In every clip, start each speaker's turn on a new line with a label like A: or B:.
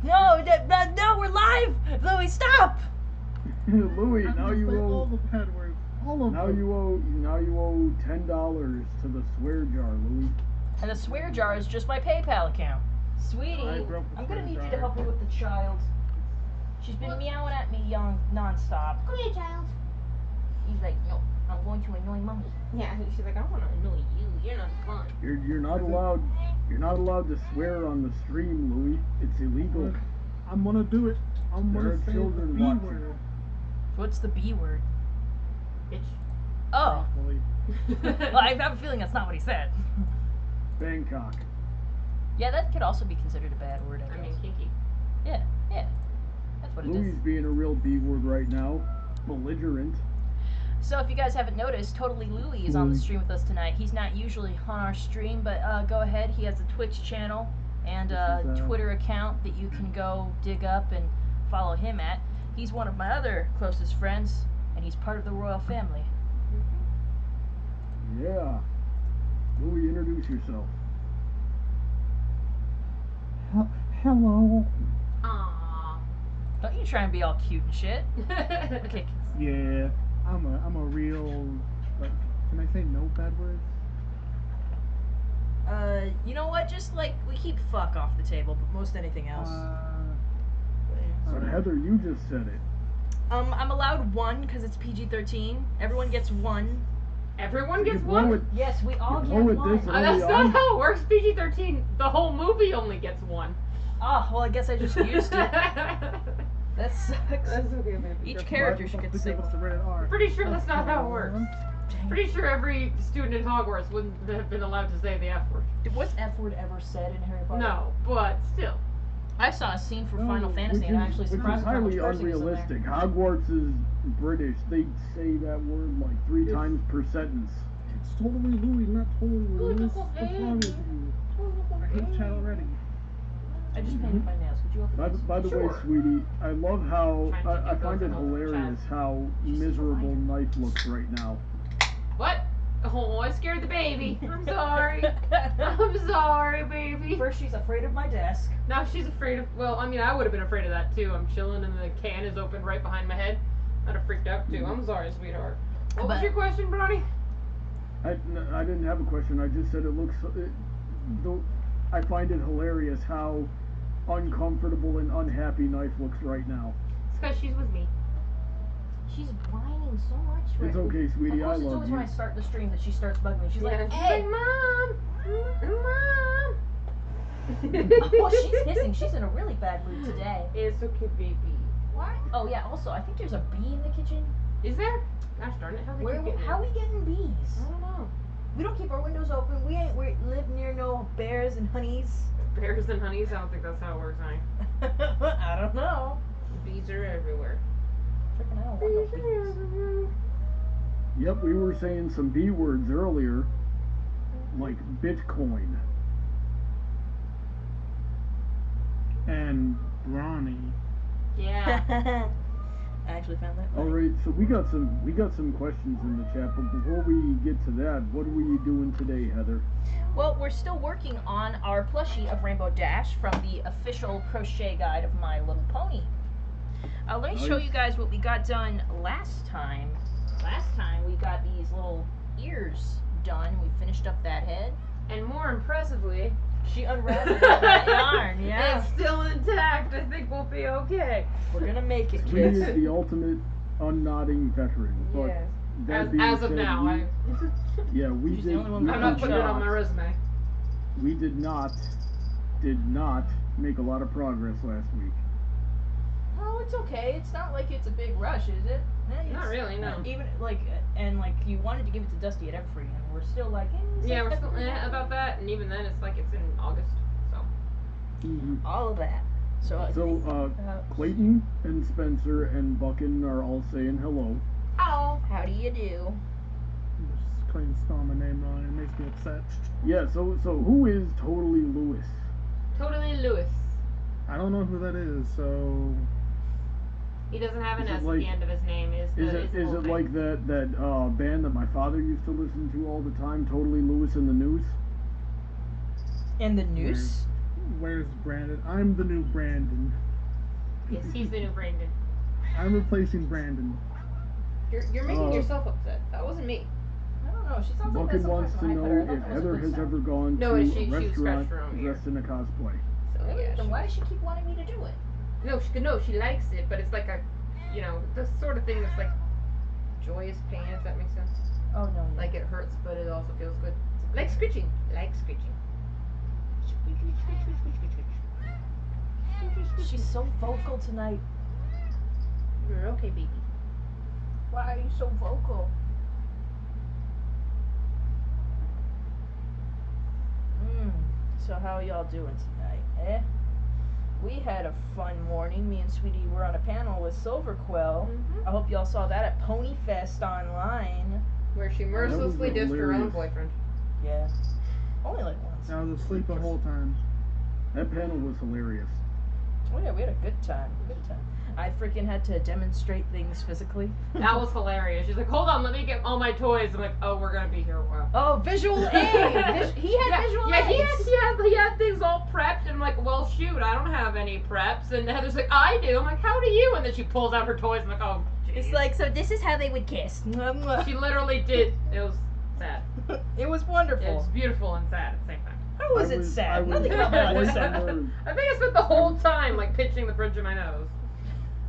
A: No, no, we're live! Louis, stop!
B: Louis, now you
C: all
B: owe.
C: the bad words. All of
B: Now
C: them.
B: you owe $10 to the swear jar, Louis.
A: And the swear jar is just my PayPal account. Sweetie,
C: I broke the
A: I'm gonna
C: swear
A: need you to
C: jar.
A: help me with the child. She's been meowing at me non-stop.
D: Come here, child.
A: He's like, no, I'm going to annoy mommy.
D: Yeah, she's like, I want to annoy you. You're not fun.
B: You're not allowed. You're not allowed to swear on the stream, Louis. It's illegal.
C: I'm gonna do it. I'm
B: There
C: gonna
B: are
C: say the
B: children
C: B
B: watching.
C: word.
A: What's the B word?
D: Bitch.
A: Oh.
C: Broccoli.
A: Well, I have a feeling that's not what he said.
B: Bangkok.
A: Yeah, that could also be considered a bad word, I
D: I
A: guess.
D: mean, kinky.
A: Yeah. That's what it
B: Louis
A: is.
B: being a real B word right now. Belligerent.
A: So if you guys haven't noticed, Totally Louie is on the stream with us tonight. He's not usually on our stream, but go ahead. He has a Twitch channel and a
B: This is,
A: Twitter account that you can go dig up and follow him at. He's one of my other closest friends, and he's part of the royal family.
B: Yeah. Louis, introduce yourself.
C: Hello.
D: Aww.
A: Don't you try and be all cute and shit. Okay.
C: Yeah, I'm a real. Like, can I say no bad words?
A: You know what? Just like we keep fuck off the table, but most anything else.
B: But Heather, you just said it.
A: I'm allowed one because it's PG-13. Everyone gets one.
D: Everyone
B: You
D: gets
B: can blow
D: one?
B: it-
A: Yes, we all
B: You
A: get
B: blow it
A: one.
B: this
D: That's
B: early
D: not
B: on.
D: how it works. PG-13. The whole movie only gets one.
A: Oh, well, I guess I just used it. That sucks.
D: That's okay, baby.
A: Each character should get the same.
C: What's the rated R?
D: Pretty sure that's not how it works.
A: Dang.
D: Pretty sure every student in Hogwarts wouldn't have been allowed to say the F word.
A: Was F word ever said in Harry Potter?
D: No, but still.
A: I saw a scene for Final
B: No,
A: Fantasy, and I'm actually
B: which is
A: surprised at how much
B: highly
A: cursing is in there.
B: unrealistic. Hogwarts is British. They say that word like 3
C: It's-
B: times per sentence.
C: It's totally Louis, not totally Louis.
D: Look,
C: What's wrong with you? I hate chat already.
A: I just painted my nails. Could you open
B: By
A: this?
B: the way,
D: Sure.
B: sweetie, I love how
D: Trying to
B: I
D: do
B: find
D: both
B: it
D: of them,
B: hilarious
D: child.
B: how miserable Knife looks right now.
D: What? Oh, I scared the baby. I'm sorry. I'm sorry, baby.
A: First, she's afraid of my desk.
D: Now she's afraid of. Well, I mean, I would have been afraid of that too. I'm chilling and the can is open right behind my head. I'd have freaked out too. I'm sorry, sweetheart. What was
A: But-
D: your question, Brody?
B: I didn't have a question. I just said it looks. I find it hilarious how uncomfortable and unhappy Knife looks right now.
D: It's because she's with me.
A: She's whining so much right
B: It's okay, sweetie.
A: Of
B: I
A: course, it's
B: love
A: always
B: you.
A: when I start the stream that she starts bugging me. She's
D: Yeah,
A: like,
D: she's
A: hey!
D: like, Mom! Mom!
A: Oh, she's hissing. She's in a really bad mood today.
D: It's okay, baby.
A: What? Oh, yeah, also, I think there's a bee in the kitchen.
D: Is there? Gosh darn it, how they keep getting
A: How
D: in?
A: we getting bees?
D: I don't know.
A: We don't keep our windows open. We live near no bears and honeys.
D: Bears and honeys? I don't think that's how it works, honey.
A: I don't know.
D: Bees are everywhere.
A: Freaking, I don't want no bees.
B: Yep, we were saying some B words earlier, like Bitcoin.
C: And Brawny.
D: Yeah.
A: I actually found that.
B: All
A: funny.
B: right, so we got some questions in the chat, but before we get to that, what are we doing today, Heather?
A: Well, we're still working on our plushie of Rainbow Dash from the official crochet guide of My Little Pony. Let me show
B: Nice.
A: you guys what we got done last time. Last time we got these little ears done. We finished up that head.
D: And more impressively,
A: She unraveled all that yarn, yeah.
D: it's still intact. I think we'll be okay.
A: We're gonna make it,
B: Sweetie
A: kids.
B: is the ultimate unknotting veteran. But
D: Yes.
B: that being
D: As of
B: said,
D: now,
B: we
A: She's the
B: did.
A: only one
B: we
D: I'm
A: that
D: not
B: did
D: putting it on my
B: not-
D: resume.
B: We did not make a lot of progress last week.
A: Oh, it's okay. It's not like it's a big rush, is it?
D: Not really, no.
A: Even like, and like you wanted to give it to Dusty at Everfree, and we're still like,
D: Yeah, we're still about that, and even then, it's like it's in August. So
A: all of that. So,
B: So Clayton and Spencer and Buckin are all saying hello.
D: hello.
A: how do you do?
C: Just Clayton spelling my name wrong. It makes me upset.
B: Yeah. So who is Totally Lewis?
D: Totally Lewis.
C: I don't know who that is, so
D: He doesn't have an
B: Is it
D: S
B: like-
D: at the end of his name. Is
B: it like that band that my father used to listen to all the time, Totally Lewis and the News?
A: And the noose?
C: Where's Brandon? I'm the new Brandon.
D: Yes, he's the new Brandon.
C: I'm replacing Brandon.
D: You're making yourself upset. That wasn't me.
A: I don't know. She sounds like that
B: Bucket
A: sometimes
B: wants to
A: when I
B: know
A: put her. I thought
B: if
A: that was a
B: Heather
A: good
B: has
A: sound.
B: ever gone
D: No,
B: to
D: she
B: a restaurant
D: scratched her own ear.
B: dressed in a cosplay.
D: So
A: Really?
D: yeah.
A: Then why does she keep wanting me to do it?
D: No, she likes it, but it's like a, the sort of thing that's like joyous pain, if that makes sense.
A: Oh no.
D: Like it hurts, but it also feels good. Like scratching. Like scratching.
A: She's so vocal tonight.
D: You're okay, baby.
A: Why are you so vocal? So how are y'all doing tonight, eh? We had a fun morning. Me and Sweetie were on a panel with Silver Quill.
D: Mhm.
A: I hope y'all saw that at Pony Fest online.
D: Where she mercilessly dissed her own
B: hilarious.
D: boyfriend.
A: Yeah. Only like once.
C: I was asleep the whole time.
B: That panel was hilarious.
A: Oh yeah, we had a good time. Good time. I freaking had to demonstrate things physically.
D: That was hilarious. She's like, hold on, let me get all my toys. I'm like, oh, we're gonna be here a while.
A: Oh, visual aid! He had visual
D: yeah,
A: aids!
D: he had things all prepped, and I'm like, well, shoot, I don't have any preps. And Heather's like, I do. I'm like, how do you? And then she pulls out her toys. I'm like, oh, jeez.
A: It's like, so this is how they would kiss.
D: She literally did. It was sad.
A: It was wonderful.
D: It's beautiful and sad at the same time.
A: How was it
B: I
A: sad?
B: was
A: Nothing about my life was
B: quite
A: sad.
B: unnerved.
D: I think I spent the whole time like pinching the bridge of my nose.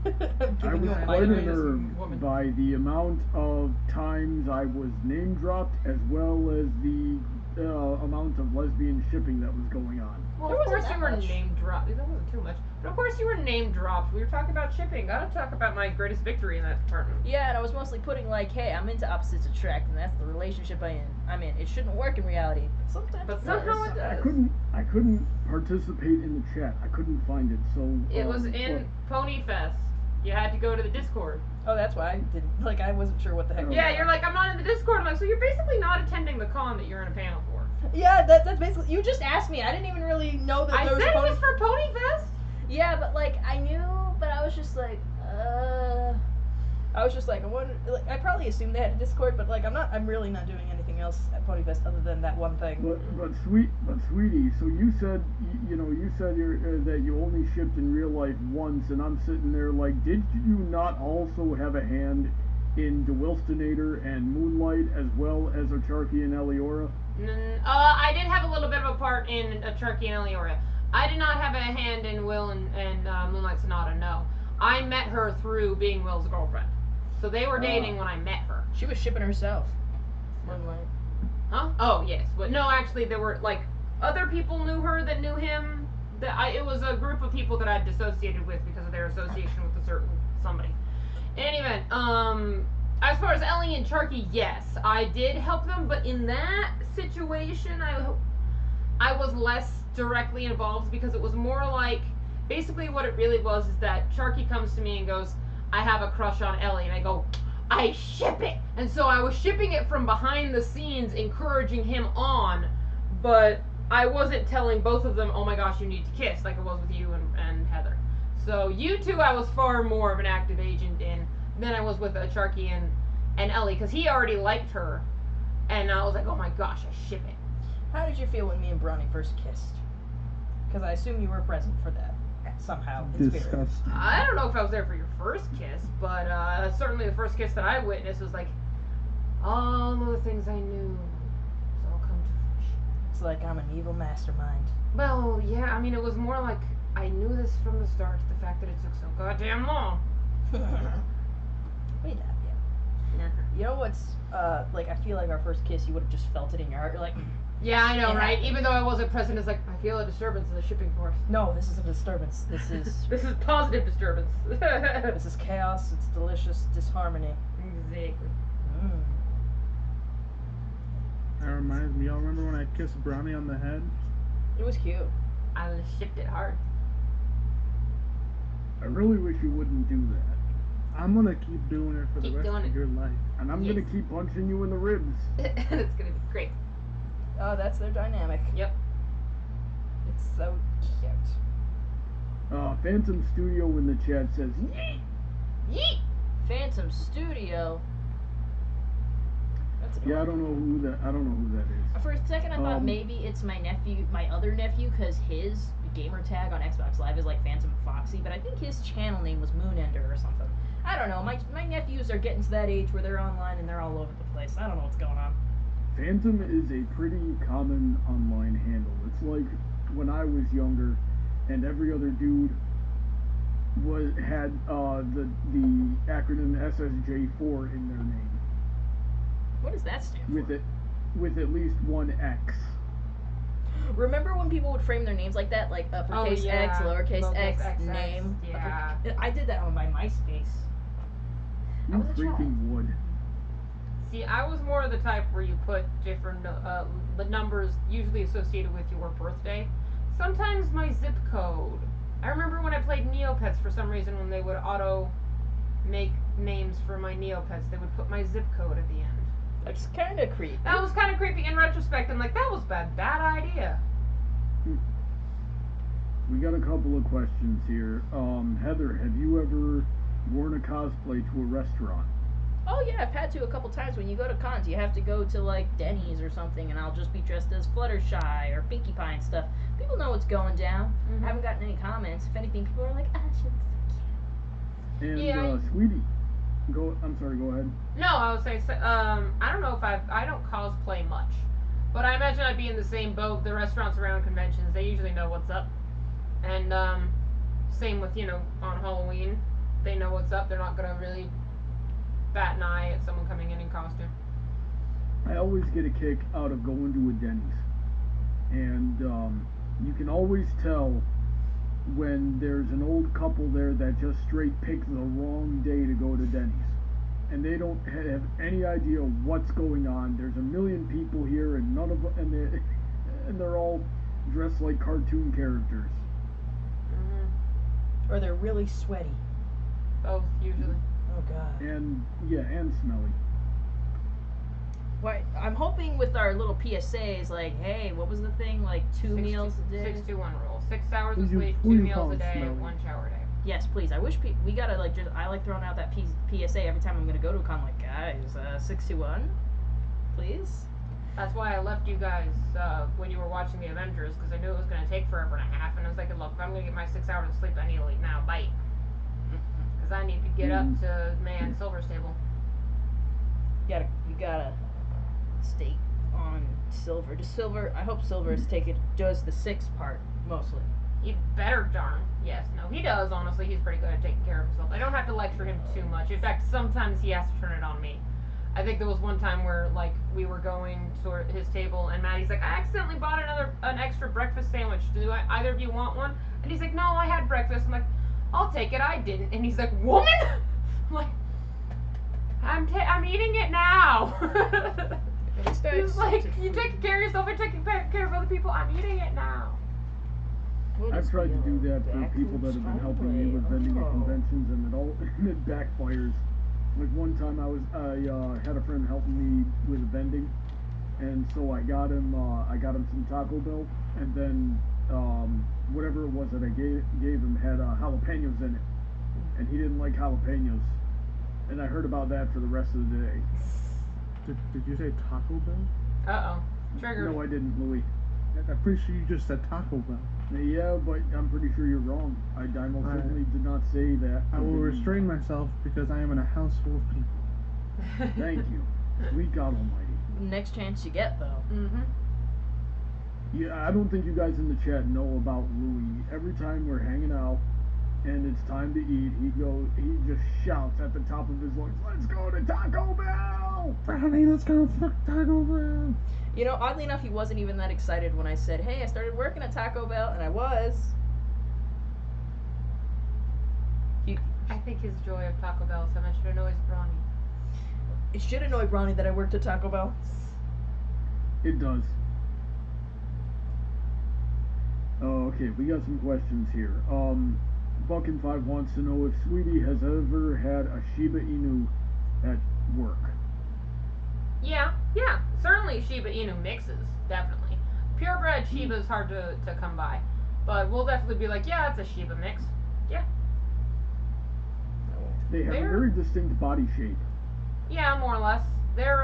A: I'm
B: I
A: giving you
B: was
A: a
B: quite
A: migraine.
D: woman.
B: unnerved by the amount of times I was name dropped, as well as the amount of lesbian shipping that was going on.
D: Well,
A: There
D: of
A: wasn't
D: course you
A: that
D: were
A: much.
D: name dropped. That wasn't too much. But of course you were name dropped. We were talking about shipping. Gotta talk about my greatest victory in that department.
A: Yeah, and I was mostly putting like, hey, I'm into opposites attract, and that's the relationship I'm in. It shouldn't work in reality, but sometimes
D: But
A: it
D: somehow
A: does.
D: it does.
B: I couldn't participate in the chat. I couldn't find it. So
D: It was in Pony Fest. You had to go to the Discord.
A: Oh, that's why I didn't. Like, I wasn't sure what the heck.
B: Oh.
A: was
D: Yeah,
A: going
D: you're
A: on.
D: like, I'm not in the Discord. I'm like, so you're basically not attending the con that you're in a panel for.
A: Yeah, that's basically. You just asked me. I didn't even really know that
D: I
A: there was
D: said
A: a
D: it
A: pony.
D: was for Pony Fest.
A: Yeah, but like I knew, but I was just like, I was just like, I wonder. Like, I probably assumed they had a Discord, but like, I'm really not doing anything else at Pony Fest other than that one thing.
B: but sweetie, so you said you said that you only shipped in real life once, and I'm sitting there like, did you not also have a hand in DeWilstonator and Moonlight, as well as Ocharki and Eliora?
D: I did have a little bit of a part in Ocharki and Eliora. I did not have a hand in Will and Moonlight Sonata, no. I met her through being Will's girlfriend. So they were dating when I met her.
A: She was shipping herself. Moonlight.
D: Huh? Oh, yes. But no, actually, there were, like, other people knew her that knew him. It was a group of people that I'd dissociated with because of their association with a certain somebody. In any event, as far as Ellie and Charky, yes, I did help them, but in that situation, I was less directly involved because it was more like, basically what it really was is that Charky comes to me and goes, I have a crush on Ellie, and I go, I ship it! And so I was shipping it from behind the scenes, encouraging him on, but I wasn't telling both of them, oh my gosh, you need to kiss, like it was with you and Heather. So you two, I was far more of an active agent in than I was with Charky and Ellie, because he already liked her, and I was like, oh my gosh, I ship it.
A: How did you feel when me and Brownie first kissed? Because I assume you were present for that somehow in spirit.
C: Disgusting.
D: I don't know if I was there for your first kiss, but certainly the first kiss that I witnessed was like, all of the things I knew, it's all come to fruition.
A: It's like I'm an evil mastermind.
D: Well, yeah, I mean, it was more like I knew this from the start, the fact that it took so goddamn long.
A: Wait that, yeah. You know what's like? I feel like our first kiss, you would have just felt it in your heart. You're like,
D: Yeah, I know,
A: It
D: right?
A: happened.
D: Even though I wasn't present, it's like, I feel a disturbance in the shipping force.
A: no, this is a disturbance. This is
D: This is positive disturbance.
A: this is chaos. It's delicious disharmony.
D: Exactly.
A: Mm.
C: That reminds me, y'all remember when I kissed Brownie on the head?
A: It was cute.
D: I shipped it hard.
B: I really wish you wouldn't do that.
C: I'm gonna keep doing it for the
D: Keep
C: rest
D: doing
C: of
D: it.
C: your life.
B: And I'm gonna keep punching you in the ribs.
D: And it's gonna be great.
A: Oh, that's their dynamic.
D: Yep.
A: It's so cute.
B: Phantom Studio in the chat says, yeet!
D: Yeet!
A: Phantom Studio. That's
B: Yeah,
A: adorable.
B: I don't know who that is.
A: For a second, I thought
B: Um,
A: maybe it's my nephew, my other nephew, because his gamer tag on Xbox Live is like Phantom Foxy, but I think his channel name was Moonender or something. I don't know. My nephews are getting to that age where they're online and they're all over the place. I don't know what's going on.
B: Phantom is a pretty common online handle. It's like when I was younger, and every other dude had the acronym SSJ4 in their name,
A: What does that stand
B: with
A: for?
B: it with at least one X.
A: Remember when people would frame their names like that, like uppercase X, lowercase X, name?
D: Yeah.
A: I did that on my MySpace. I
B: You
A: was a child.
B: freaking would.
D: See, I was more of the type where you put different the numbers usually associated with your birthday. Sometimes my zip code. I remember when I played Neopets for some reason when they would auto make names for my Neopets, they would put my zip code at the end.
A: That's kind of creepy.
D: That was kind of creepy in retrospect. I'm like, that was bad idea.
B: We got a couple of questions here. Heather, have you ever worn a cosplay to a restaurant?
A: Oh yeah, I've had to a couple times. When you go to cons, you have to go to like Denny's or something, and I'll just be dressed as Fluttershy or Pinkie Pie and stuff. People know what's going down.
D: Mhm.
A: I haven't gotten any comments. If anything, people are like, "Ah, she looks so cute."
B: And
D: Yeah,
B: Sweetie, I'm sorry. Go ahead.
D: No, I would say, I don't know if I don't cosplay much, but I imagine I'd be in the same boat. The restaurants around conventions, they usually know what's up, and same with on Halloween, they know what's up. They're not gonna really bat an eye at someone coming in costume.
B: I always get a kick out of going to a Denny's, and you can always tell when there's an old couple there that just straight picked the wrong day to go to Denny's, and they don't have any idea what's going on. There's a million people here, and none of and they're all dressed like cartoon characters.
A: Or they're really sweaty.
D: Both usually.
A: Oh god.
B: And yeah, and smelly.
A: Why? I'm hoping with our little PSAs, like, hey, what was the thing? Like 2 meals a day.
D: 6-2-1 rule. 6 hours
C: Who
D: of
C: you-
D: sleep,
C: who
D: 2
C: you
D: meals
C: call
D: a day,
C: smelly?
D: 1 shower a day.
A: Yes, please. I wish we gotta like just. I like throwing out that PSA every time I'm gonna go to a con. Like, guys, 621, please.
D: That's why I left you guys when you were watching the Avengers, because I knew it was going to take forever and a half, and I was like, look, if I'm going to get my 6 hours of sleep, I need to leave now. Bye. Because I need to get up to Silver's table.
A: You gotta stay on Silver. Does Silver? I hope Silver is does the 6 part mostly.
D: He better darn. Yes, no, he does, honestly. He's pretty good at taking care of himself. I don't have to lecture him too much. In fact, sometimes he has to turn it on me. I think there was one time where, like, we were going to his table, and Maddie's like, I accidentally bought an extra breakfast sandwich. Do either of you want one? And he's like, no, I had breakfast. I'm like, I'll take it. I didn't. And he's like, woman? I'm like, I'm eating it now. He's like, you taking care of yourself and taking care of other people. I'm eating it now.
B: I've tried to do that for people that have been helping me with vending at conventions, and it backfires. Like one time I had a friend helping me with vending, and so I got him some Taco Bell, and then whatever it was that I gave him had jalapenos in it, and he didn't like jalapenos, and I heard about that for the rest of the day.
C: Did you say Taco Bell?
D: Uh-oh. Triggered.
B: No, I didn't, Louis.
C: I'm pretty sure you just said Taco Bell.
B: Yeah, but I'm pretty sure you're wrong. I most certainly did not say that.
C: I will restrain myself because I am in a house full of people.
B: Thank you. Sweet God Almighty.
A: Next chance you get, though.
D: Mm-hmm.
B: Yeah, I don't think you guys in the chat know about Louis. Every time we're hanging out and it's time to eat, he just shouts at the top of his lungs, "Let's go to Taco Bell!"
C: Brownie, let's go fuck Taco Bell.
A: You know, oddly enough, he wasn't even that excited when I said, hey, I started working at Taco Bell, and I was.
D: I think his joy of Taco Bell so much it annoys Bronny.
A: It should annoy Bronny that I worked at Taco Bell.
B: It does. Oh, okay, we got some questions here. Buckin5 wants to know if Sweetie has ever had a Shiba Inu at work.
D: Yeah, certainly Shiba Inu mixes, definitely. Purebred Shiba is hard to come by, but we'll definitely be like, yeah, it's a Shiba mix. Yeah.
B: They have a
D: They're-
B: very distinct body shape.
D: Yeah, more or less. They're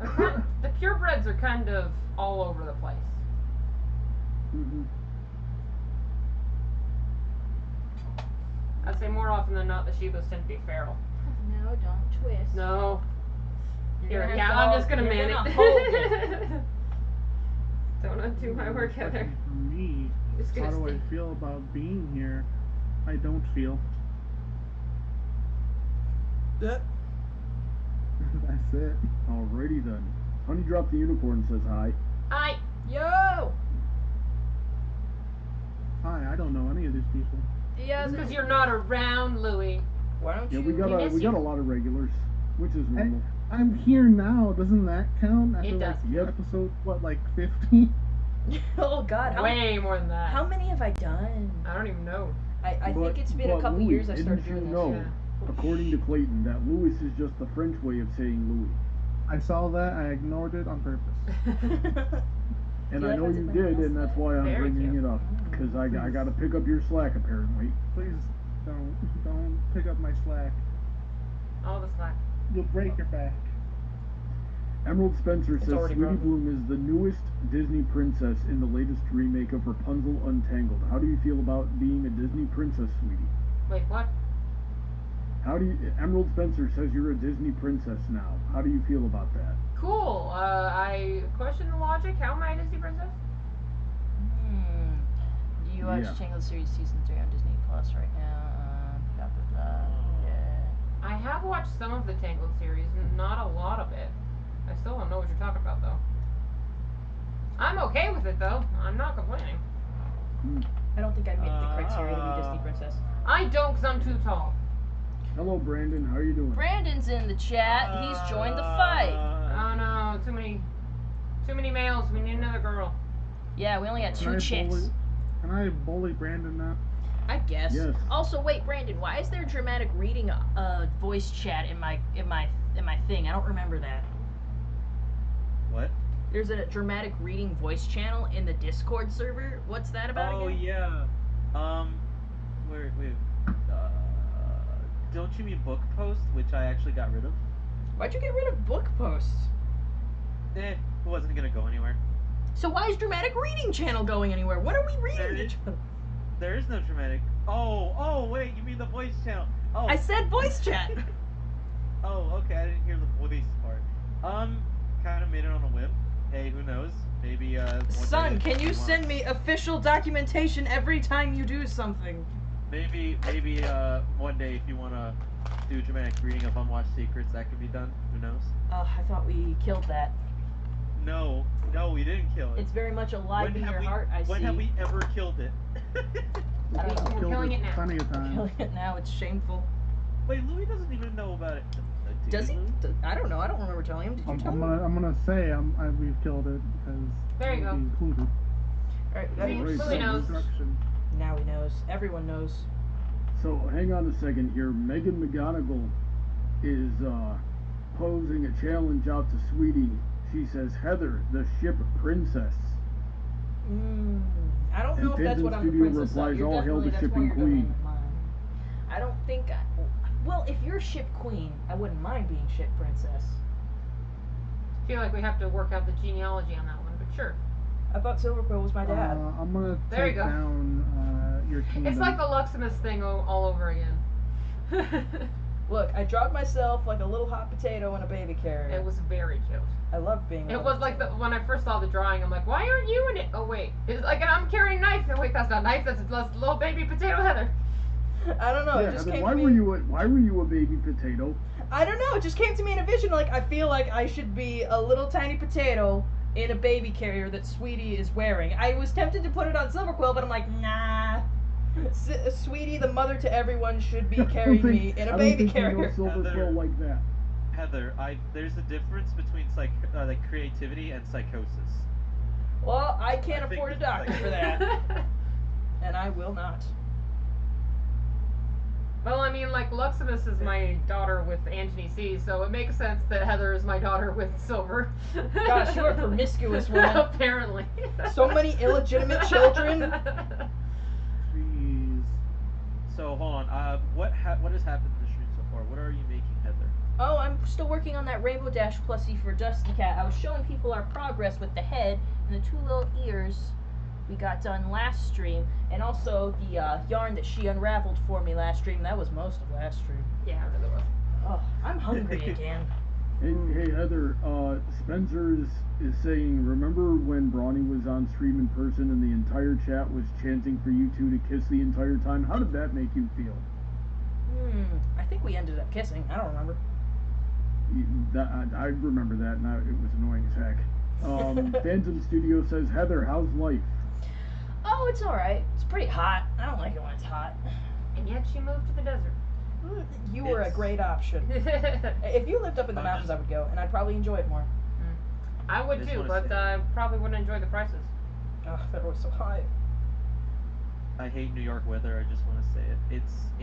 D: The purebreds are kind of all over the place.
B: Mhm.
D: I'd say more often than not, the Shibas tend to be feral.
A: No, don't twist.
D: No.
A: You're
D: Here,
A: gonna
D: yeah,
A: have
D: I'm
A: to-
D: just gonna
A: you're
D: man
A: gonna
D: it.
A: hold it.
D: Don't undo my work, Heather.
C: Question for me,
D: Just
C: how
D: gonna
C: do I
D: stay.
C: feel about being here? I don't feel. That's it.
B: Alrighty then. Honey Drop the Unicorn says hi.
D: Hi.
A: Yo!
C: Hi, I don't know any of these people.
A: Yes.
D: Because you're not around, Louie.
A: Why don't
B: Yeah,
A: you?
B: we got
D: miss
B: a
D: you.
B: lot of regulars, which is normal.
C: I'm here now. Doesn't that count? After
D: It does.
B: Yep.
C: episode, what, like 50?
A: Oh God!
D: Way more than that.
A: How many have I done?
D: I don't even know.
A: I
B: But-
A: think it's been a
B: but
A: couple
B: Louis,
A: years I started
B: didn't
A: doing
B: you know,
A: this.
B: according to Clayton, that Louis is just the French way of saying Louis.
C: I saw that. I ignored it on purpose.
B: And
A: You
B: I
A: like
B: know
A: how
B: you
A: it's
B: did,
A: like
B: and that's why I'm
D: Very
B: bringing
D: cute.
B: it up. Because I got to pick up your slack, apparently.
C: Please don't pick up my slack.
D: All the slack.
C: You'll break your back.
B: Emerald Spencer
A: It's
B: says
A: already
B: Sweetie
A: broken.
B: Bloom is the newest Disney princess in the latest remake of Rapunzel Untangled. How do you feel about being a Disney princess, Sweetie?
D: Wait, what?
B: Emerald Spencer says you're a Disney princess now. How do you feel about that?
D: Cool. I question the logic. How am I a Disney princess?
A: Do you watch
B: Yeah.
A: Tangled series season 3 on Disney Plus right now? Blah blah blah. Yeah.
D: I have watched some of the Tangled series, not a lot of it. I still don't know what you're talking about, though. I'm okay with it, though. I'm not complaining.
A: I don't think I meet the criteria to be Disney princess.
D: I don't, because I'm too tall.
B: Hello, Brandon. How are you doing?
A: Brandon's in the chat. He's joined the fight.
D: Oh no, too many males. We need another girl.
A: Yeah, we only got
C: Can
A: two
C: I
A: chicks.
C: Can I bully Brandon now?
A: I guess.
B: Yes.
A: Also, wait, Brandon, why is there dramatic reading voice chat in my thing? I don't remember that.
E: What?
A: There's a dramatic reading voice channel in the Discord server. What's that about
E: Oh
A: again?
E: yeah. Wait. Don't you mean book post, which I actually got rid of?
A: Why'd you get rid of book posts?
E: It wasn't gonna go anywhere.
A: So why is dramatic reading channel going anywhere? What are we reading?
E: There
A: to
E: is-
A: each other?
E: There is no dramatic. Oh, wait, you mean the voice channel? Oh.
A: I said voice chat.
E: Oh, okay, I didn't hear the voice part. Kind of made it on a whim. Hey, who knows? Maybe, one
A: Son,
E: day
A: can you
E: want-
A: send me official documentation every time you do something?
E: Maybe, one day if you wanna do a dramatic reading of Unwatched Secrets, that could be done. Who knows?
A: I thought we killed that.
E: No, we didn't kill it.
A: It's very much alive in
E: have
A: your
E: we,
A: heart, I
E: when
A: see.
E: have we ever killed it?
A: I don't know.
D: We're
C: Killed
D: killing it now.
C: plenty of
A: I'm
C: times.
A: killing it now, it's shameful.
E: Wait, Louis doesn't even know about it. Do
A: Does he?
E: you, Louis?
A: I don't know, I don't remember telling him. Did you tell him?
C: I'm gonna say we've killed it because
D: There you
C: it'll
D: go.
C: be included.
A: Alright,
D: See,
B: Alright,
D: Louis
B: so-
D: knows.
C: Instruction.
A: now he knows. Everyone knows.
B: So hang on a second here. Megan McGonagall is posing a challenge out to Sweetie. She says, Heather, the ship princess.
A: I don't know
B: And
A: if that's what
B: Phantom
A: I'm the
B: Studio
A: princess of.
B: replies,
A: You're
B: "All hail
A: definitely,
B: the
A: that's
B: shipping
A: one you're doing
B: queen."
A: in mine. I don't think well, if you're ship queen, I wouldn't mind being ship princess.
D: I feel like we have to work out the genealogy on that one, but sure.
A: I thought Silverquill was my dad.
C: I'm gonna
D: There you
C: take
D: go.
C: down your kingdom.
D: It's like the Luximus thing all over again.
A: Look, I dropped myself like a little hot potato in a baby carrier.
D: It was very cute.
A: I love being a
D: It
A: hot
D: was like
A: potato.
D: when I first saw the drawing, I'm like, why aren't you in it? Oh wait, it's like, and I'm carrying a knife. And wait, that's not a knife. That's a little baby potato Heather.
A: I don't know,
B: Yeah,
A: it just
B: Heather,
A: came
B: why
A: to me.
B: were you a baby potato?
A: I don't know, it just came to me in a vision. Like, I feel like I should be a little tiny potato in a baby carrier that Sweetie is wearing. I was tempted to put it on Silverquill, but I'm like, nah. Sweetie, the mother to everyone, should be carrying me in a baby carrier.
B: Silverquill like that.
E: Heather, there's a difference between like creativity and psychosis.
A: Well, I can't
E: I think
A: afford a
E: it's
A: doctor
E: like-
A: for that, and I will not.
D: Well, I mean, like, Luximus is my daughter with Anthony C, so it makes sense that Heather is my daughter with Silver.
A: Gosh, you're a promiscuous woman.
D: Apparently.
A: So many illegitimate children.
C: Jeez.
E: So hold on. What has happened in the stream so far? What are you making, Heather?
A: Oh, I'm still working on that Rainbow Dash plushie for Dusty Cat. I was showing people our progress with the head and the 2 little ears we got done last stream, and also the yarn that she unraveled for me last stream. That was most of last stream.
D: Yeah, it really was.
A: Oh, I'm hungry again.
B: Hey Heather, Spencer is saying, remember when Brawny was on stream in person and the entire chat was chanting for you two to kiss the entire time? How did that make you feel?
A: I think we ended up kissing. I don't remember.
B: I remember that, and it was annoying as heck. Phantom Studio says, Heather, how's life?
A: Oh, it's alright. It's pretty hot. I don't like it when it's hot.
D: And yet she moved to the desert.
A: You were a great option. If you lived up in the mountains, I would go, and I'd probably enjoy it more.
D: I would too, but I probably wouldn't enjoy the prices.
A: Oh, if it was so high.
E: I hate New York weather. I just want to say it.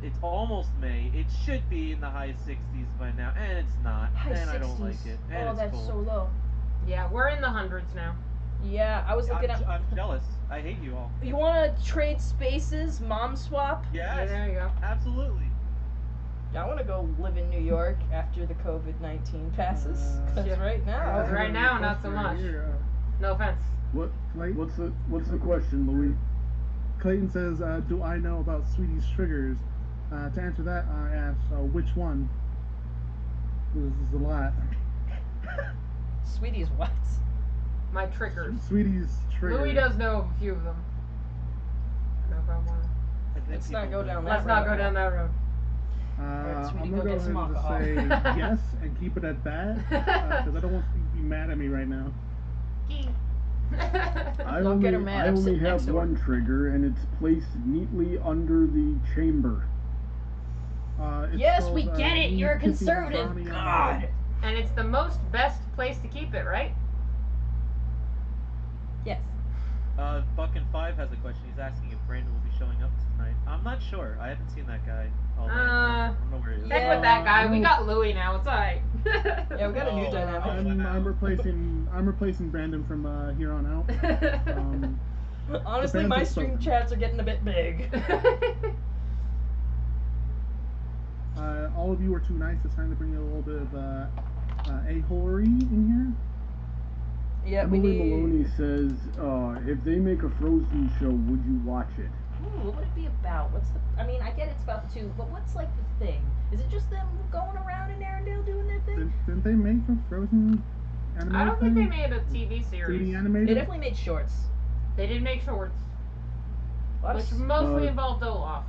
E: It's almost May. It should be in the high 60s by now, and it's not.
A: High
E: and
A: 60s.
E: I don't like it. And
A: Oh,
E: it's
A: that's
E: cold.
A: so low.
D: Yeah, we're in the hundreds now.
A: Yeah, I was looking at.
E: I'm jealous. I hate you all.
A: You want to trade spaces, mom swap?
E: Yes.
D: Yeah, there you go.
E: Absolutely.
A: I want to go live in New York after the COVID-19 passes. Because right now.
D: Right now, not so much. No offense.
B: What's the question, Louis?
C: Clayton says, do I know about Sweetie's triggers? To answer that, I asked, which one? This is a lot.
A: Sweetie's what?
D: My triggers.
C: Sweetie's triggers.
D: Louis does know of a few of them. I don't know if I want to.
A: Let's not go down that
D: Let's not go down that road.
A: Alright, Sweetie,
C: I'm
A: go
C: gonna
A: get some
C: go
A: alcohol.
C: ahead and just say yes and keep it at that, because I don't want you to be mad at me right now.
B: I
A: Don't get her
B: only,
A: mad,
B: I
A: I'm
B: only
A: sitting next
B: have
A: to her.
B: one trigger, and it's placed neatly under the chamber.
C: It's
A: Yes,
C: called,
A: we get it.
C: me
A: You're a
C: kissing
A: conservative.
C: Brownie on the
A: God.
C: head.
D: And it's the most best place to keep it, right?
A: Yes.
E: Buck&5 has a question. He's asking if Brandon will be showing up tonight. I'm not sure. I haven't seen that guy all night. I don't know where he is.
D: Heck with that guy. We got Louis now. It's alright.
A: Yeah, we got a new
E: Oh,
A: dynamic.
C: I'm replacing Brandon from here on out.
A: Honestly,
C: Depends
A: my
C: on
A: stream
C: something.
A: chats are getting a bit big.
C: All of you were too nice. It's time to bring a little bit of a-holery in
A: Yeah, we
B: Emily
A: need.
B: Maloney says, if they make a Frozen show, would you watch it?
A: Ooh, what would it be about? What's the? I mean, I get it's about the two, but what's like the thing? Is it just them going around in Arendelle doing their
C: here.
A: thing?
C: Didn't they make a Frozen animated
D: I don't think
C: thing?
D: they made a TV
C: 3D
D: series.
C: animated?
A: They definitely made shorts.
D: They did make shorts,
A: What?
D: which mostly involved Olaf.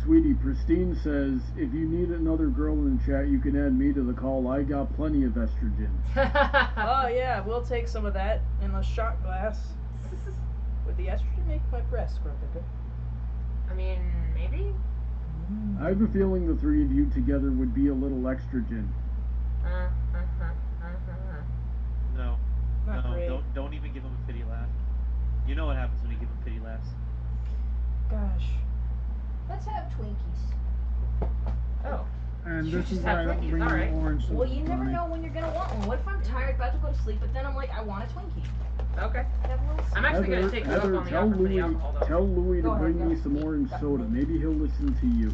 B: Sweetie, Pristine says, if you need another girl in the chat, you can add me to the call. I got plenty of estrogen.
A: Oh yeah, we'll take some of that in a shot glass. Would the estrogen make my breasts grow bigger?
D: I mean, maybe?
B: I have a feeling the three of you together would be a little extrogen.
E: No.
A: Not
E: No,
A: great.
E: don't even give him a pity laugh. You know what happens when you give him pity laughs.
A: Gosh. Let's have Twinkies.
D: Oh.
C: And
D: You
C: this is
D: just
C: why
D: have
C: I don't
D: Twinkies,
C: bring
D: alright.
C: orange soda.
A: Well, you never
C: Bonnie.
A: know when you're gonna want one. What if I'm tired, about to go to sleep, but then I'm like, I want a Twinkie?
D: Okay.
A: Have a little
D: I'm actually gonna take you up
B: Heather,
D: on the
B: tell
D: offer for the
B: Louis,
D: alcohol, though.
B: tell Louis
A: Go
B: to
A: ahead,
B: bring me
A: go.
B: some orange
A: Got
B: soda.
A: me.
B: Maybe he'll listen to you.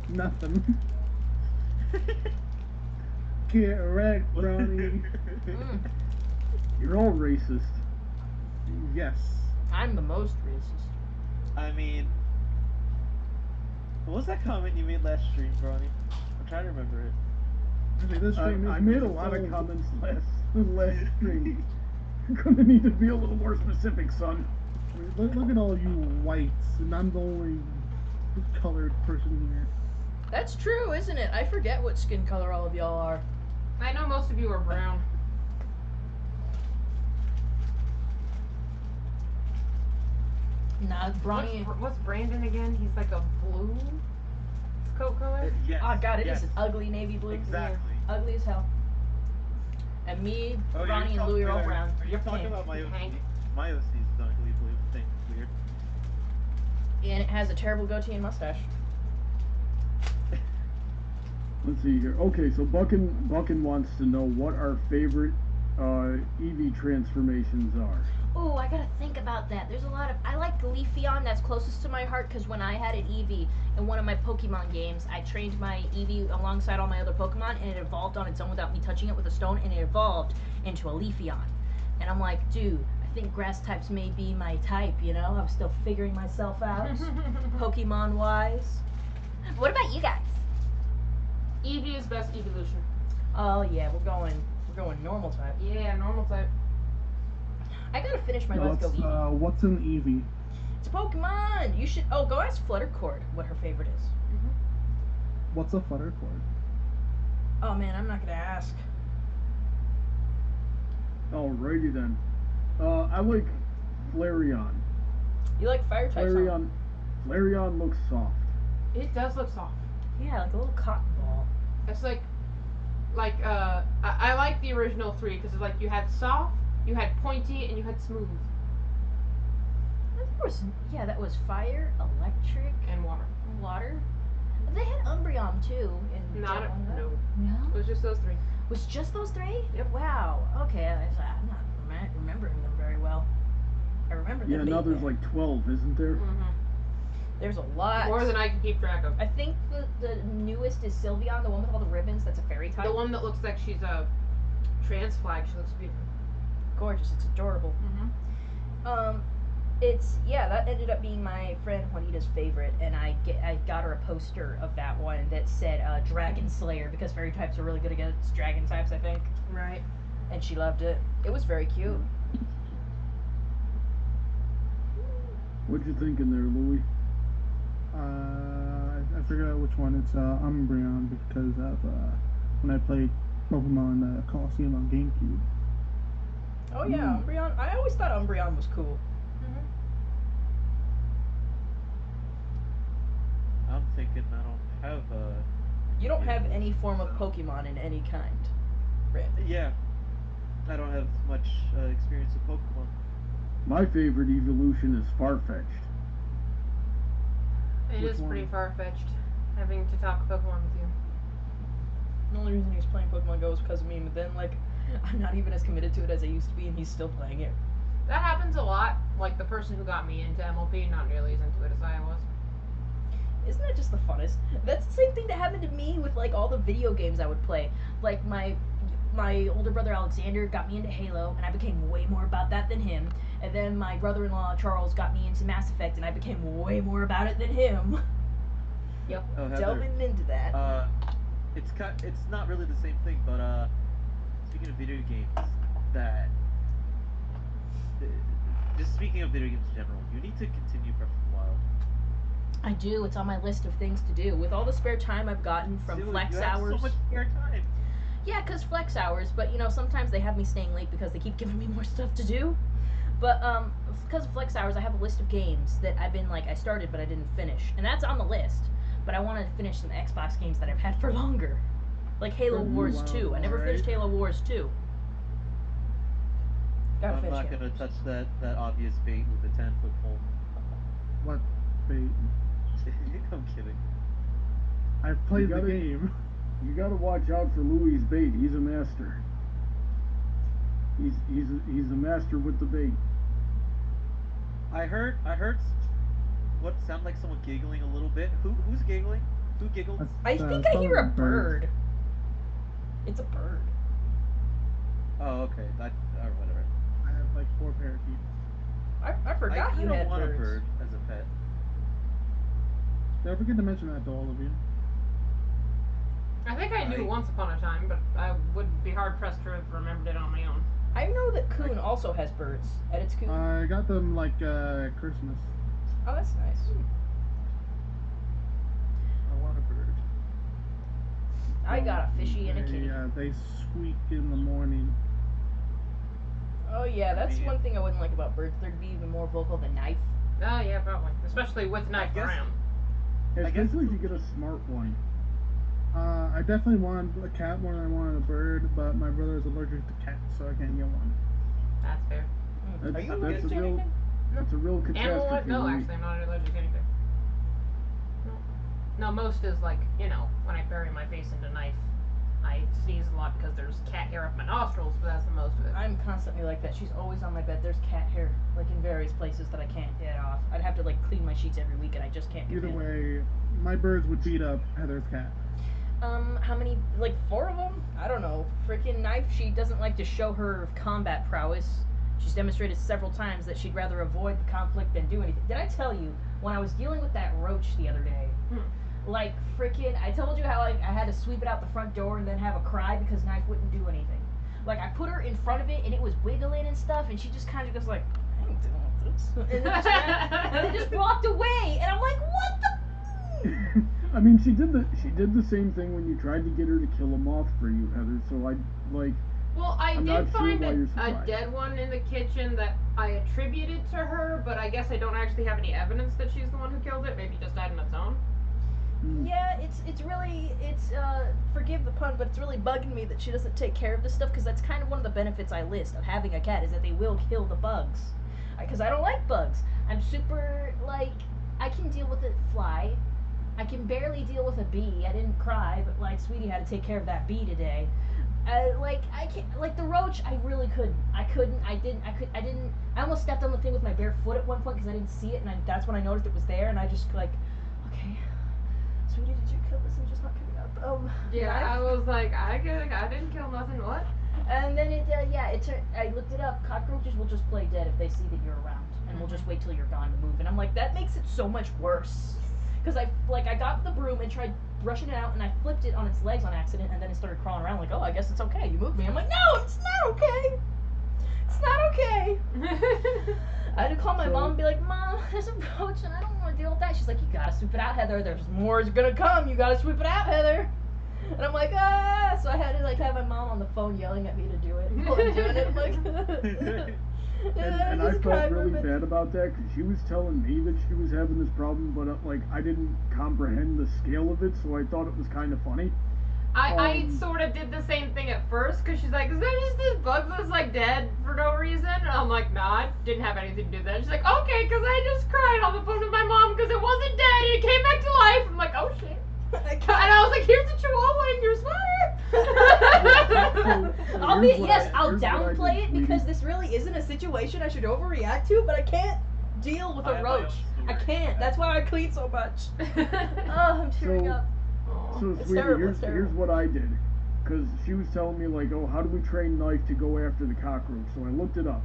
C: Nothing. Get wrecked, Brownie.
B: You're all racist.
C: Yes.
A: I'm the most racist.
E: I mean, what was that comment you made last stream, Bronny? I'm trying to remember it.
C: Okay, this stream is
B: I made a lot of comments last stream. Gonna need to be a little more specific, son.
C: Look at all you whites, and I'm the only colored person here.
A: That's true, isn't it? I forget what skin color all of y'all are.
D: I know most of you are brown.
A: Nah, Bronny.
D: What's Brandon again? He's like a blue coat color?
E: Yes.
A: Oh god, it
E: yes.
A: is an ugly navy blue.
E: Exactly.
A: Ugly as hell. And me,
E: Oh, you're
A: Ronnie, and
E: talking-
A: Louie are all
E: wait,
A: brown.
E: Are you
A: You're
E: talking
A: pink.
E: about my OC?
D: Hank.
E: My OC is darkly blue. Thing. Weird.
A: And it has a terrible goatee and mustache.
B: Let's see here. Okay, so Buckin wants to know what our favorite Eevee transformations are.
A: Oh, I gotta think about that. There's a lot of. I like Leafeon. That's closest to my heart because when I had an Eevee in one of my Pokemon games, I trained my Eevee alongside all my other Pokemon, and it evolved on its own without me touching it with a stone, and it evolved into a Leafeon. And I'm like, dude, I think grass types may be my type. You know, I'm still figuring myself out, Pokemon wise. What about you guys?
D: Eevee is best evolution.
A: Oh yeah, we're going normal type.
D: Yeah, normal type.
A: I gotta finish my Let's Go Eevee.
C: What's an Eevee?
A: It's a Pokemon. You should. Oh, go ask Fluttercord what her favorite is.
D: Mm-hmm.
C: What's a Fluttercord?
A: Oh man, I'm not gonna ask.
B: Alrighty then. I like Flareon.
A: You like fire types?
B: Flareon. Flareon looks soft.
D: It does look soft.
A: Yeah, like a little cotton ball.
D: It's like I like the original three because it's like you had soft, you had pointy, and you had smooth.
A: Of course, yeah, that was fire, electric,
D: and water.
A: Water. They had Umbreon too. In
D: Not
A: Gen 1,
D: no.
A: No.
D: It was just those three.
A: Was just those three?
D: Yep.
A: Wow. Okay, I'm not remembering them very well. I remember them.
B: Yeah, now there's like 12, isn't there?
D: Mm-hmm.
A: There's a lot.
D: More than I can keep track of.
A: I think the newest is Sylveon, the one with all the ribbons. That's a fairy type.
D: The one that looks like she's a trans flag. She looks beautiful.
A: Gorgeous. It's adorable.
D: Mm-hmm.
A: That ended up being my friend Juanita's favorite, and I got her a poster of that one that said Dragon Slayer because fairy types are really good against dragon types, I think.
D: Right.
A: And she loved it. It was very cute.
B: What you thinking there, Louie?
C: I forgot which one. It's Umbreon because of when I played Pokemon Colosseum on GameCube.
A: Oh yeah, Umbreon. I always thought Umbreon was cool.
E: I'm thinking I don't have a.
A: You don't have any form of Pokemon in any kind, Randy.
E: Yeah, I don't have much experience with Pokemon.
B: My favorite evolution is Farfetch'd.
D: It
C: Which
D: is
C: one?
D: pretty far-fetched having to talk Pokemon with you.
A: The only reason he was playing Pokemon Go was because of me, but then like I'm not even as committed to it as I used to be, and he's still playing it.
D: That happens a lot. Like the person who got me into MLP, not nearly as into it as I was.
A: Isn't that just the funnest? That's the same thing that happened to me with like all the video games I would play. Like my older brother Alexander got me into Halo, and I became way more about that than him. And then my brother-in-law Charles got me into Mass Effect, and I became way more about it than him. Yep,
E: Oh, Heather,
A: delving into that.
E: It's not really the same thing, but speaking of video games, just speaking of video games in general, you need to continue Breath of the Wild.
A: I do. It's on my list of things to do. With all the spare time I've gotten from
E: Dude,
A: flex
E: you have
A: hours.
E: so much spare time.
A: Yeah, because flex hours, but you know, sometimes they have me staying late because they keep giving me more stuff to do. But because of flex hours, I have a list of games that I've been I started but I didn't finish, and that's on the list. But I want to finish some Xbox games that I've had for longer, like Halo Wars 2. I never finished Halo Wars 2. Gotta
E: I'm
A: finish
E: not
A: Halo
E: gonna
A: Wars.
E: touch that obvious bait with a 10-foot pole.
C: What bait?
E: I'm kidding.
C: I've played the
B: gotta-
C: game.
B: You gotta watch out for Louie's bait. He's a master. He's a master with the bait.
E: I heard what sounded like someone giggling a little bit. Who's giggling? Who giggled?
C: That's,
A: I think I hear a
C: probably
A: bird. It's a bird.
E: Oh, okay. Or whatever.
C: I have like 4 parakeets.
A: I forgot
E: I
A: you
E: don't
A: had
E: want
A: birds.
E: a bird as a pet.
C: Don't forget to mention that to all of you.
D: I think I knew once upon a time, but I would be hard pressed to have remembered it on my own.
A: I know that Coon also has birds. At its Coon.
C: I got them like Christmas.
A: Oh, that's nice.
E: I want a bird.
A: I got a fishy and a kitty.
C: They squeak in the morning.
A: Oh yeah, that's
E: Yeah.
A: one thing I wouldn't like about birds. They'd be even more vocal than knife.
D: Oh yeah, probably. Especially with knife
E: guess-
D: around.
E: I guess
B: Especially if you get a smart one.
C: I definitely wanted a cat more than I wanted a bird, but my brother is allergic to cats, so I can't get one.
D: That's fair.
A: Are
B: That's,
A: you
B: that's
A: allergic
B: a
A: to
B: real
A: anything?
B: that's a real
D: Animal?
B: catastrophe.
D: No,
B: Louie.
D: actually, I'm not allergic to anything. No, most is like, when I bury my face into knife I sneeze a lot because there's cat hair up my nostrils, but that's the most of it.
A: I'm constantly like that. She's always on my bed. There's cat hair, like in various places that I can't get off. I'd have to like clean my sheets every week, and I just can't get
C: Either
A: in.
C: way, my birds would beat up Heather's cat.
A: How many? Like 4 of them? I don't know. Freaking knife. She doesn't like to show her combat prowess. She's demonstrated several times that she'd rather avoid the conflict than do anything. Did I tell you when I was dealing with that roach the other day? Like freaking, I told you how I had to sweep it out the front door and then have a cry because knife wouldn't do anything. Like I put her in front of it and it was wiggling and stuff, and she just kind of goes like, I ain't dealing with this, and then just walked away, and I'm like, what the?
B: I mean, she did the same thing when you tried to get her to kill a moth for you, Heather. So I like.
D: Well, I
B: I'm not
D: did
B: sure
D: find
B: why you're
D: a
B: surprised.
D: dead one in the kitchen that I attributed to her, but I guess I don't actually have any evidence that she's the one who killed it. Maybe just died on its own.
A: Yeah, it's really forgive the pun, but it's really bugging me that she doesn't take care of this stuff, because that's kind of one of the benefits I list of having a cat is that they will kill the bugs, because I don't like bugs. I'm super like I can deal with a fly, I can barely deal with a bee. I didn't cry, but like Sweetie had to take care of that bee today. Like I can't like the roach. I really couldn't. I couldn't. I didn't. I didn't. I almost stepped on the thing with my bare foot at one point because I didn't see it, and that's when I noticed it was there, and I just like, okay. Sweetie, did you kill this? I'm just not picking up.
D: Yeah,
A: knife?
D: I was like, I didn't kill nothing. What?
A: And then I looked it up. Cockroaches will just play dead if they see that you're around, and will just wait till you're gone to move. And I'm like, that makes it so much worse. Because I got the broom and tried brushing it out, and I flipped it on its legs on accident, and then it started crawling around like, oh, I guess it's okay. You moved me. I'm like, no, it's not okay. It's not okay. I had to call my mom and be like, Mom, there's a roach and I don't want to deal with that. She's like, you gotta sweep it out, Heather. There's more is gonna come. You gotta sweep it out, Heather. And I'm like, ah. So I had to like have my mom on the phone yelling at me to do it. While I'm doing it. I'm like,
B: and I felt really bad about that because she was telling me that she was having this problem, but like I didn't comprehend the scale of it, so I thought it was kind of funny.
D: I sort of did the same thing at first because she's like, is there just this bug that's like dead for no reason? And I'm like, nah, I didn't have anything to do with that. She's like, okay, because I just cried on the phone with my mom because it wasn't dead and it came back to life. I'm like, oh shit. And I was like, here's the chihuahua in your sweater.
A: I'll downplay it because this really isn't a situation I should overreact to, but I can't deal with a roach. I can't. That's why I clean so much. Oh, I'm tearing up.
B: So,
A: It's
B: Sweetie,
A: terrible,
B: here's what I did. Because she was telling me, like, oh, how do we train Knife to go after the cockroach? So I looked it up.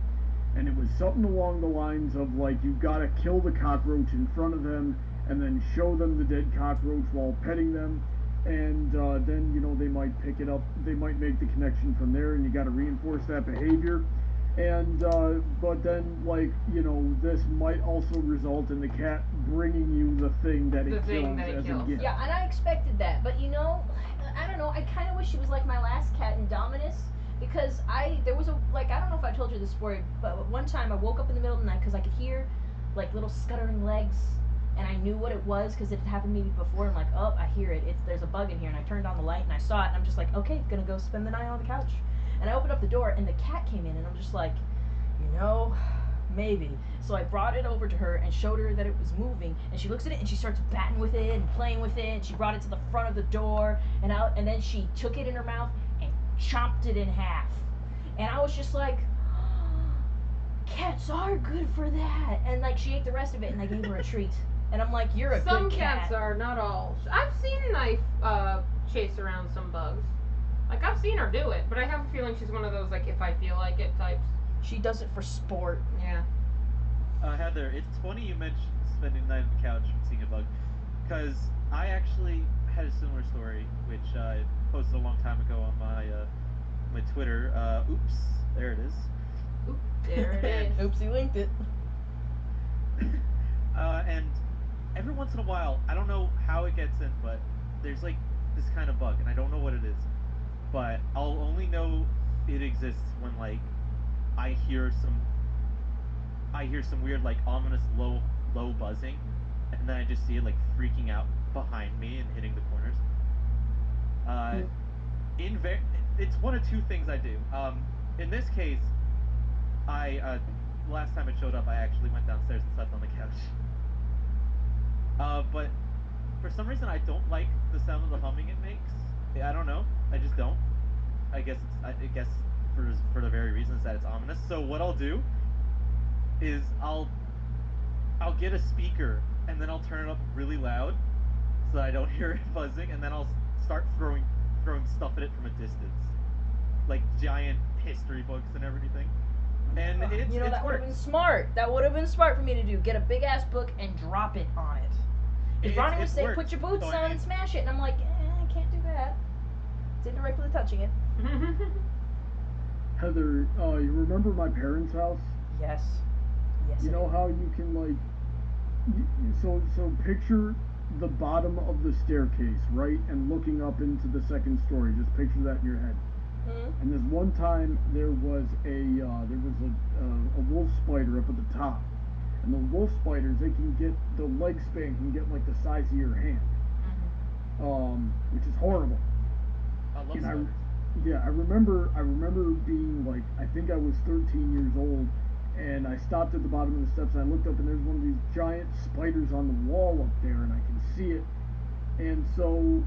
B: And it was something along the lines of, like, you've got to kill the cockroach in front of them and then show them the dead cockroach while petting them. And then, you know, they might pick it up. They might make the connection from there, and you got to reinforce that behavior. And but then, like, you know, this might also result in the cat bringing you the thing that it kills as a gift.
A: Yeah, and I expected that, but you know, I don't know. I kind of wish she was like my last cat, Indominus, because there was I don't know if I told you this story, but one time I woke up in the middle of the night because I could hear like little scuttering legs, and I knew what it was because it had happened to me before. I'm like, oh, I hear it. There's a bug in here, and I turned on the light and I saw it, and I'm just like, okay, gonna go spend the night on the couch. And I opened up the door, and the cat came in, and I'm just like, you know, maybe. So I brought it over to her and showed her that it was moving, and she looks at it, and she starts batting with it and playing with it, and she brought it to the front of the door, and then she took it in her mouth and chomped it in half. And I was just like, cats are good for that. And, like, she ate the rest of it, and I gave her a treat. And I'm like, you're a
D: Some
A: good cat.
D: cats are, not all. I've seen Knife chase around some bugs. Like, I've seen her do it, but I have a feeling she's one of those, like, if I feel like it types.
A: She does it for sport.
D: Yeah.
E: Heather, it's funny you mentioned spending the night on the couch and seeing a bug, because I actually had a similar story, which I posted a long time ago on my Twitter. Oops, there it is.
D: Oop, there it is.
A: Oopsie linked it.
E: And every once in a while, I don't know how it gets in, but there's like this kind of bug, and I don't know what it is. But I'll only know it exists when like I hear some weird like ominous low buzzing, and then I just see it like freaking out behind me and hitting the corners. It's one of two things I do. In this case, last time it showed up, I actually went downstairs and slept on the couch. But for some reason, I don't like the sound of the humming it makes. I don't know. I just don't. I guess for the very reasons that it's ominous. So what I'll do is I'll get a speaker and then I'll turn it up really loud so that I don't hear it buzzing, and then I'll start throwing stuff at it from a distance, like giant history books and everything. And
A: You know,
E: it's
A: that would have
E: worked.
A: been smart. That would have been smart for me to do. Get a big ass book and drop it on it. Because Ronnie would
E: It's
A: say,
E: worked.
A: "Put your boots
E: So, I
A: on
E: mean,
A: and smash it," and I'm like, I can't do that. It's indirectly touching it.
B: Heather, you remember my parents' house?
A: Yes. Yes.
B: You
A: I
B: know
A: do.
B: how you can like, so picture the bottom of the staircase, right, and looking up into the second story. Just picture that in your head.
A: Mhm.
B: And this one time there was a wolf spider up at the top, and the wolf spiders, they can get, the leg span can get like the size of your hand, which is horrible.
E: I love
B: And
E: spiders.
B: I remember being like, I think I was 13 years old, and I stopped at the bottom of the steps and I looked up and there's one of these giant spiders on the wall up there and I can see it. And so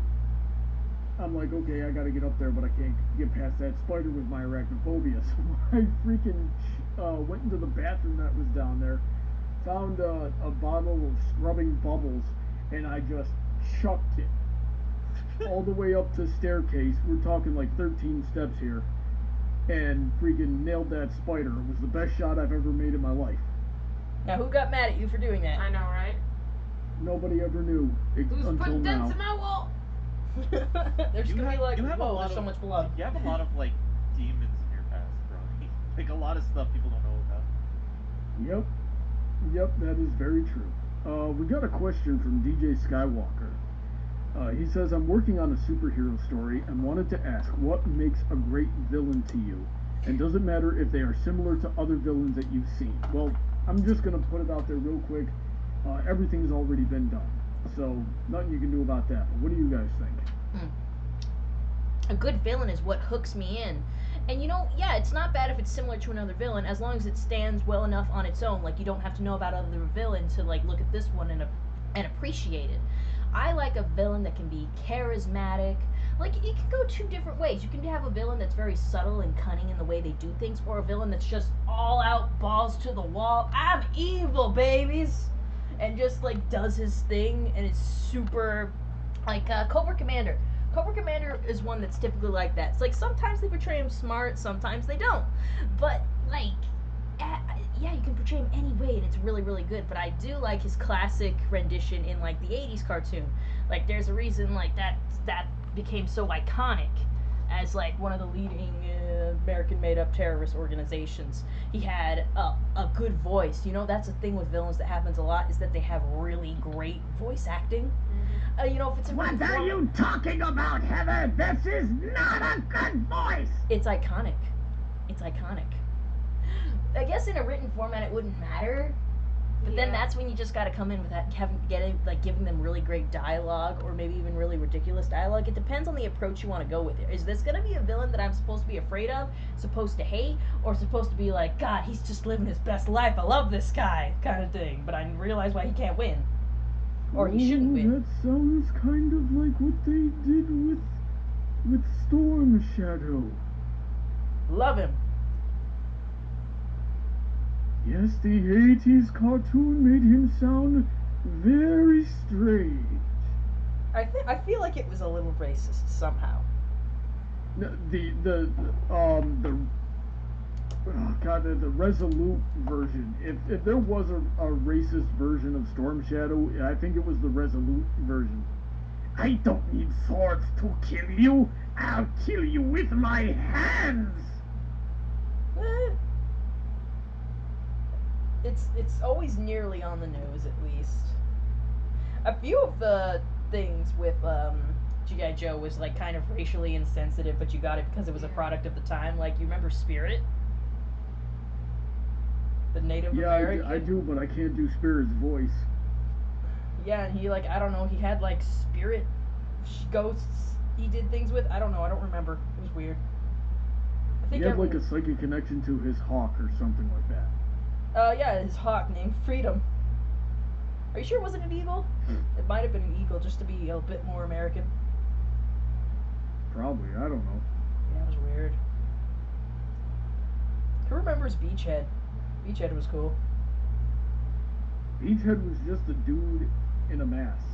B: I'm like, okay, I gotta get up there, but I can't get past that spider with my arachnophobia. So I freaking went into the bathroom that was down there, found a bottle of scrubbing bubbles, and I just chucked it all the way up the staircase. We're talking like 13 steps here, and freaking nailed that spider. It was the best shot I've ever made in my life.
A: Now, who got mad at you for doing that?
D: I know, right?
B: Nobody ever knew
D: Who's
B: until
D: putting
B: now.
D: dents in my wall?
A: There's
E: You
A: gonna be
E: have
A: like,
E: you have a
A: whoa,
E: lot
A: there's
E: of
A: so much blood.
E: you have a lot of like demons in your past, Ronnie. Like a lot of stuff people don't know about.
B: Yep, yep, that is very true. We got a question from DJ Skywalker. He says, I'm working on a superhero story and wanted to ask what makes a great villain to you? And does it matter if they are similar to other villains that you've seen? Well, I'm just going to put it out there real quick. Everything's already been done. So, nothing you can do about that. But what do you guys think?
A: A good villain is what hooks me in. And you know, yeah, it's not bad if it's similar to another villain as long as it stands well enough on its own. Like, you don't have to know about other villains to like look at this one and appreciate it. I like a villain that can be charismatic. Like, it can go two different ways. You can have a villain that's very subtle and cunning in the way they do things, or a villain that's just all out, balls to the wall. I'm evil, babies! And just, like, does his thing, and it's super. Like, Cobra Commander. Cobra Commander is one that's typically like that. It's like sometimes they portray him smart, sometimes they don't. But, like, yeah, you can portray him any way, and it's really, really good. But I do like his classic rendition in like the '80s cartoon. Like, there's a reason like that became so iconic as like one of the leading American made-up terrorist organizations. He had a good voice. You know, that's the thing with villains that happens a lot is that they have really great voice acting. You know, if it's a
B: What are you talking about, Heather? This is not a good voice!
A: It's iconic. It's iconic. I guess in a written format it wouldn't matter, but then that's when you just got to come in with that, giving them really great dialogue, or maybe even really ridiculous dialogue. It depends on the approach you want to go with it. Is this gonna be a villain that I'm supposed to be afraid of, supposed to hate, or supposed to be like, God, he's just living his best life, I love this guy, kind of thing, but I realize why he can't win, or he shouldn't win.
B: That sounds kind of like what they did with Storm Shadow.
A: Love him.
B: Yes, the 80s cartoon made him sound very strange.
A: I feel like it was a little racist somehow.
B: The the Resolute version. If there was a racist version of Storm Shadow, I think it was the Resolute version. I don't need swords to kill you. I'll kill you with my hands.
A: It's always nearly on the nose, at least. A few of the things with G.I. Joe was like kind of racially insensitive, but you got it because it was a product of the time. Like, you remember Spirit? The Native American?
B: I do, but I can't do Spirit's voice.
A: Yeah, and he, like, I don't know, he had like spirit ghosts he did things with. I don't know, I don't remember. It was weird. I
B: He
A: think
B: had like a psychic connection to his hawk or something like that.
A: yeah, his hawk named Freedom. Are you sure it wasn't an eagle? It might have been an eagle, just to be a bit more American.
B: probably. I don't know.
A: Yeah, it was weird. Who remembers Beachhead? Beachhead was cool.
B: Beachhead was just a dude in a mask.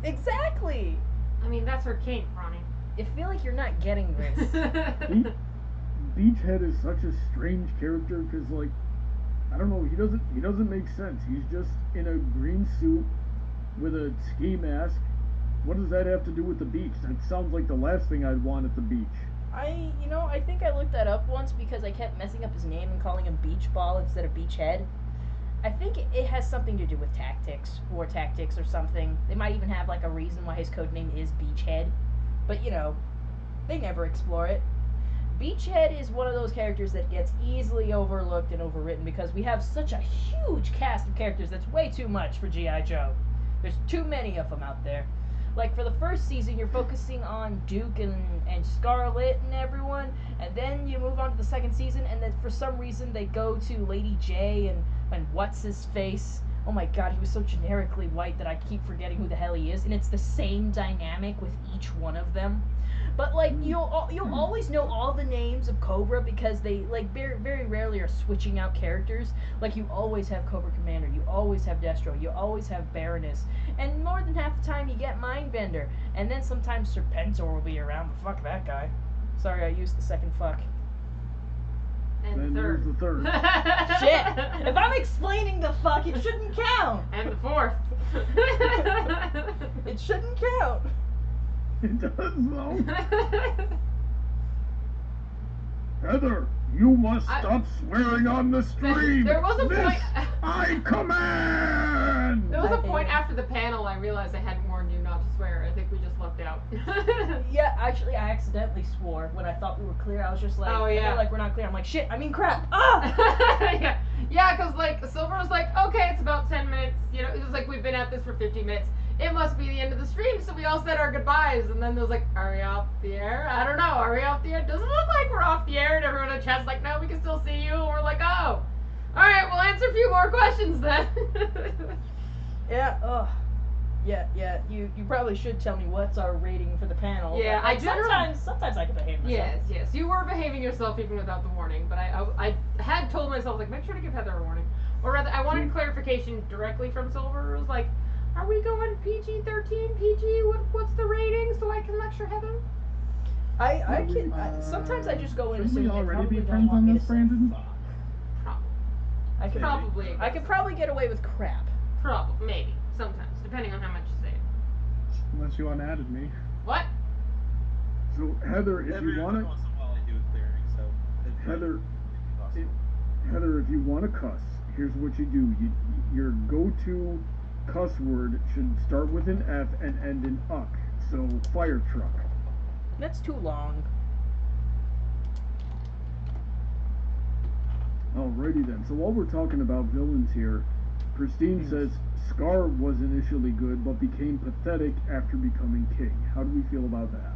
A: Exactly!
D: I mean, that's her kink, Ronnie.
A: I feel like you're not getting this.
B: He, Beachhead is such a strange character because, like, I don't know, he doesn't make sense. He's just in a green suit with a ski mask. What does that have to do with the beach? That sounds like the last thing I'd want at the beach.
A: I think I looked that up once because I kept messing up his name and calling him Beach Ball instead of Beachhead. I think it has something to do with war tactics or something. They might even have like a reason why his code name is Beachhead, but they never explore it. Beachhead is one of those characters that gets easily overlooked and overwritten because we have such a huge cast of characters that's way too much for G.I. Joe. There's too many of them out there. Like, for the first season, you're focusing on Duke and Scarlet and everyone, and then you move on to the second season, and then for some reason they go to Lady J and what's-his-face. Oh my god, he was so generically white that I keep forgetting who the hell he is, and it's the same dynamic with each one of them. But, like, you'll always know all the names of Cobra because they, like, very, very rarely are switching out characters. Like, you always have Cobra Commander, you always have Destro, you always have Baroness, and more than half the time you get Mindbender. And then sometimes Serpentor will be around, but fuck that guy. Sorry, I used the second fuck.
D: And
B: Then
D: the
B: there's the third.
A: Shit! If I'm explaining the fuck, it shouldn't count!
D: And the fourth.
A: It shouldn't count!
B: It does, though. Heather, you must stop swearing on the stream.
D: There was a
B: This
D: point.
B: I command.
D: There was a point after the panel I realized I hadn't warned you not to swear. I think we just lucked out.
A: Yeah, actually, I accidentally swore when I thought we were clear. I was just like,
D: Oh,
A: I
D: yeah.
A: feel like we're not clear. I'm like, shit, I mean crap. Ah!
D: yeah, because like Silver was like, okay, it's about 10 minutes. You know, it was like we've been at this for 15 minutes. It must be the end of the stream, so we all said our goodbyes, and then there was like, are we off the air? I don't know, are we off the air? Doesn't look like we're off the air, and everyone in the chat's like, no, we can still see you, and we're like, oh, alright, we'll answer a few more questions then.
A: Yeah, you probably should tell me what's our rating for the panel.
D: Yeah,
A: but, like,
D: I generally-
A: sometimes I can behave myself.
D: Yes, you were behaving yourself even without the warning, but I had told myself, like, make sure to give Heather a warning. Or rather, I wanted clarification directly from Silver. It was like, are we going PG-13, PG? What's the rating so I can lecture Heather?
A: Sometimes I just go in
C: Shouldn't we
A: assuming they
C: already
A: probably
C: be
A: don't
C: friends
A: want
C: on
A: me
C: this,
A: to say
C: Brandon?
A: fuck.
D: Probably.
A: I could probably get away with crap.
D: Probably. Maybe. Sometimes. Depending on how much you say it.
C: Unless you unadded me.
D: What?
B: So Heather, if
E: Every
B: you want to,
E: once in a while I do a clearing, so it's
B: Heather,
E: possible.
B: Heather, if you want to cuss, here's what you do. Your go-to cuss word should start with an F and end in uck. So fire truck.
A: That's too long.
B: Alrighty then. So while we're talking about villains here, Christine says Scar was initially good but became pathetic after becoming king. How do we feel about that?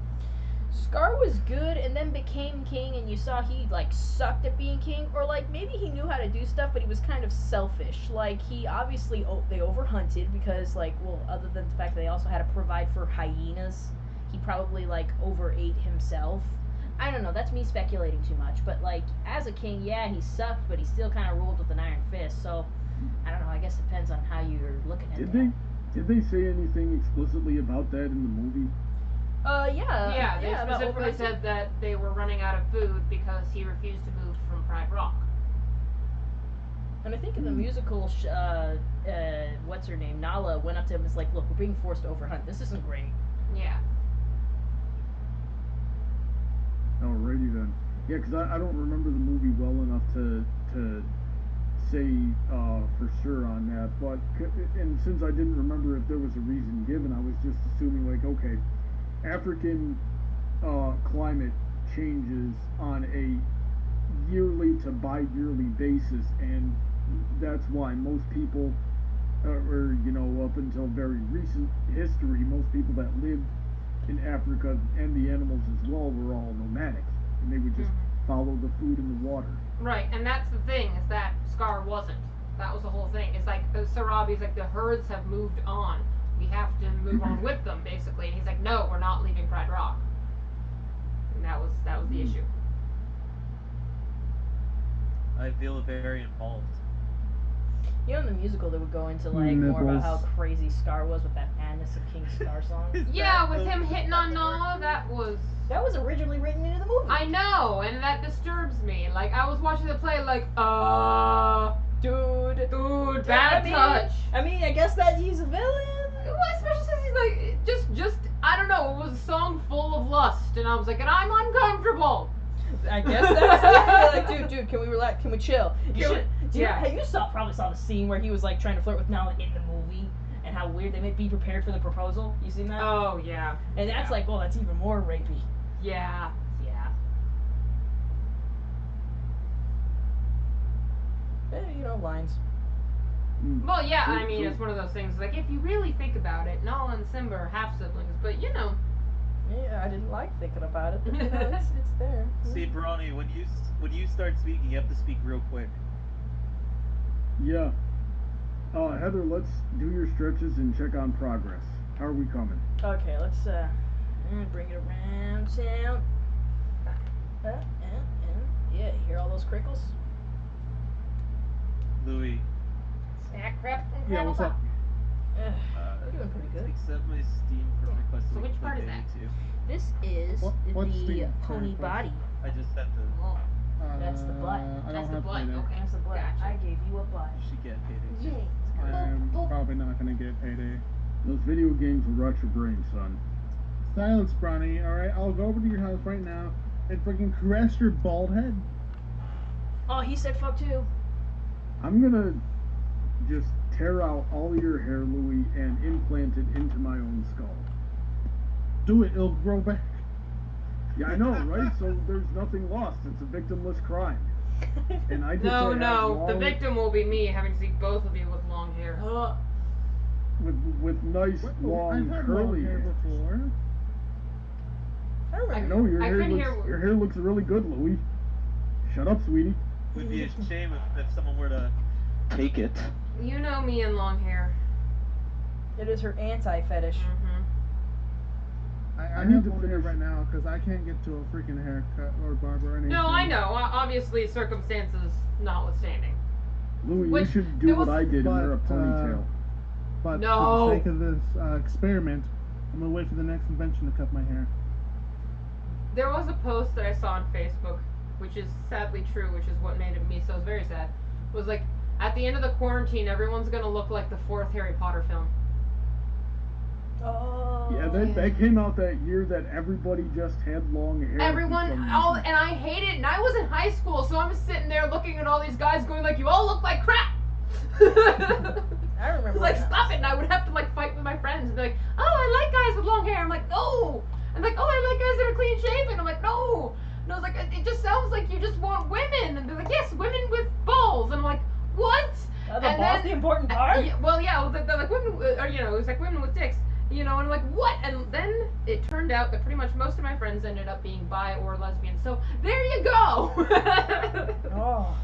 A: Scar was good and then became king, and you saw he like sucked at being king, or like maybe he knew how to do stuff but he was kind of selfish. Like he obviously they overhunted because like, well, other than the fact that they also had to provide for hyenas, he probably like overate himself. I don't know, that's me speculating too much, but like as a king, yeah, he sucked, but he still kind of ruled with an iron fist. So I don't know, I guess it depends on how you're looking at that.
B: Did they say anything explicitly about that in the movie?
D: Yeah, they
A: about
D: specifically
A: overhunting.
D: said that they were running out of food because he refused to move from Pride Rock.
A: And I think in the musical, what's her name, Nala, went up to him and was like, look, we're being forced to overhunt. This isn't great.
D: Yeah.
B: Alrighty then. Yeah, because I don't remember the movie well enough to say for sure on that. But and since I didn't remember if there was a reason given, I was just assuming like, okay, African climate changes on a yearly to bi-yearly basis, and that's why most people, or up until very recent history, most people that lived in Africa and the animals as well were all nomadic, and they would just follow the food and the water.
D: Right, and that's the thing, is that Scar wasn't. That was the whole thing. It's like, Sarabi's like, the herds have moved on. We have to move on with them, basically. And he's like, no, we're not leaving Pride Rock. and that was the issue.
E: I feel very involved.
A: You know, in the musical, they would go into like more about how
C: Nipples.
A: crazy Scar was with that Madness of King Scar song.
D: Yeah, with him hitting on Nala, that was.
A: That was originally written into the movie.
D: I know, and that disturbs me. Like, I was watching the play, like,
A: dude,
D: bad touch.
A: I mean, I guess that he's a villain.
D: Well, especially since he's like, just, I don't know, it was a song full of lust, and I was like, and I'm uncomfortable.
A: I guess that's it. Like, dude, can we relax? Can we chill?
D: Yeah.
A: You probably saw the scene where he was like trying to flirt with Nala in the movie, and how weird they made be prepared for the proposal. You seen that?
D: Oh, yeah.
A: And that's like, well, that's even more rapey.
D: Yeah.
A: You know, lines.
D: Well, yeah,
B: So-
D: I mean,
B: so-
D: it's one of those things, like, if you really think about it, Nala and Simba are half-siblings, but, you know.
A: Yeah, I didn't like thinking about it, but you know, it's there.
E: See, Brawny, when you start speaking, you have to speak real quick.
B: Yeah. Heather, let's do your stretches and check on progress. How are we coming?
A: Okay, let's bring it around town. Yeah, you hear all those crickles?
E: Louis,
A: Snack crap.
C: Yeah, what's up?
A: We're doing pretty good.
E: accept my Steam for requesting.
D: So which
E: to play
D: part is
E: Baby
D: that?
E: 2.
A: This is
C: What's
A: the
C: the
A: pony
C: current
A: body.
E: I just have to.
D: Oh,
A: That's the butt.
C: I
D: That's
C: don't
D: the
C: have
D: butt,
C: payday.
D: okay.
A: That's the butt.
D: Gotcha.
A: I gave you a butt.
E: You should get paid.
A: Yay.
C: I'm probably not gonna get payday.
B: Those video games will rot your brain, son.
C: Silence, Bronny. Alright, I'll go over to your house right now and freaking caress your bald head.
A: Oh, he said fuck too.
B: I'm gonna just tear out all your hair, Louis, and implant it into my own skull.
C: Do it, it'll grow back.
B: Yeah, I know, right? So there's nothing lost. It's a victimless crime. And I get to
D: no,
B: have
D: the
B: long,
D: victim will be me, having to see both of you with long hair.
B: with nice
C: I've
B: long
C: had
B: curly
C: long hair
B: hair.
C: before.
A: I remember.
B: No, your
D: I
B: hair
D: couldn't
B: looks
D: hear-
B: your hair looks really good, Louis. Shut up, sweetie.
E: It would be a shame if someone were to take it.
D: You know me and long hair.
A: It is her anti-fetish.
D: Mm-hmm.
C: I
B: need
C: have
B: to
C: long hair
B: finish-
C: right now because I can't get to a freaking haircut or barber or anything.
D: No, I know. Obviously, circumstances notwithstanding.
B: Louis,
D: Which-
B: you should
D: there
B: do what
D: was-
B: I did and wear a
C: but,
B: ponytail.
C: But
D: No.
C: for the sake of this experiment, I'm gonna wait for the next invention to cut my hair.
D: There was a post that I saw on Facebook, which is sadly true, which is what made me so very sad. Was like, at the end of the quarantine, everyone's gonna look like the fourth Harry Potter film.
A: Oh.
B: Yeah, that came out that year that everybody just had long hair. for
D: Everyone,
B: some
D: all,
B: reason.
D: and I hate it. And I was in high school, so I'm sitting there looking at all these guys, going like, "You all look like crap."
A: I remember.
D: It's like,
A: when
D: stop it! And I would have to like fight with my friends and be like, "Oh, I like guys with long hair." I'm like, "No." And like, "Oh, I like guys that are clean shaven." I'm like, "No." And I was like, "It just sounds like you just want women." And they're like, "Yes, women with balls." And I'm like, "What?"
A: The
D: And
A: ball's
D: then-
A: the important part.
D: Yeah, well, yeah, they're like women, or you know, it was like women with dicks, you know, and I'm like, what? And then it turned out that pretty much most of my friends ended up being bi or lesbian. So there you go.
A: Oh.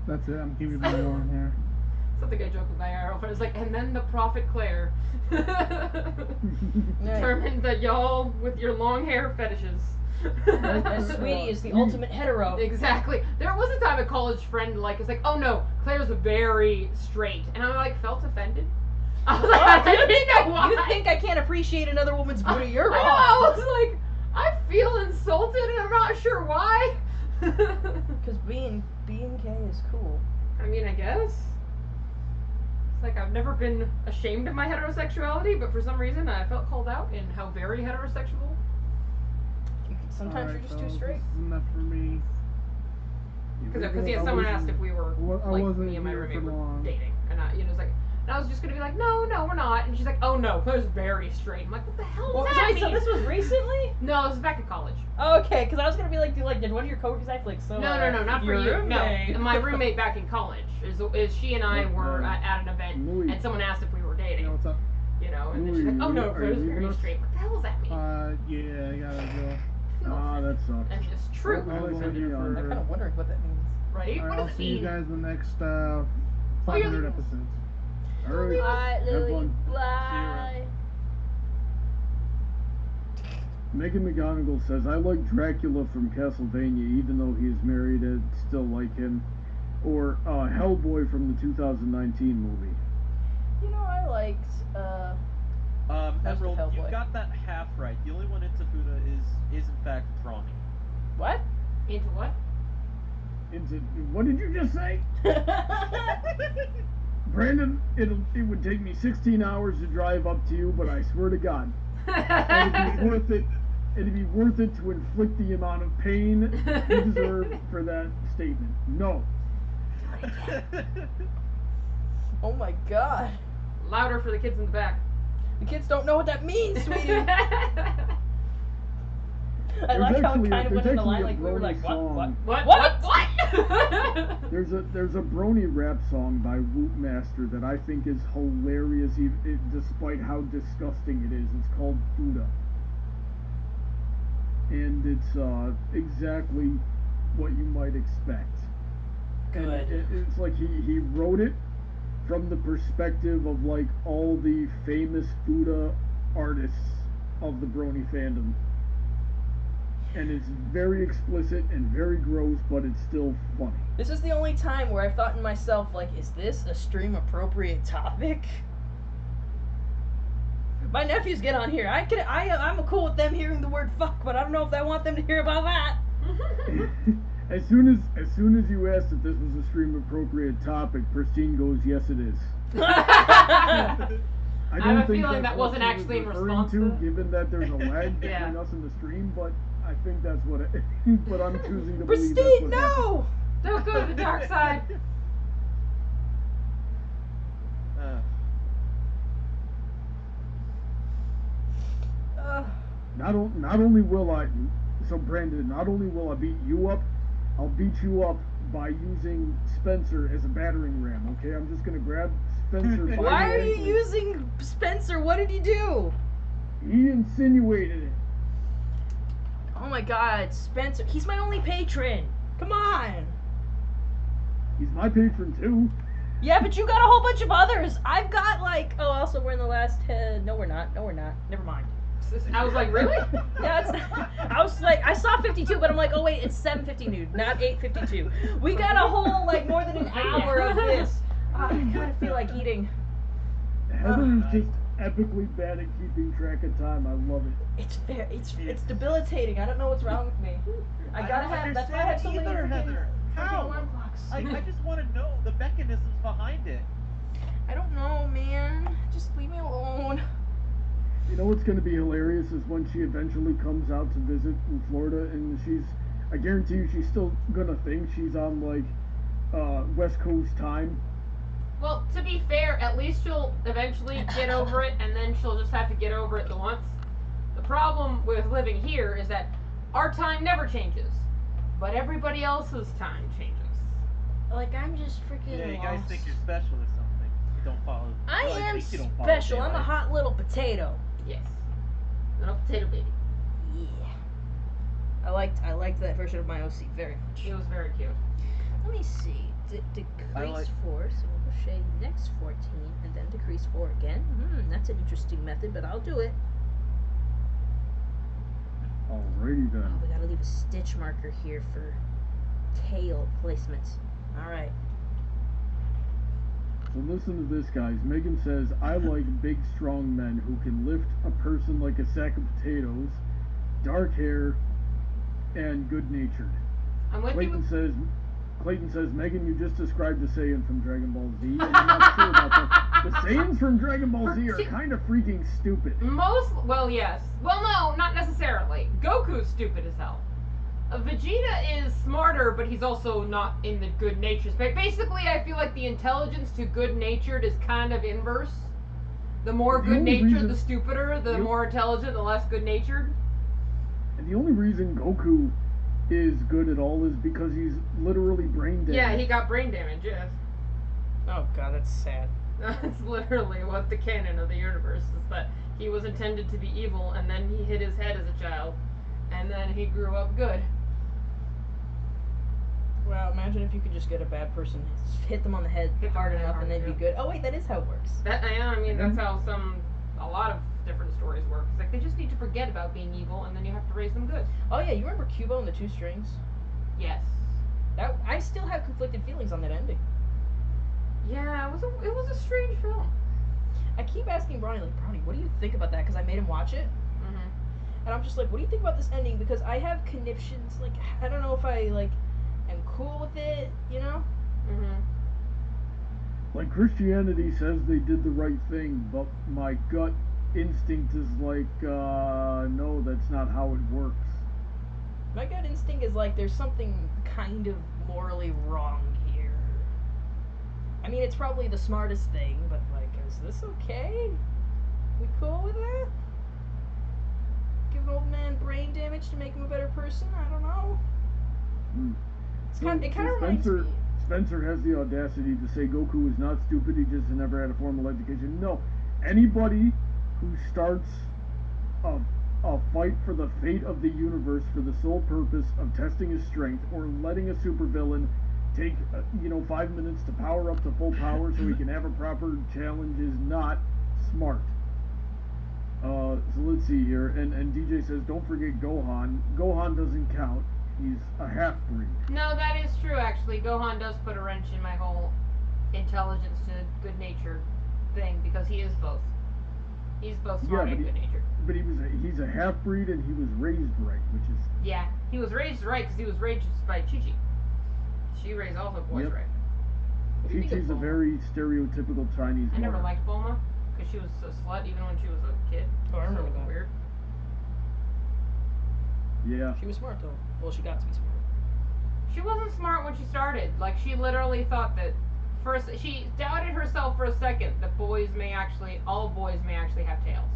C: That's it. I'm keeping my long hair.
D: Something I joke with my girlfriend. It's like, and then the Prophet Claire determined that y'all with your long hair fetishes.
A: And Sweetie is the ultimate hetero.
D: Exactly. There was a time a college friend like was like, "Oh no, Claire's very straight," and I like felt offended. I was like, I didn't know why.
A: You think I can't appreciate another woman's beauty? You're
D: I know,
A: wrong.
D: I was like, I feel insulted, and I'm not sure why.
A: Because being gay is cool.
D: I mean, I guess. It's like I've never been ashamed of my heterosexuality, but for some reason I felt called out in how very heterosexual.
A: Sometimes you're
C: Alright,
A: just too
C: fellas,
A: straight.
C: This is enough for me.
D: Because yeah, someone asked if we were
C: I
D: like
C: wasn't
D: me and my
C: here
D: roommate
C: for
D: were
C: long.
D: dating, and I, you know, it's like, and I was just gonna be like, no, we're not, and she's like, oh no, Claire's very straight. I'm like, what the hell does that
A: Wait,
D: mean?
A: so this was recently?
D: No, this was back in college.
A: Okay, because I was gonna be like, did one of your coworkers act like so?
D: No, not for
A: your
D: you.
A: roommate.
D: No, my roommate back in college is she and I were at an event,
B: Louis.
D: and someone asked if we were
C: You
D: dating,
C: know what's up?
D: you know, and then she's like, oh no,
B: Are
D: Claire's
B: you
D: very
B: leaving us?
D: straight. What the hell does that mean?
C: Yeah, I gotta go.
B: Ah, that sucks.
D: I mean, it's true,
B: Well,
C: I was
B: offended
C: here
B: you
C: for-
B: on
A: I'm kind of wondering what that means.
D: right?
C: Alright,
D: What
C: I'll
D: does it
C: see you
D: mean?
C: guys in the next
D: you're
C: 500
D: leaving us.
C: episodes.
B: Alright, have fun.
A: Bye.
B: Megan McGonigal says, I like Dracula from Castlevania, even though he is married and still like him. Or Hellboy from the 2019 movie.
A: You know, I liked most of
E: Emerald, you
A: Hellboy.
E: got that half right. The only one into Fuda is in fact Brawny.
A: What?
D: Into what?
B: Into what did you just say? Brandon, it would take me 16 hours to drive up to you, but I swear to God, it'd be worth it. It'd be worth it to inflict the amount of pain you deserve for that statement. No.
A: Oh my God.
D: Louder for the kids in the back.
A: The kids don't know what that means, sweetie. I
B: There's
A: like how it
B: actually
A: kind of went in the line,
B: a
A: like we were like,
B: Brony
A: what,
B: song.
A: what?
B: There's a Brony rap song by Wootmaster that I think is hilarious, despite how disgusting it is. It's called Buddha, and it's exactly what you might expect.
A: Good.
B: And it's like he wrote it from the perspective of like all the famous Buddha artists of the Brony fandom. And it's very explicit and very gross, but it's still funny.
A: This is the only time where I've thought to myself, like, is this a stream appropriate topic? My nephews get on here. I'm cool with them hearing the word fuck, but I don't know if I want them to hear about that.
B: As soon as you asked if this was a stream appropriate topic, Pristine goes, yes it is. I
D: have a
B: think
D: feeling
B: that's
D: that
B: what
D: wasn't
B: she was
D: actually in
B: referring
D: response to that.
B: given that there's a lag
D: Yeah.
B: between us and the stream, but I think that's what it but I'm choosing to believe that's
A: Pristine,
B: what happened.
A: no!
D: Don't go to the dark side.
B: Not only will I, so Brandon, not only will I beat you up, I'll beat you up by using Spencer as a battering ram, okay? I'm just gonna grab Spencer by
A: Why
B: the
A: are you
B: ankle.
A: using Spencer? What did he do?
B: He insinuated it.
A: Oh my God, Spencer. He's my only patron. Come on.
B: He's my patron too.
A: Yeah, but you got a whole bunch of others. I've got like, oh, also we're in the last, no we're not. Never mind.
D: I was like, really?
A: Yeah, it's not, I was like, I saw 52, but I'm like, oh wait, it's 7:50 noon, not 8:52. We got a whole, like, more than an hour of this. I kind of feel like eating.
B: Heather is just epically bad at keeping track of time. I love it.
A: It's debilitating. I don't know what's wrong with me. I gotta have, that's why I have so many
E: either,
A: freaking
E: Heather. How?
A: alarm clocks.
E: I just want to know the mechanisms behind it.
A: I don't know, man. Just leave me alone.
B: You know what's going to be hilarious is when she eventually comes out to visit in Florida, and I guarantee you she's still going to think she's on, like, West Coast time.
D: Well, to be fair, at least she'll eventually get over it, and then she'll just have to get over it the once. The problem with living here is that our time never changes, but everybody else's time changes.
A: Like, I'm just freaking
E: Yeah, you guys
A: lost.
E: think you're special or something. You don't follow.
A: I
E: well, at
A: am
E: least you don't follow
A: special. I'm a
E: daylight.
A: hot little potato.
D: Yes. Little potato baby.
A: Yeah. I liked that version of my OC very much.
D: It was very cute.
A: Let me see. Decrease
E: I like-
A: 4, so we'll crochet next 14, and then decrease 4 again. That's an interesting method, but I'll do it.
B: Alrighty then.
A: Oh, we gotta leave a stitch marker here for tail placement. Alright.
B: So listen to this, guys. Megan says, I like big, strong men who can lift a person like a sack of potatoes, dark hair, and good-natured.
D: I'm with you.
B: Clayton says, Megan, you just described a Saiyan from Dragon Ball Z, and I'm not sure about that. The Saiyans from Dragon Ball Z are kind of freaking stupid.
D: Well, yes. Well, no, not necessarily. Goku's stupid as hell. Vegeta is smarter, but he's also not in the good nature space. Basically, I feel like the intelligence to good-natured is kind of inverse. The more
B: The only
D: good-natured,
B: reason-
D: the stupider. The more intelligent, the less good-natured.
B: And the only reason Goku is good at all is because he's literally brain dead.
D: Yeah, he got brain damage, yes.
A: Oh god, that's sad.
D: That's literally what the canon of the universe is, that he was intended to be evil, and then he hit his head as a child, and then he grew up good.
A: Wow, imagine if you could just get a bad person, hit them on the head
D: Hit them
A: hard
D: on the head
A: enough, and
D: hard,
A: they'd be
D: yeah.
A: good. Oh wait, that is how it works.
D: That, yeah, I mean, that's how a lot of different stories work. It's like they just need to forget about being evil, and then you have to raise them good.
A: Oh yeah, you remember Cubo and the Two Strings?
D: Yes.
A: That I still have conflicted feelings on that ending.
D: Yeah, it was a strange film.
A: I keep asking Bronny, like, Bronny, what do you think about that? Because I made him watch it.
D: Mhm.
A: And I'm just like, what do you think about this ending? Because I have conniptions. Like, I don't know if I, like, am cool with it, you know?
D: Mhm.
B: Like, Christianity says they did the right thing, but my gut instinct is like, no, that's not how it works.
A: My gut instinct is like, there's something kind of morally wrong here. I mean, it's probably the smartest thing, but, like, is this okay? We cool with that? Give an old man brain damage to make him a better person? I don't know. It kind of reminds me.
B: Spencer has the audacity to say Goku is not stupid, he just never had a formal education. No, anybody who starts a fight for the fate of the universe for the sole purpose of testing his strength or letting a supervillain take 5 minutes to power up to full power so he can have a proper challenge is not smart. So let's see here, and DJ says don't forget Gohan. Gohan doesn't count. He's a half-breed.
D: No, that is true, actually. Gohan does put a wrench in my whole intelligence to good nature thing, because he is both. He's both smart and good natured.
B: But he's a half-breed and he was raised right, which is...
D: Yeah, he was raised right because he was raised by Chi-Chi. She raised all her boys right.
B: Chi-Chi's a very stereotypical Chinese
D: I never
B: mother.
D: liked Bulma, because she was a slut even when she was a kid.
A: Oh, I remember that.
D: Weird.
B: Yeah.
A: She was smart, though. Well, she got to be smart.
D: She wasn't smart when she started. Like, she literally thought that first, she doubted herself for a second that all boys may actually have tails.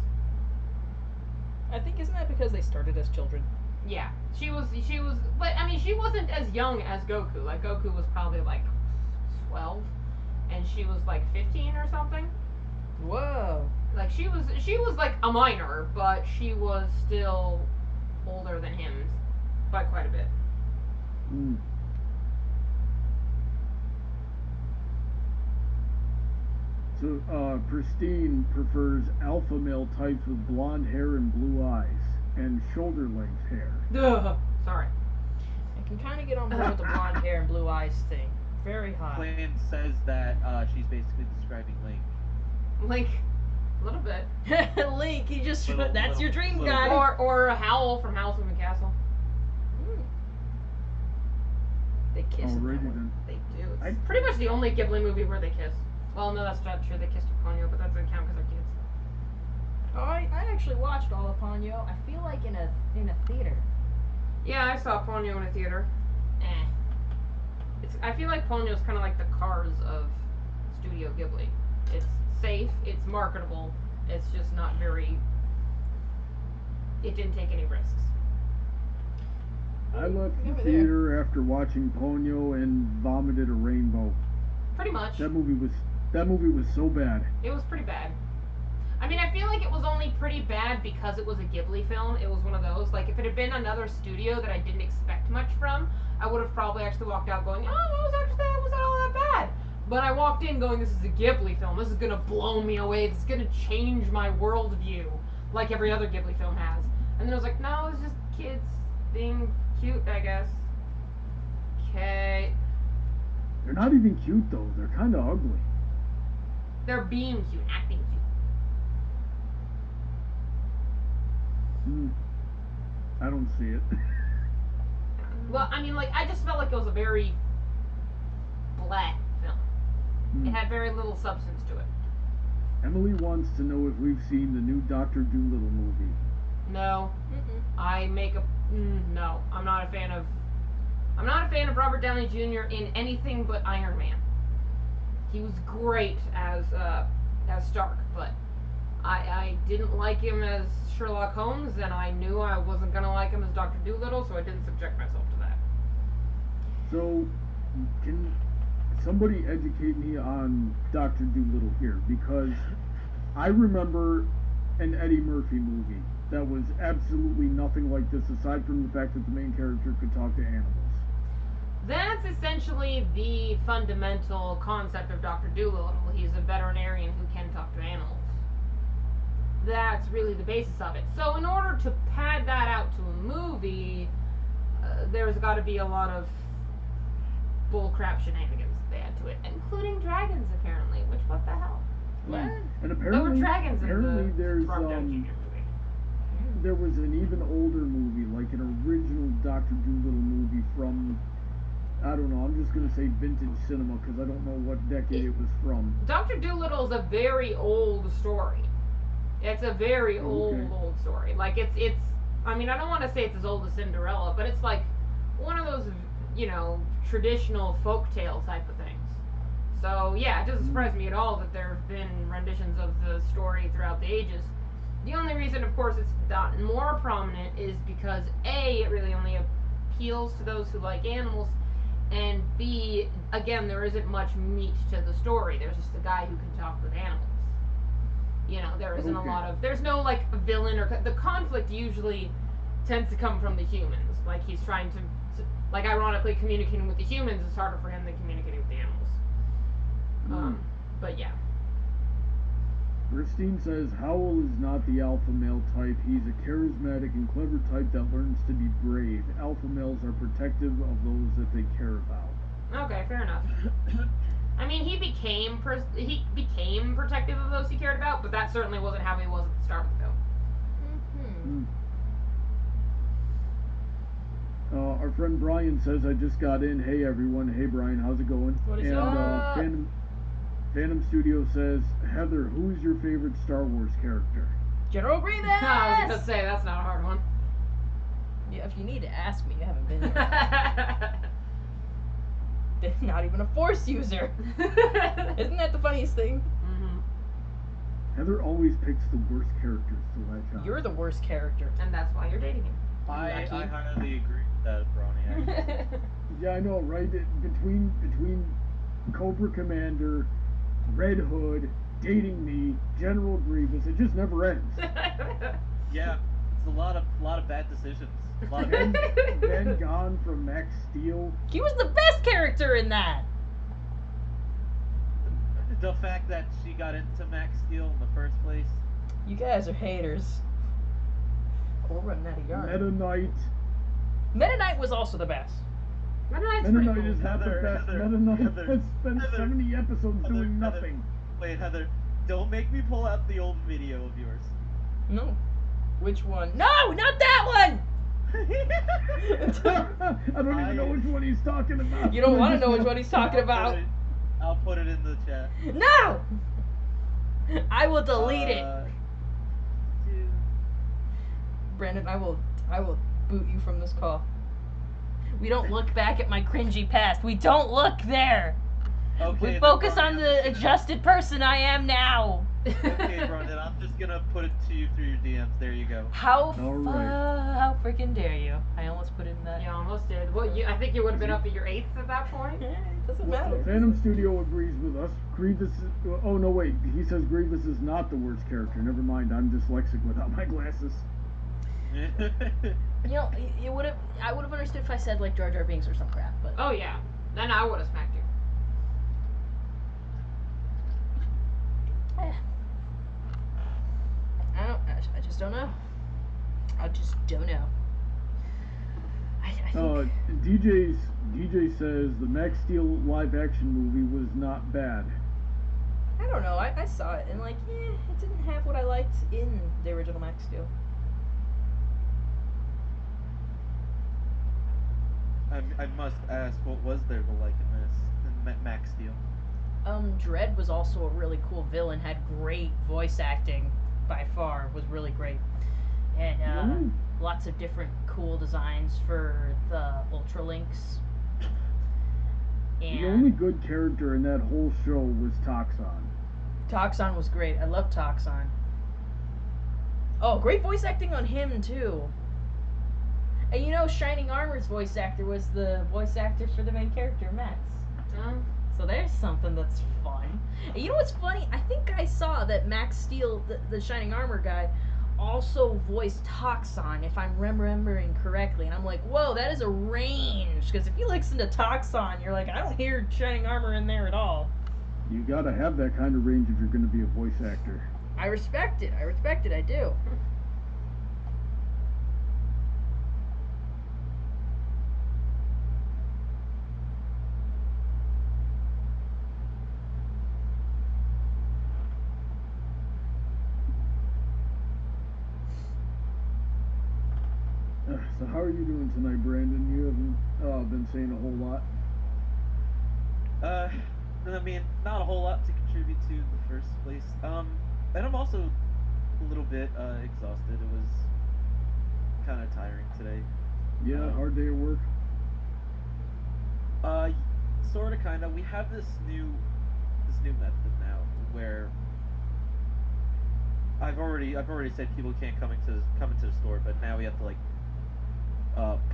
A: I think, isn't that because they started as children?
D: Yeah. She was, but, I mean, she wasn't as young as Goku. Like, Goku was probably, like, 12, and she was, like, 15 or something.
A: Whoa.
D: Like, she was, like, a minor, but she was still older than him by quite a bit.
B: So, Pristine prefers alpha male types with blonde hair and blue eyes, and shoulder-length hair.
D: Ugh. Sorry.
A: I can kind of get on board with the blonde hair and blue eyes thing. Very hot.
E: Quinn says that she's basically describing Link.
D: Link, a little bit.
A: Link, that's your dream
E: little
A: guy.
D: Or a Howl from Howl's Moving Castle.
A: They kiss in that
B: Alrighty
A: one.
B: then.
D: They do. It's pretty much the only Ghibli movie where they kiss. Well, no, that's not true. They kissed a Ponyo, but that doesn't count because they're kids.
A: Oh, I actually watched all of Ponyo. I feel like in a theater.
D: Yeah, I saw Ponyo in a theater. I feel like Ponyo's kind of like the Cars of Studio Ghibli. It's safe, it's marketable, it's just not very... It didn't take any risks.
B: I left the theater after watching Ponyo and vomited a rainbow.
D: Pretty much.
B: That movie was so bad.
D: It was pretty bad. I mean, I feel like it was only pretty bad because it was a Ghibli film. It was one of those, like, if it had been another studio that I didn't expect much from, I would have probably actually walked out going, oh, was that all that bad? But I walked in going, this is a Ghibli film. This is going to blow me away. This is going to change my worldview, like every other Ghibli film has. And then I was like, no, it's just kids being cute, I guess. Okay.
B: They're not even cute, though. They're kind of ugly.
D: They're being cute, acting cute.
B: I don't see it.
D: Well, I mean, like, I just felt like it was a very blah film. It had very little substance to it.
B: Emily wants to know if we've seen the new Dr. Dolittle movie.
D: No. No. I'm not a fan of Robert Downey Jr. in anything but Iron Man. He was great as Stark, but I didn't like him as Sherlock Holmes, and I knew I wasn't gonna like him as Dr. Dolittle, so I didn't subject myself to that.
B: So, can somebody educate me on Dr. Dolittle here? Because I remember an Eddie Murphy movie that was absolutely nothing like this, aside from the fact that the main character could talk to animals.
D: That's essentially the fundamental concept of Dr. Dolittle. He's a veterinarian who can talk to animals. that's really the basis of it. So in order to pad that out to a movie, there's got to be a lot of bullcrap shenanigans they add to it, including dragons apparently. Which what the hell?
A: What?
B: And
D: There were
B: apparently,
D: dragons in
B: apparently
D: the
B: there's
D: Robert Downey Jr. movie.
B: there was an even older movie, like an original Doctor Dolittle movie from, I don't know, I'm just gonna say vintage cinema because I don't know what decade it was from.
D: Doctor Dolittle is a very old story. It's a very old story. Like it's. I mean, I don't want to say it's as old as Cinderella, but it's like one of those, traditional folktale type of things. So yeah, it doesn't surprise me at all that there have been renditions of the story throughout the ages. The only reason, of course, it's not more prominent is because A, it really only appeals to those who like animals, and B, again, there isn't much meat to the story. There's just a guy who can talk with animals. There isn't a lot of, there's no like villain or the conflict usually tends to come from the humans. Like he's trying to like ironically communicating with the humans is harder for him than communicating with the animals. But yeah.
B: Christine says Howell is not the alpha male type. He's a charismatic and clever type that learns to be brave. Alpha males are protective of those that they care about.
D: Okay, fair enough. I mean, he became protective of those he cared about, but that certainly wasn't how he was at the start of the film.
B: Our friend Brian says, I just got in. Hey everyone. Hey Brian, how's it going?
A: What is up?
B: Phantom Studio says, Heather, who's your favorite Star Wars character?
A: General Grievous!
D: I was gonna say, that's not a hard one.
A: Yeah, if you need to ask me, you haven't been there. Not even a Force user. Isn't that the funniest thing?
D: Mm-hmm.
B: Heather always picks the worst characters to latch on.
A: You're the worst character.
D: And that's why you're dating him.
E: I highly agree with that, Bronny. Actually.
B: Yeah, I know, right? Between Cobra Commander, Red Hood, dating me, General Grievous, it just never ends.
E: Yeah, it's a lot of bad decisions. A lot of
B: Ben Gone from Max Steel.
A: He was the best character in that.
E: The fact that she got into Max Steel in the first place.
A: You guys are haters. Oh, we're running out of yarn.
B: Meta Knight.
A: Meta Knight was also the best.
D: Meta Knight's
B: Meta
D: pretty
B: Knight
D: cool.
B: is not the best. Meta Knight has spent 70 episodes doing nothing.
E: Wait, Heather, don't make me pull out the old video of yours.
A: No. Which one? No, not that one!
B: I don't even know which one he's talking about.
A: You don't want to know which one he's talking about.
E: I'll put it in the chat.
A: No! I will delete it. Brandon, I will boot you from this call. We don't look back at my cringy past. We don't look there.
E: Okay,
A: We focus on the adjusted person I am now.
E: Okay, Brandon, I'm just gonna put it to you through your DMs. There you go.
A: How
B: right.
A: how freaking dare you? I almost put in that.
D: You almost did. Well, I think you would have been up at your 8th at that point.
A: It doesn't matter.
B: Phantom Studio agrees with us. Grievous is, oh no wait, he says Grievous is not the worst character. Never mind, I'm dyslexic without my glasses.
A: You know, I would have understood if I said like Jar Jar Binks or some crap, but
D: Oh yeah. Then I would have smacked you.
A: I just don't know. I just don't know. I think
B: DJ says the Max Steel live action movie was not bad.
A: I don't know. I saw it and like, it didn't have what I liked in the original Max Steel.
E: I must ask, what was there to like in this, in Max Steel?
A: Dredd was also a really cool villain. Had great voice acting, by far. Was really great, and lots of different cool designs for the Ultralinks. And
B: The only good character in that whole show was Toxon.
A: Toxon was great. I love Toxon. Oh, great voice acting on him too. And you know, Shining Armor's voice actor was the voice actor for the main character, Max. So there's something that's fun. And you know what's funny? I think I saw that Max Steel, the Shining Armor guy, also voiced Toxon, if I'm remembering correctly. And I'm like, whoa, that is a range. Because if you listen to Toxon, you're like, I don't hear Shining Armor in there at all.
B: You gotta have that kind of range if you're gonna be a voice actor.
A: I respect it. I respect it. I do.
B: So how are you doing tonight, Brandon? You haven't been saying a whole lot.
E: Uh, I mean, not a whole lot to contribute to in the first place. And I'm also a little bit exhausted. It was kind of tiring today.
B: Yeah,
E: Um,
B: hard day at work.
E: uh, sort of, kind of. We have this new method now where I've already said people can't come into the store, but now we have to like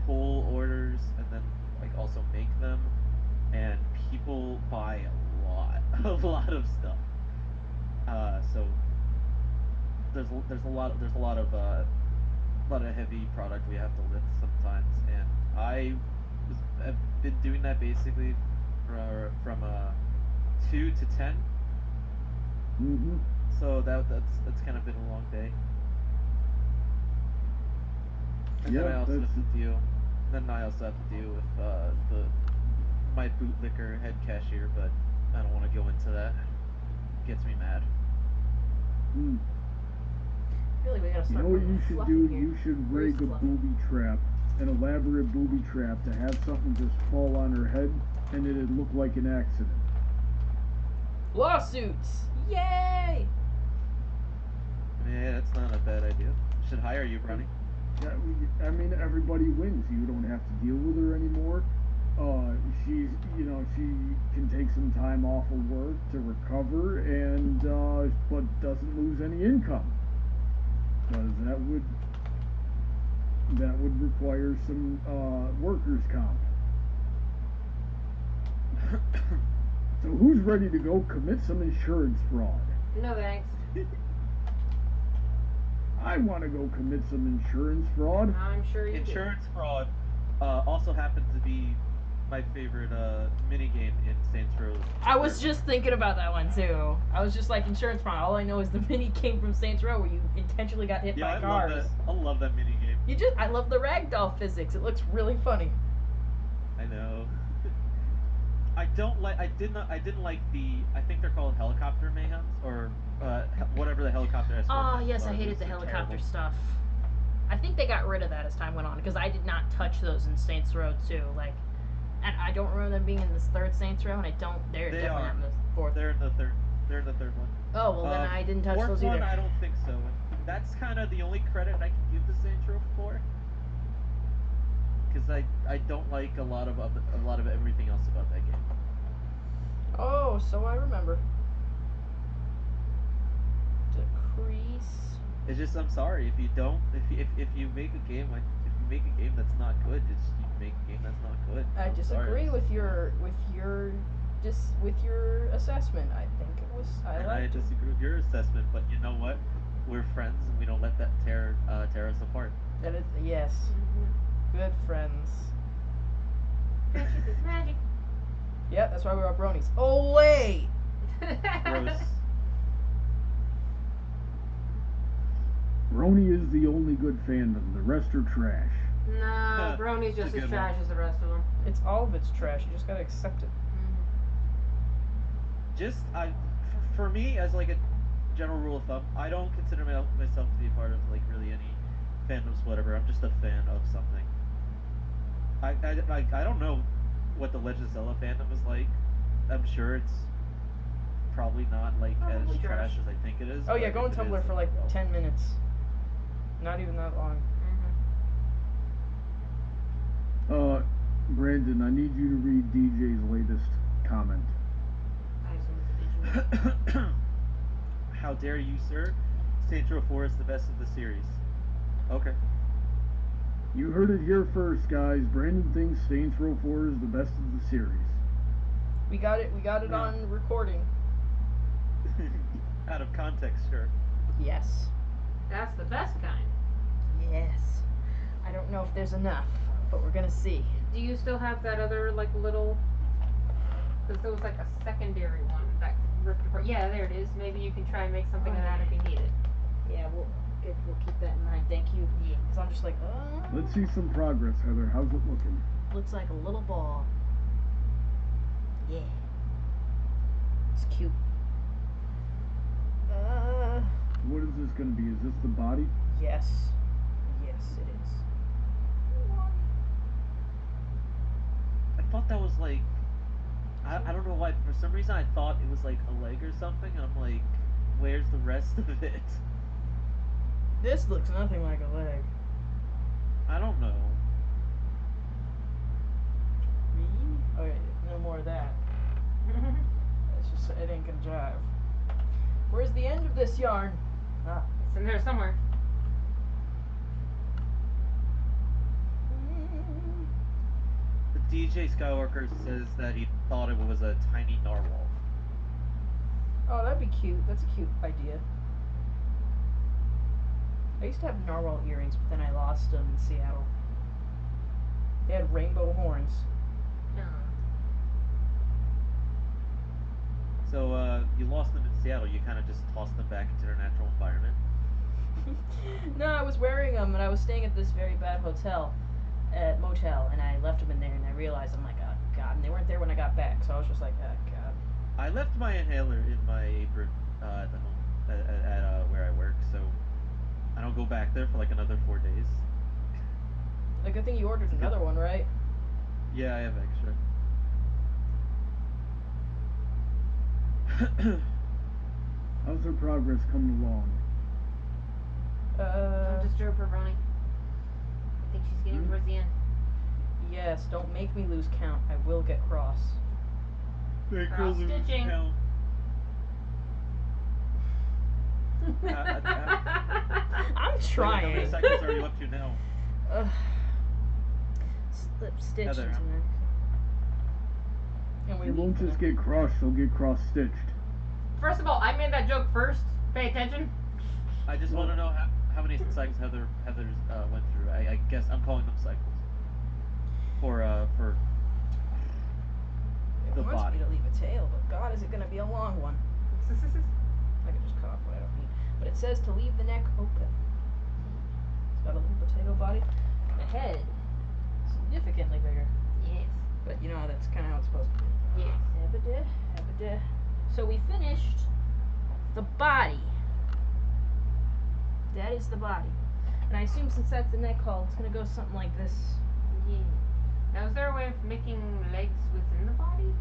E: pull orders and then like also make them, and people buy a lot, a lot of stuff. So there's a lot of heavy product we have to lift sometimes, and have been doing that basically from 2 to 10.
B: Mm-hmm.
E: So that's kind of been a long day. And then
B: Yeah,
E: I also
B: that's
E: have to deal. Then I also have to deal with the my bootlicker head cashier, but I don't want to go into that. Gets me mad.
B: mm.
A: I feel like we gotta
B: You know
A: start
B: what
A: putting
B: you
A: the
B: should
A: fluff
B: do?
A: in here.
B: You should
A: Where's
B: rig
A: the
B: a
A: fluff?
B: booby trap, an elaborate booby trap to have something just fall on her head, and it'd look like an accident.
A: Lawsuits! Yay!
E: Yeah, that's not a bad idea. Should hire you, Brownie.
B: Yeah, I mean, everybody wins. You don't have to deal with her anymore. She's, she can take some time off of work to recover, and but doesn't lose any income, because that would require some workers' comp. So who's ready to go commit some insurance fraud?
D: No thanks.
B: I want to go commit some insurance fraud.
D: I'm sure you
E: Insurance fraud also happened to be my favorite mini game in Saints Row.
A: I was
E: 3.
A: just thinking about that one too. I was just like insurance fraud. All I know is the mini game from Saints Row where you intentionally got hit
E: Yeah,
A: by
E: I love
A: cars.
E: that. I love that mini game.
A: I love the ragdoll physics. It looks really funny.
E: I know. I didn't like I think they're called helicopter mayhems, or whatever the helicopter escort
A: Oh
E: missions
A: yes, I
E: are.
A: hated
E: Those
A: the
E: are
A: helicopter
E: terrible.
A: stuff. I think they got rid of that as time went on because I did not touch those in Saints Row 2. Like, and I don't remember them being in this third Saints Row, and I don't. They're
E: They
A: definitely
E: are.
A: not in the fourth.
E: They're in the third. They're in the third one.
A: Oh well, then I didn't touch
E: Fourth
A: those
E: one,
A: either.
E: I don't think so, and that's kind of the only credit I can give the Saints Row for, because I don't like a lot of everything else about that game.
A: Oh, so I remember. Decrease.
E: It's just I'm sorry if you don't if you make a game like if you make a game that's not good, it's you make a game that's not good.
A: I
E: I'm sorry.
A: disagree with your assessment. I think it was. I
E: And I
A: liked it.
E: disagree with your assessment, but you know what? We're friends, and we don't let that tear us apart.
A: That is yes.
D: Mm-hmm.
A: Good friends.
D: Friendship is magic.
A: Yeah, that's why we're all bronies. Oh wait.
E: Gross.
B: Roni is the only good fandom. The rest are trash.
D: No, Brony's
E: It's
D: just
E: a
D: as
E: good
D: trash
E: one.
D: as the rest of them.
A: It's all of it's trash. You just gotta accept it.
E: Just for me as like a general rule of thumb, I don't consider myself to be a part of like really any fandoms, whatever. I'm just a fan of something. I don't know what the Legend of Zelda fandom is like. I'm sure it's probably not like as
D: Probably
E: trash
D: trash.
E: as I think it is.
A: Oh yeah,
E: but
A: go on
E: if it
A: Tumblr
E: is,
A: for
E: then
A: like
E: well.
A: 10 minutes. Not even that long.
B: Brandon, I need you to read DJ's latest comment.
E: How dare you, sir? Saints Row 4 is the best of the series. Okay.
B: You heard it here first, guys. Brandon thinks Saints Row 4 is the best of the series.
A: We got it. We got it
E: No.
A: on recording.
E: Out of context, sure.
A: Yes.
D: That's the best kind.
A: Yes. I don't know if there's enough, but we're gonna see.
D: Do you still have that other like little Because there was like a secondary one that ripped apart. Yeah, there it is. Maybe you can try and make something of that if you need it.
A: Yeah, we'll keep that in mind. Thank you.
D: Yeah.
A: Because I'm just like,
B: Let's see some progress, Heather. How's it looking?
A: looks like a little ball. Yeah. It's cute.
B: What is this going to be? Is this the body?
A: Yes. Yes, it is.
E: I thought that was like, I don't know why. For some reason, I thought it was like a leg or something, and I'm like, where's the rest of it?
A: This looks nothing like a leg.
E: I don't know.
A: Okay, no more of that. It's just, it ain't gonna jive. Where's the end of this yarn? Ah.
D: It's in there somewhere.
E: The DJ Skywalker says that he thought it was a tiny narwhal.
A: Oh, that'd be cute. That's a cute idea. I used to have narwhal earrings, but then I lost them in Seattle. They had rainbow horns.
E: So you lost them in Seattle. You kind of just tossed them back into their natural environment.
A: No, I was wearing them, and I was staying at this very bad motel, and I left them in there, and I realized, I'm like, oh god, and they weren't there when I got back, so I was just like, oh god.
E: I left my inhaler in my apron at the home at where I work, so I don't go back there for like another 4 days.
A: The good thing you ordered another one, right?
E: Yeah, I have extra.
B: How's her progress coming along?
D: Don't disturb her, Ronnie. I think she's getting towards the end.
A: Yes, don't make me lose count. I will get cross.
D: Cross stitching.
A: I'm
E: How many
A: trying.
E: seconds are you up to now?
A: Slip stitch
E: Heather.
A: into it. And we
B: She won't
A: leave
B: just
A: them.
B: get crossed, she'll get cross-stitched.
D: First of all, I made that joke first. Pay attention.
E: I just want to know how many cycles Heather's went through. I guess I'm calling them cycles. For
A: It
E: the
A: wants
E: body.
A: me to leave a tail, but God, is it going to be a long one? I can just cut off what I don't need. But it says to leave the neck open. It's got a little potato body. The head, significantly bigger.
D: Yes.
A: But you know, that's kind of how it's supposed to be.
D: Yes.
A: Habba-da. So we finished the body. That is the body. And I assume since that's the neck hole, it's going to go something like this.
D: Yeah. Now, is there a way of making legs within the body?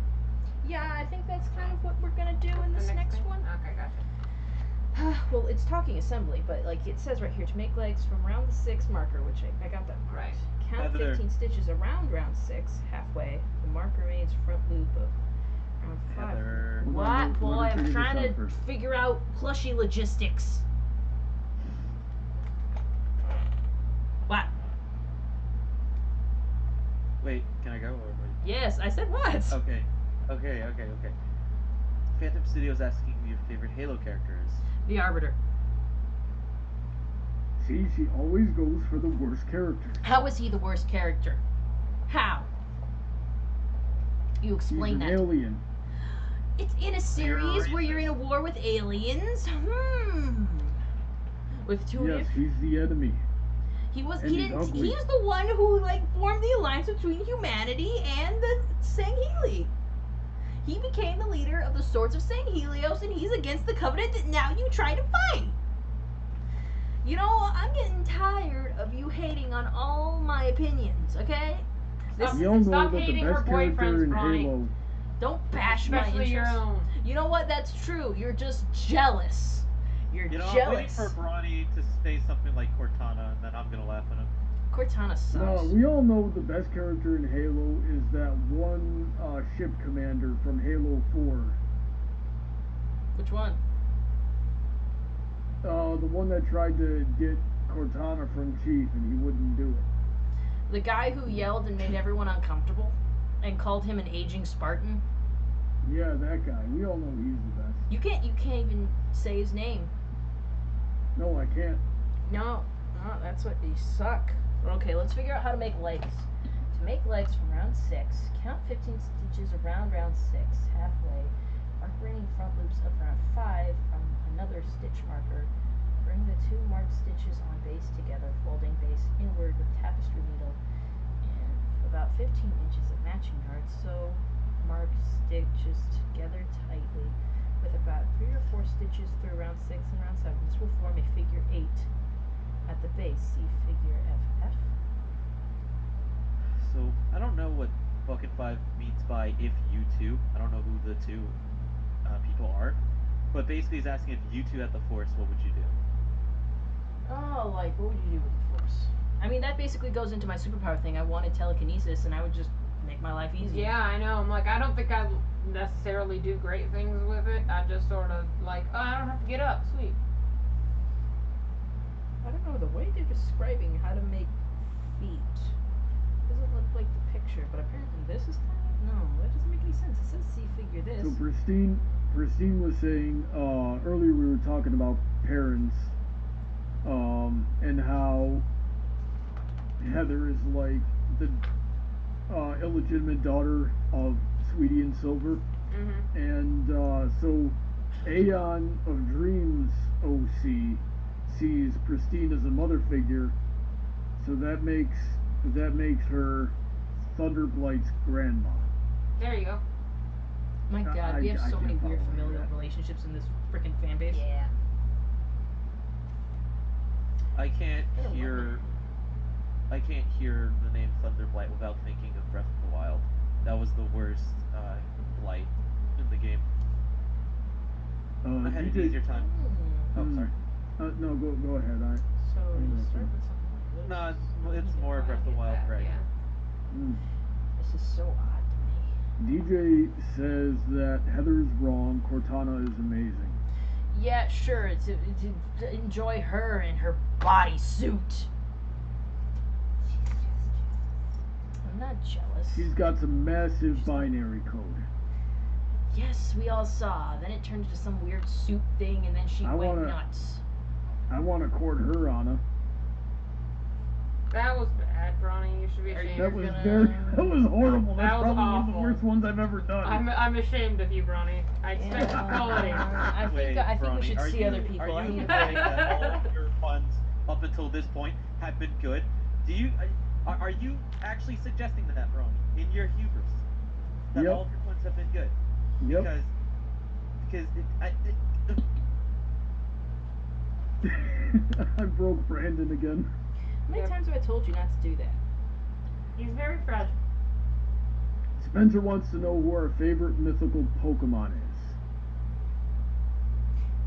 A: Yeah, I think that's kind of what we're going to do in
D: The
A: this next
D: thing?
A: one.
D: Okay, gotcha.
A: Well, it's talking assembly, but like it says right here, to make legs from round 6 marker, which I got that marked.
D: Right.
A: Count
E: Heather.
A: 15 stitches around round 6, halfway. The mark remains front loop of round 5.
E: Heather.
B: Hold on,
A: What,
B: let her
A: boy? I'm
B: figure this
A: trying
B: out
A: to
B: first.
A: figure out plushie logistics. What?
E: Wait, can I go? Or
A: Yes, I said what?
E: Okay. Phantom Studios asking who your favorite Halo character is.
A: The Arbiter.
B: See, she always goes for the worst characters.
A: How is he the worst character? How? You
B: He's
A: explain
B: an
A: that.
B: alien.
A: It's in a series where you're in a
E: racist.
A: war with aliens. With two
B: Yes, he's the enemy.
A: He was.
B: And
A: He
B: he's
A: didn't.
B: ugly.
A: He's the one who like formed the alliance between humanity and the Sangheli. He became the leader of the Swords of Sanghelios, and he's against the Covenant that now you try to fight. You know, I'm getting tired of you hating on all my opinions. Okay? This,
B: We all know
D: Stop
B: that the
D: hating her
B: best character
D: boyfriends,
B: in
D: Ronnie.
B: Halo.
A: don't bash my
D: Especially your
A: interests.
D: own.
A: You know what? That's true. You're just jealous. You're
E: You know, I'm waiting
A: jealous.
E: for Bronny to say something like Cortana, and then I'm gonna laugh at him.
A: Cortana sucks.
B: No, we all know the best character in Halo is that one ship commander from Halo 4.
A: Which one?
B: The one that tried to get Cortana from Chief and he wouldn't do it.
A: The guy who yelled and made everyone uncomfortable and called him an aging Spartan.
B: Yeah, that guy. We all know he's the best.
A: You can't even say his name.
B: No, I can't.
A: No, that's what you suck. Okay, let's figure out how to make legs. To make legs from round 6, count 15 stitches around round 6, halfway, mark remaining front loops of round 5 from another stitch marker, bring the 2 marked stitches on base together, folding base inward with tapestry needle, and about 15 inches of matching yarn, so mark stitches together tightly, with about 3 or 4 stitches through round 6 and round 7. This will form a figure 8 at the base. See figure FF.
E: So I don't know what Bucket 5 means by if you two. I don't know who the two people are. But basically he's asking if you two had the force, what would you do?
A: Oh, like, what would you do with the force? I mean, that basically goes into my superpower thing. I wanted telekinesis, and I would just make my life easy.
D: Yeah, I know. I'm like, I don't think I necessarily do great things with it. I just sort of like, oh, I don't have to get up. Sweet.
A: I don't know, the way they're describing how to make feet doesn't look like the picture, but apparently this is kind of... No, that doesn't make any sense. It says see figure this.
B: So Pristine was saying earlier we were talking about parents, and how Heather is like the illegitimate daughter of Sweetie and Silver, and so Aeon of Dreams OC sees Pristine as a mother figure, so that makes her Thunderblight's grandma.
D: There you go.
A: My God, we have
B: I
A: so many
B: can't
A: weird
B: follow
A: familial
B: that.
A: relationships in this freaking fan base.
D: Yeah.
E: I can't
A: I don't know.
E: hear the name Thunderblight without thinking of Breath of the Wild. That was the worst blight in the game. I had an
B: DJ
E: easier time. Oh, sorry.
B: No, go ahead.
A: So
B: I
A: you
B: know.
A: start with something like this.
E: No, it's more Breath of the Wild, right?
D: Yeah.
A: This is so odd to me.
B: DJ says that Heather is wrong. Cortana is amazing.
A: Yeah, sure, to enjoy her in her bodysuit. I'm not jealous.
B: She's got some massive binary code.
A: Yes, we all saw. Then it turned into some weird suit thing, and then she went nuts.
B: I want to court her, Anna.
D: That was bad, Bronny. You should be ashamed.
B: That was horrible. That's
D: That was
B: probably one of
D: awful.
B: the worst ones I've ever done.
D: I'm ashamed of you, Bronny. I expect equality.
A: I think
E: Ronnie,
A: we should
E: are
A: see
E: you,
A: other people.
E: Are
A: I
E: you
A: need
E: admitting that all of your puns up until this point have been good? Do you are you actually suggesting that, Ronnie, in your hubris, that
B: Yep.
E: all of your puns have been good?
B: Yep.
E: Because
B: I broke Brandon again.
A: How many times have I told you not to do that?
D: He's very fragile.
B: Spencer wants to know who our favorite mythical Pokemon is.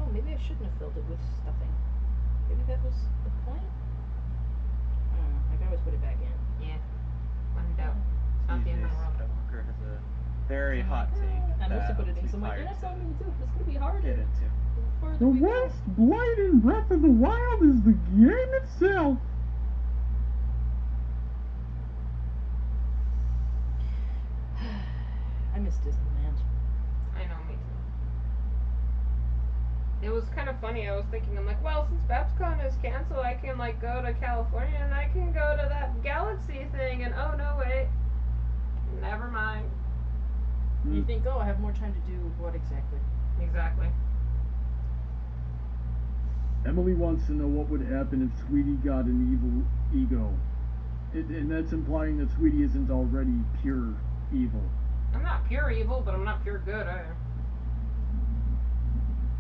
A: Oh, maybe I shouldn't have filled it with stuffing. Maybe that was the point? I don't know. I can always put it back in.
D: Yeah. When in doubt. It's not the end of the world.
E: Skywalker has a very hot take.
A: I mostly
E: that
A: put it in,
E: I'm
A: so I'm like,
E: too
A: you're not
E: tired
A: telling me
E: to
A: to do it. It's going to be harder.
E: get into.
A: The further
B: The
A: we go.
B: worst blight in Breath of the Wild is the game itself.
A: I miss Disneyland.
D: I know, me too. It was kind of funny. I was thinking, I'm like, well, since BabsCon is canceled, I can like go to California and I can go to that Galaxy thing. And oh no, wait, never mind.
A: You think, oh, I have more time to do what exactly?
D: Exactly.
B: Emily wants to know what would happen if Sweetie got an evil ego. And that's implying that Sweetie isn't already pure evil.
D: I'm not pure evil, but I'm not pure good either.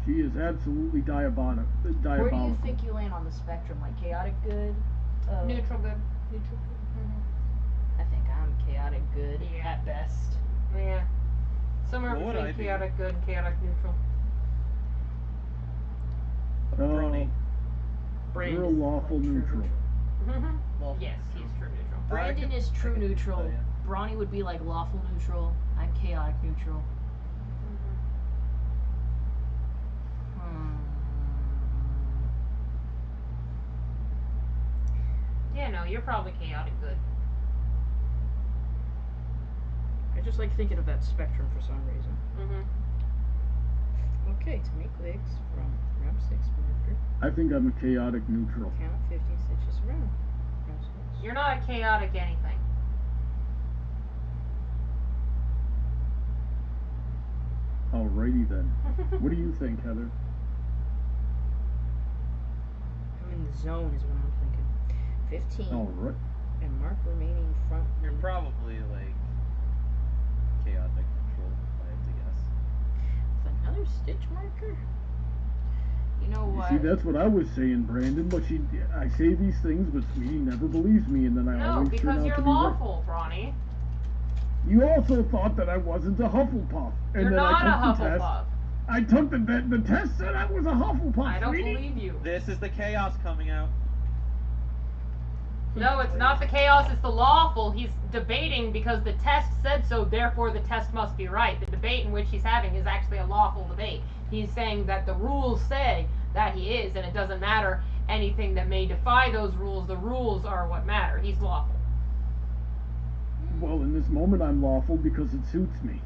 B: She is absolutely diabolical.
A: Where do you think you land on the spectrum? Like chaotic good?
D: Neutral good.
A: Neutral good? I think I'm chaotic good
D: Yeah.
A: at best.
D: Yeah. Somewhere
E: What would I
D: between
E: be?
D: chaotic good and chaotic neutral.
E: Brony.
A: Brandon
B: You're a
A: is
B: lawful
A: like true
B: neutral.
E: Lawful
D: Yes,
E: neutral.
D: he's true neutral.
A: Brandon is true neutral.
E: Yeah.
A: Bronny would be like lawful neutral. I'm chaotic neutral.
D: Yeah, no, you're probably chaotic good.
A: I just like thinking of that spectrum for some reason. Okay, to make legs from round 6 marker,
B: I think I'm a chaotic neutral.
A: count 15 stitches around. Round 6.
D: You're not a chaotic anything.
B: Alrighty then. What do you think, Heather?
A: I'm in the zone, is what I'm thinking. 15.
B: Alright.
A: And mark remaining front.
E: You're
A: loop.
E: probably like chaotic control, if I had to guess.
A: With another stitch marker? You know
B: You
A: what?
B: see, that's what I was saying, Brandon. But I say these things, but Sweetie never believes me, and then I
D: No,
B: always turn
D: because
B: out
D: you're
B: to be right.
D: lawful, Brawny.
B: You also thought that I wasn't a Hufflepuff, and
D: You're
B: then
D: not
B: I
D: a
B: took the test.
D: Hufflepuff.
B: I took the test said I was a Hufflepuff.
D: I don't
B: Sweetie.
D: believe you.
E: This is the chaos coming out.
D: No, it's not the chaos, it's the lawful. He's debating because the test said so, therefore the test must be right. The debate in which he's having is actually a lawful debate. He's saying that the rules say that he is, and it doesn't matter anything that may defy those rules. The rules are what matter. He's lawful.
B: Well, in this moment, I'm lawful because it suits me.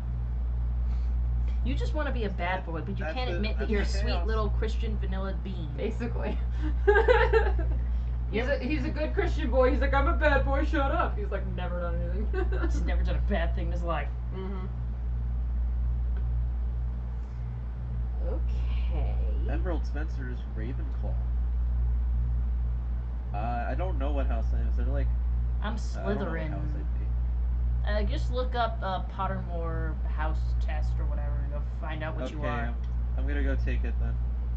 A: You just want to be a bad boy, but you
E: That's
A: can't
E: the-
A: admit that
E: that's
A: you're a
E: the
A: sweet
E: chaos.
A: little Christian vanilla bean.
D: Basically. He's a good Christian boy. He's like, I'm a bad boy, shut up. He's like, never done anything.
A: He's never done a bad thing in his life.
D: Mm-hmm.
A: Okay.
E: Emerald Spencer's Ravenclaw. I don't know what house I am. Is there like
A: I'm
E: I don't know what
A: Slytherin.
E: house I'd be.
A: Just look up Pottermore house test or whatever, and you'll find out what
E: Okay,
A: you are.
E: I'm gonna go take it then.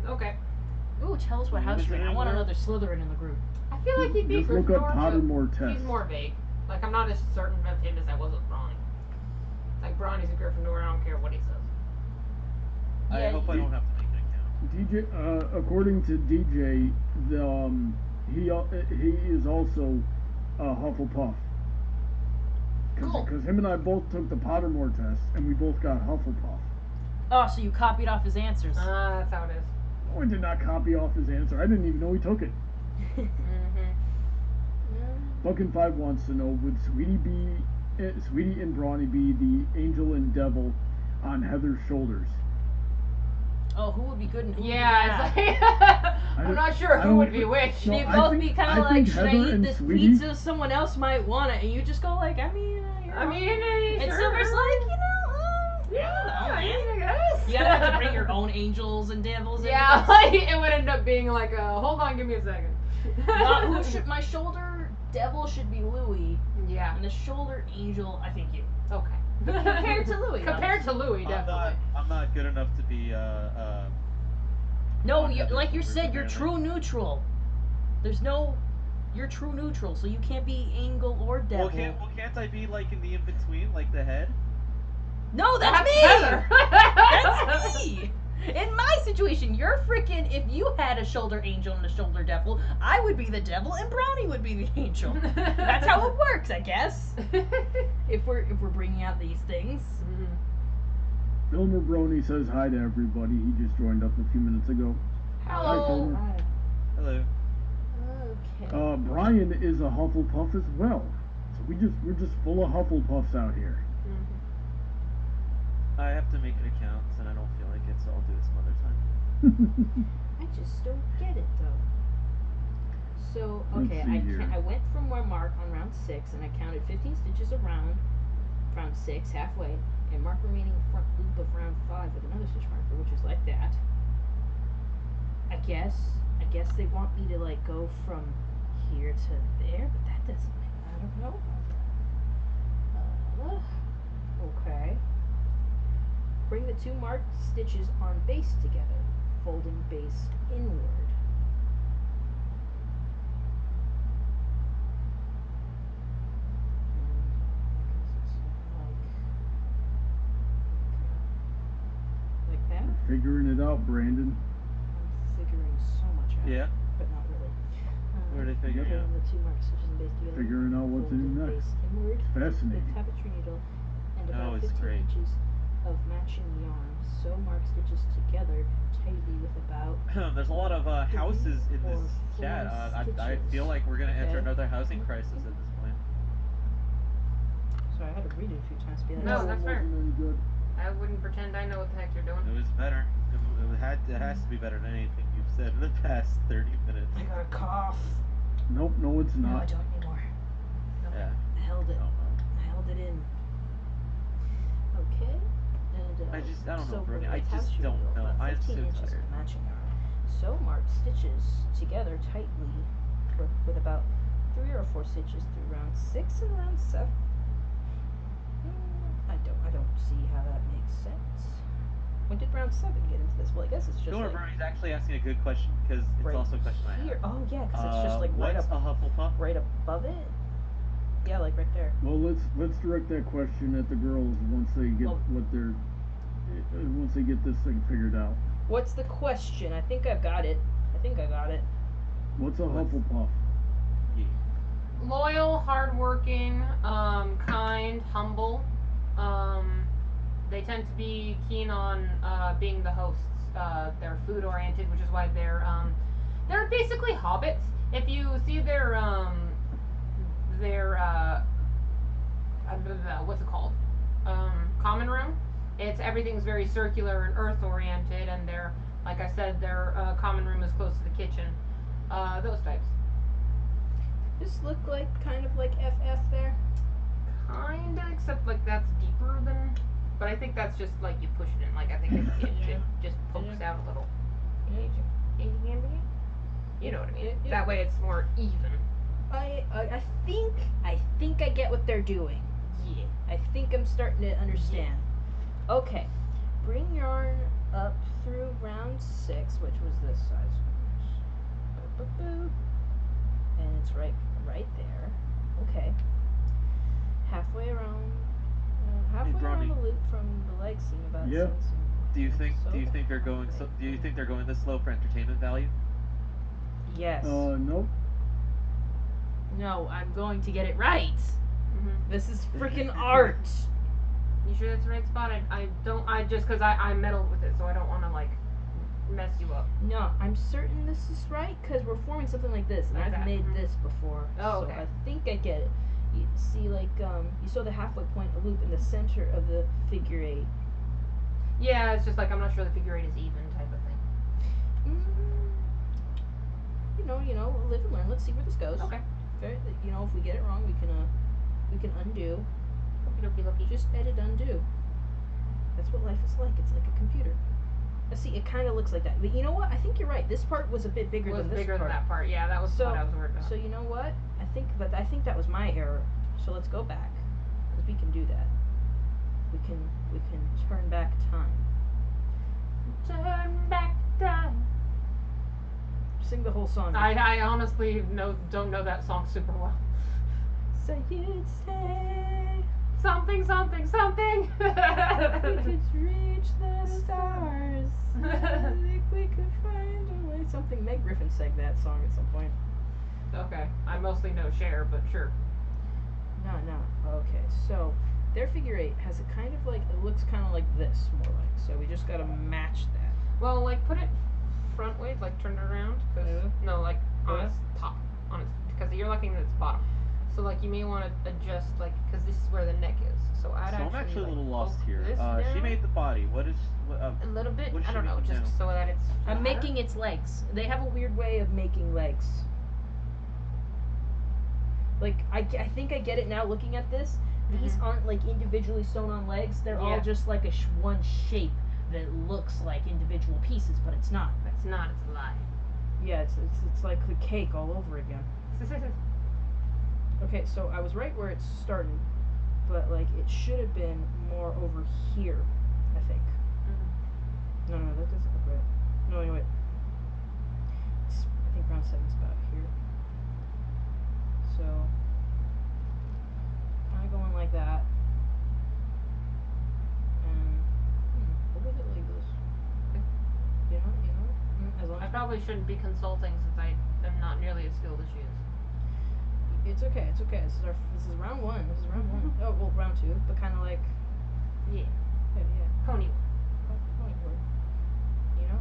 D: Okay.
A: Ooh, tell us what
E: What
A: house
E: is
A: you're
E: it
A: in. I
E: in
A: want
E: there?
A: another Slytherin in the group.
D: I feel like he'd be
B: Just look up
D: Gryffindor,
B: Pottermore
D: but
B: test.
D: he's more vague. Like, I'm not as certain of him as I was with Brawny. Like, Brawny's a Gryffindor, I don't care what he says.
E: I
A: Yeah,
E: hope I don't have to make an account.
B: DJ, according to DJ, he is also a Hufflepuff.
A: Cool.
B: Because him and I both took the Pottermore test, and we both got Hufflepuff.
A: Oh, so you copied off his answers.
D: That's how it is.
B: Oh, I did not copy off his answer. I didn't even know he took it.
D: Mm-hmm.
B: Buckin 5 wants to know, would Sweetie and Brawny be the angel and devil on Heather's shoulders?
A: Oh, who would be good and who
D: Yeah,
A: would be
D: it's
A: bad?
D: like,
B: I
D: I'm
B: don't-
D: not sure
B: I
D: who
B: don't
D: would be
B: think-
D: which.
B: no,
A: They'd
B: I
A: both
B: think-
A: be kind
B: I
A: of like,
B: think
A: should I
B: Heather
A: eat
B: and
A: this
B: Sweetie-
A: pizza? Someone else might want it. And you just go like, I mean, you know.
D: I mean,
A: And
D: sure.
A: Silver's like,
D: I guess.
A: you gotta have to bring your own angels and devils.
D: Yeah,
A: into
D: like, it would end up being like, hold on, give me a second.
A: this. My shoulder devil should be Louis,
D: Yeah.
A: and the shoulder angel, I think you.
D: Okay.
A: Compared to Louis,
D: Compared to Louis, definitely.
E: I'm not good enough to be
A: No,
E: on
A: you,
E: Heather's
A: like you
E: shoulders,
A: said, you're
E: apparently.
A: true neutral. You're true neutral, so you can't be angel or devil.
E: Well, can't I be like in the in between, like the head?
A: No, that's me.
D: Heather.
A: That's me. In my situation, you're freaking. If you had a shoulder angel and a shoulder devil, I would be the devil and Brownie would be the angel. That's how it works, I guess. If we're bringing out these things.
B: Bill Mabroni says hi to everybody. He just joined up a few minutes ago.
A: Hello.
B: Homer.
E: Hello.
A: Okay.
B: Brian is a Hufflepuff as well. So we're just full of Hufflepuffs out here.
E: I have to make an account, and I don't feel like it, so I'll do it some other time.
A: I just don't get it though. So
B: Let's
A: okay,
B: see here.
A: I went from my mark on round 6 and I counted 15 stitches around round 6 halfway and mark remaining front loop of round 5 with another stitch marker, which is like that. I guess they want me to like go from here to there, but that doesn't make, I don't know about that. Okay. Bring the 2 marked stitches on base together, folding base inward. Like that?
B: Figuring it out, Brandon.
A: I'm figuring so much out.
E: Yeah.
A: But not really.
E: What are they figuring
A: bring
E: out?
A: the 2 marked stitches on base together.
B: Figuring out what to do
A: folding
B: next.
A: Base inward.
B: Fascinating.
A: With tapestry needle and
E: Oh,
A: about
E: it's
A: 15
E: great.
A: inches of matching yarn. Sew mark stitches together tightly with about.
E: There's a lot of houses in
A: Or
E: this chat. I feel like we're gonna enter
A: Okay.
E: another housing crisis at this point.
A: Sorry, I had to read it a few times to be like,
D: No,
B: That
D: that's
B: one
D: fair.
B: wasn't any good.
D: I wouldn't pretend I know what the heck you're doing.
E: It was better. It has to be better than anything you've said in the past 30 minutes.
A: I got a cough.
B: Nope, no, it's
A: No, I
B: not.
A: don't anymore.
E: Yeah.
A: I held it.
E: Oh, well.
A: I held it in. Okay. And it
E: I
A: out.
E: don't know,
A: So
E: Brody.
A: when
E: I
A: we attach
E: just
A: your
E: don't
A: needle,
E: know.
A: about
E: I'm
A: 15
E: so
A: inches
E: tired.
A: of matching yarn. Sew mark stitches together tightly with about 3 or 4 stitches through round 6 and round 7. I don't see how that makes sense. When did round 7 get into this? Well, I guess it's just
E: Don't worry,
A: like
E: Brony's actually asking a good question because it's
A: right
E: also a question I
A: here.
E: have.
A: Oh yeah, because it's just like right
E: What's
A: up,
E: a Hufflepuff?
A: right above it. Yeah, like right there.
B: Well, let's direct that question at the girls once they get
A: Well-
B: what they're once they get this thing figured out.
A: What's the question? I think I've got it.
B: What's a
E: What's-
B: Hufflepuff?
E: Yeah.
D: Loyal, hardworking, kind, humble. They tend to be keen on being the hosts. They're food oriented, which is why they're basically hobbits. If you see their what's it called? Common room. Everything's very circular and earth oriented, and like I said, their common room is close to the kitchen. Those types.
A: This look like kind of like FF there.
D: Kinda, except like that's deeper than. But I think that's just like you push it in. Like I think it just pokes out a little. You know what I mean?
A: Yeah.
D: That way it's more even.
A: I think I get what they're doing.
D: Yeah.
A: I think I'm starting to understand. Okay, bring yarn up through round 6, which was this size. Boop. And it's right there. Okay. Halfway around
E: Bronny.
A: the loop from the leg seam about
B: Yeah.
A: seeing some.
E: Do you think they're
A: halfway.
E: going? Do you think they're going this slow for entertainment value?
A: Yes.
B: Nope.
A: No, I'm going to get it right.
D: Mm-hmm.
A: This is freaking art.
D: You sure that's the right spot? I just because I meddled with it, so I don't want to like mess you up.
A: No, I'm certain this is right because we're forming something like this, and
D: Like
A: I've
D: that,
A: made
D: mhm.
A: this before.
D: Oh,
A: so
D: okay.
A: I think I get it. You see, like you saw the halfway point, a loop in the center of the figure 8.
D: Yeah, it's just like I'm not sure the figure 8 is even type of thing.
A: You know, live and learn. Let's see where this goes.
D: Okay.
A: Very, if we get it wrong, we can undo.
D: Okie.
A: Just edit undo. That's what life is like. It's like a computer. See, it kind of looks like that. But you know what? I think you're right. This part was a bit bigger
D: It was
A: than this
D: bigger
A: part.
D: than that part. Yeah, that was
A: So,
D: what I was worried about.
A: So you know what? I think that was my error. So let's go back, because we can do that. We can turn back time.
D: Turn back time.
A: Sing the whole song.
D: I honestly don't know that song super well.
A: So you'd say
D: Something.
A: we could reach the stars. I think we could find a way. Something. Meg Griffin sang that song at some point.
D: Okay, I mostly know Cher, but sure.
A: No. Okay, so their figure 8 has a kind of like, it looks kind of like this, more like. So we just gotta match that.
D: Well, like put it front ways, like turn it around.
A: Yeah.
D: No, like on
A: Yeah.
D: its top, because you're looking at its bottom. So like you may want to adjust because this is where the neck is. So
E: I'm actually a little lost here.
D: This
E: She
D: down
E: made the body. What is?
D: a little bit.
E: What is
D: I
E: she
D: don't know,
E: making
D: just
E: now?
D: so that it's.
A: I'm
D: flatter.
A: making its legs. They have a weird way of making legs. Like, I think I get it now looking at this. These
D: Mhm.
A: aren't like individually sewn on legs. They're all
D: Yeah.
A: just like one shape that looks like individual pieces, but it's not.
D: It's not. It's a lie.
A: Yeah, it's like the cake all over again. Okay, so I was right where it started, but like it should have been more over here, I think. No, that doesn't look right. No, wait. I think round 7's about here. So I go in like that, and we'll leave it like this. As long
D: I
A: as
D: probably shouldn't be consulting since I am not nearly as skilled as she is.
A: it's okay. This is round 1. Oh well, round 2, but kind of like
D: Yeah.
A: yeah.
D: Pony.
A: Hollywood. You know?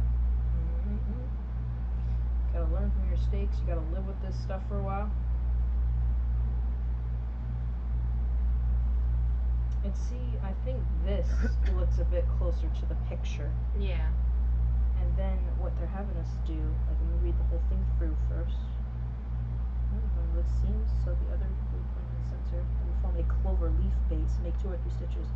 A: Gotta learn from your mistakes. You gotta live with this stuff for a while. And see, I think this looks a bit closer to the picture.
D: Yeah.
A: And then what they're having us do, like let me read the whole thing through first. The seams, so the other point in the center, and form a clover leaf base. Make 2 or 3 stitches.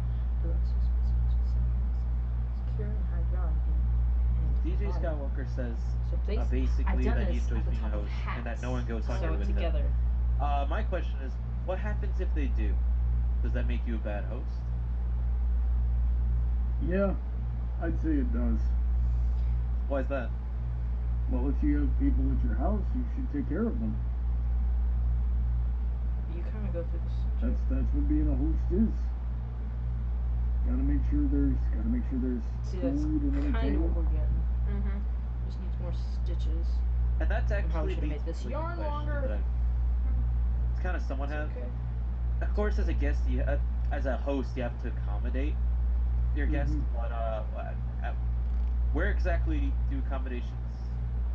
E: DJ
A: Oh.
E: Skywalker says
A: So
E: basically
A: I've done
E: that he
A: this
E: enjoys
A: at the
E: being a
A: top of
E: host and that no one
A: hats.
E: goes
A: Sew
E: hungry
A: it
E: with him.
A: together.
E: My question is, what happens if they do? Does that make you a bad host?
B: Yeah, I'd say it does.
E: Why is that?
B: Well, if you have people at your house, you should take care of them.
A: You kind of go through this.
B: That's what being a host is. Gotta make sure there's
A: See,
B: food
A: that's
B: and
A: kind of what
B: entertainment.
A: we're getting.
D: Mm-hmm.
A: Just needs more stitches.
E: And that's
A: I probably
E: actually
A: should have
E: leads
A: made this
E: to a
A: yarn
E: question
A: longer.
E: that it's kind of somewhat have.
A: Okay.
E: Of course, as a guest, as a host, you have to accommodate your guest.
B: Mhm.
E: But where exactly do accommodations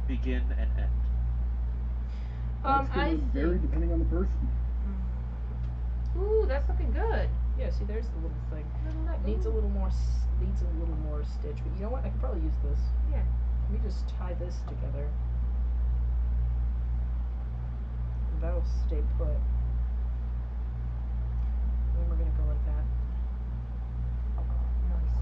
E: begin and end?
B: That's
A: I
B: gonna vary
A: think.
B: depending on the person.
D: Ooh, that's looking good.
A: Yeah, see, there's the little thing.
D: Ooh.
A: Needs a little more. Needs a little more stitch. But you know what? I could probably use this.
D: Yeah.
A: Let me just tie this together. That'll stay put. And then we're gonna go like that.
D: Nice.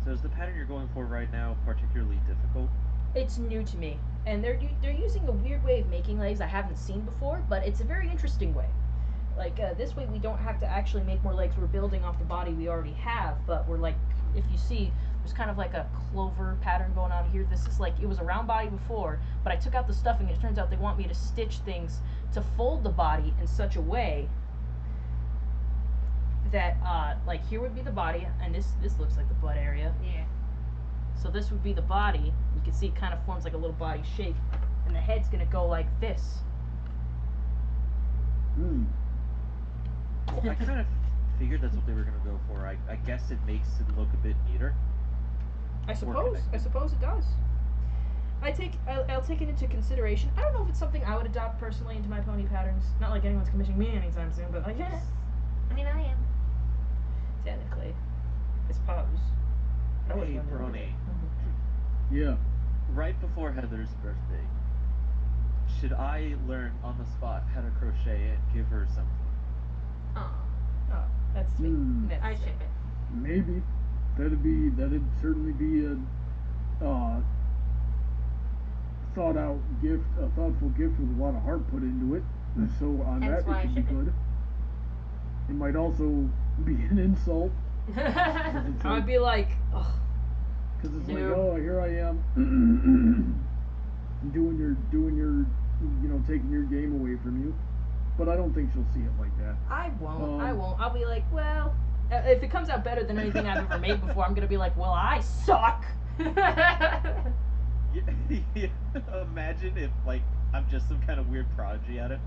E: So is the pattern you're going for right now particularly difficult?
A: It's new to me, and they're using a weird way of making legs I haven't seen before, but it's a very interesting way. Like this way, we don't have to actually make more legs. We're building off the body we already have, but we're like, if you see, there's kind of like a clover pattern going on here. This is like, it was a round body before, but I took out the stuffing. It turns out they want me to stitch things to fold the body in such a way that like here would be the body, and this looks like the butt area.
D: Yeah.
A: So this would be the body. You can see it kind of forms like a little body shape, and the head's gonna go like this.
B: Hmm.
E: Well, I kind of figured that's what they were going to go for. I guess it makes it look a bit neater.
A: I suppose
E: connected.
A: it does. I'll take it into consideration. I don't know if it's something I would adopt personally into my pony patterns. Not like anyone's commissioning me anytime soon, but like, yeah,
D: I mean, I am.
A: technically, I suppose. I wouldn't
E: Hey,
A: want to do
E: Brony.
A: it.
B: Yeah.
E: Right before Heather's birthday, should I learn on the spot how to crochet and give her something?
D: Oh,
A: Oh, that's sweet.
B: Hmm.
A: That's
D: I
A: sweet.
D: ship it.
B: Maybe. That'd certainly be a thought out gift, a thoughtful gift with a lot of heart put into it. So on
D: Hence
B: that
D: why I
B: it could be
D: ship it.
B: good. It might also be an insult.
A: I'd be like, ugh.
B: Because it's like,
A: No.
B: oh, here I am, doing your, taking your game away from you. But I don't think she'll see it like that.
A: I won't. I
B: Um,
A: won't. I'll be like, well, if it comes out better than anything I've ever made before, I'm gonna be like, well, I suck.
E: Imagine if, like, I'm just some kind of weird prodigy at it.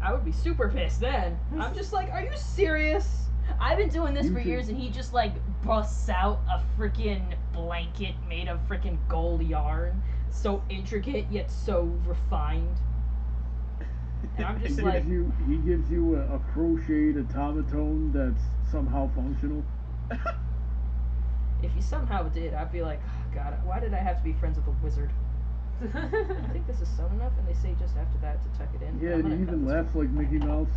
A: I would be super pissed then. I'm just like, are you serious? I've been doing this
B: You
A: for
B: should-
A: years, and he just like busts out a freaking blanket made of freaking gold yarn, so intricate yet so refined. And I'm just like,
B: He gives you a crocheted automaton that's somehow functional.
A: if he somehow did, I'd be like, oh, God, why did I have to be friends with a wizard? I think this is sewn enough, and they say just after that to tuck it in.
B: Yeah,
A: I'm
B: and
A: gonna
B: he
A: cut
B: even
A: this
B: laughs
A: one.
B: like Mickey Mouse.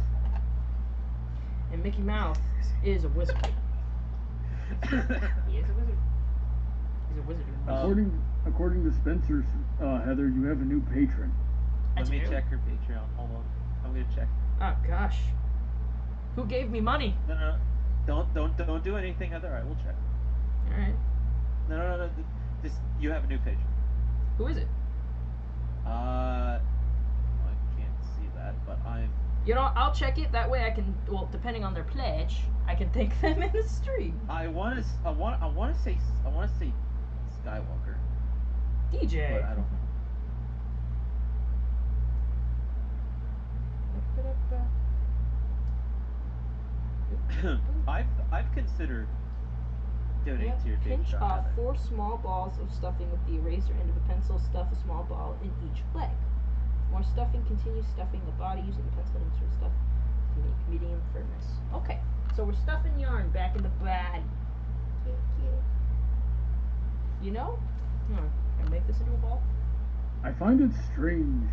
A: And Mickey Mouse is a wizard.
D: He is a wizard.
A: He's a wizard.
B: According to Spencer's, Heather, you have a new patron.
A: I
E: Let me
A: do.
E: check her Patreon. Hold on. I'm gonna check.
A: Oh gosh. Who gave me money?
E: No. Don't do anything, Heather. I will check.
A: Alright.
E: No. This, you have a new patron.
A: Who is it?
E: I can't see that, but I'm.
A: You know, I'll check it. That way I can, well, depending on their pledge, I can thank them in the stream.
E: I want to say Skywalker,
A: DJ.
E: but I don't. I've considered donating to your
A: Pinch
E: Patreon.
A: off
E: Heather.
A: 4 small balls of stuffing with the eraser end of a pencil. Stuff a small ball in each leg. More stuffing. Continue stuffing the body using the pencil and insert stuff to make medium firmness. Okay, so we're stuffing yarn back in the body. You know? Can I make this into a ball?
B: I find it strange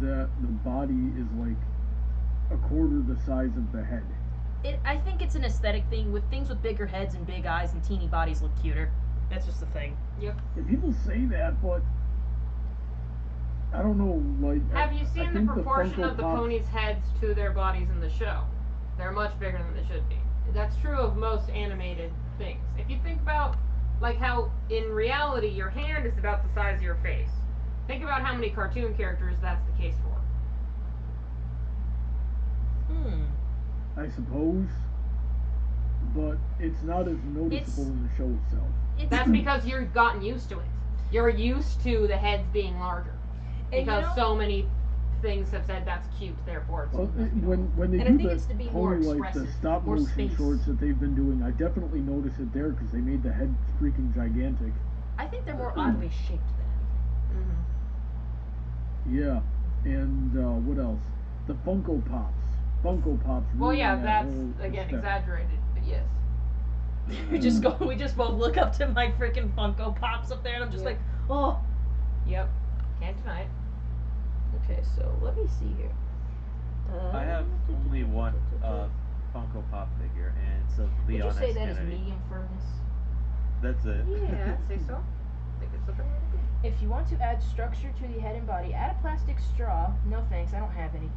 B: that the body is like a quarter the size of the head.
A: I think it's an aesthetic thing. With things with bigger heads and big eyes and teeny bodies look cuter. That's just the thing.
D: Yep.
B: And people say that, but I don't know. Like,
D: Have you
B: I
D: seen the
B: think
D: proportion
B: Funko
D: of the
B: Pops-
D: ponies' heads to their bodies in the show? They're much bigger than they should be. That's true of most animated things. If you think about, like, how in reality your hand is about the size of your face, think about how many cartoon characters that's the case for.
B: I suppose, but it's not as noticeable in the show itself.
D: That's because you've gotten used to it. You're used to the heads being larger.
A: And
D: Because
A: you know,
D: so many things have said that's cute, therefore it's
B: Well,
D: must be normal.
B: when they
A: And I
B: do
A: think
B: the
A: it's to be more
B: pony, like the
A: expressive,
B: stop
A: more
B: motion
A: space.
B: shorts that they've been doing, I definitely notice it there because they made the head freaking gigantic.
A: I think they're more oddly shaped than anything.
D: Mm-hmm.
B: Yeah, and what else? The Funko Pops. Funko Pops.
D: Well, yeah,
B: ruined that
D: that's
B: whole
D: again
B: aesthetic.
D: exaggerated, but yes.
A: We just both look up to my freaking Funko Pops up there, and I'm just
D: Yeah.
A: like, oh.
D: Yep. Can't deny it.
A: Okay, so let me see here.
E: I have only one Funko Pop figure, and it's of
A: Would
E: Leon
A: you say
E: S.
A: that is
E: Kennedy.
A: medium firmness?
E: That's it.
D: Yeah, I'd say so. I think it's looking really good.
A: If you want to add structure to the head and body, add a plastic straw. No thanks, I don't have any.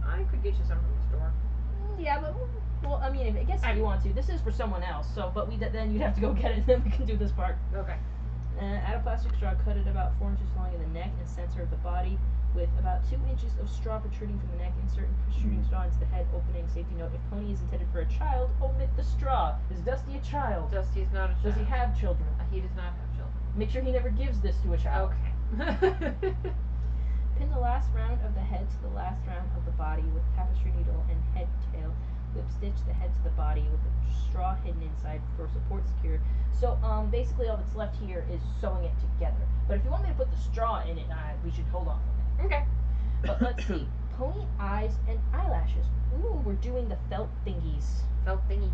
D: I could get you some from the store.
A: Yeah, but well, I mean, I guess if you want to. This is for someone else, so but then you'd have to go get it, and then we can do this part.
D: Okay.
A: Add a plastic straw, cut it about 4 inches long in the neck and center of the body, with about 2 inches of straw protruding from the neck. Insert protruding straw into the head opening. Safety note: if pony is intended for a child, omit the straw. Is Dusty a child?
D: Dusty's not a child.
A: Does he have children?
D: He does not have children.
A: Make sure he never gives this to a child.
D: Okay.
A: Pin the last round of the head to the last round of the body with tapestry needle and head tail. Whip stitch the head to the body with the straw hidden inside for support secure. So basically all that's left here is sewing it together. But if you want me to put the straw in it, we should hold off on that.
D: Okay.
A: But let's see. Pony eyes and eyelashes. Ooh, we're doing the felt thingies.
D: Felt thingies.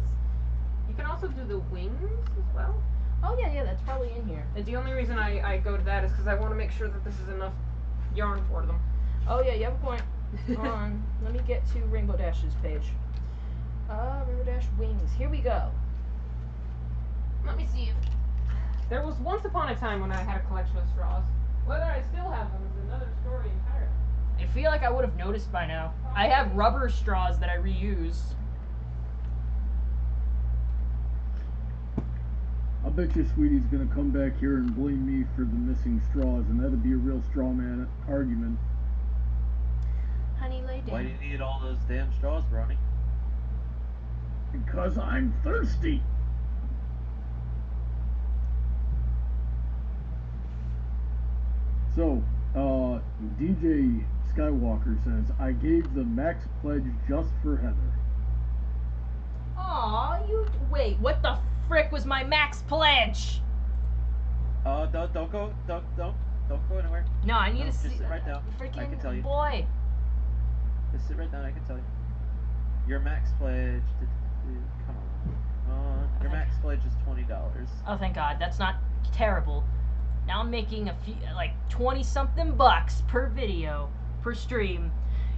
D: You can also do the wings as well.
A: Oh yeah, that's probably in here.
D: The only reason I go to that is because I want to make sure that this is enough yarn for them.
A: Oh yeah, you have a point. Hold on, let me get to Rainbow Dash's page. Rainbow Dash wings. Here we go.
D: Let me see if... There was once upon a time when I had a collection of straws. Whether I still have them is another story entirely.
A: I feel like I would have noticed by now. I have rubber straws that I reuse.
B: I bet you Sweetie's gonna come back here and blame me for the missing straws, and that'd be a real straw man argument.
A: Honey, lay down.
E: Why do you need all those damn straws, Ronnie?
B: Because I'm thirsty. So, DJ Skywalker says, I gave the max pledge just for Heather.
A: Aw, you... Wait, what the frick was my max pledge?
E: Don't go anywhere.
A: No, I need
E: No,
A: to
E: just
A: see...
E: sit right down.
A: Freaking
E: I can tell you.
A: boy.
E: Just sit right down, I can tell you. Your max pledge... Come on. Your max pledge is $20.
A: Oh, thank God. That's not terrible. Now I'm making a few, like 20-something bucks per video, per stream.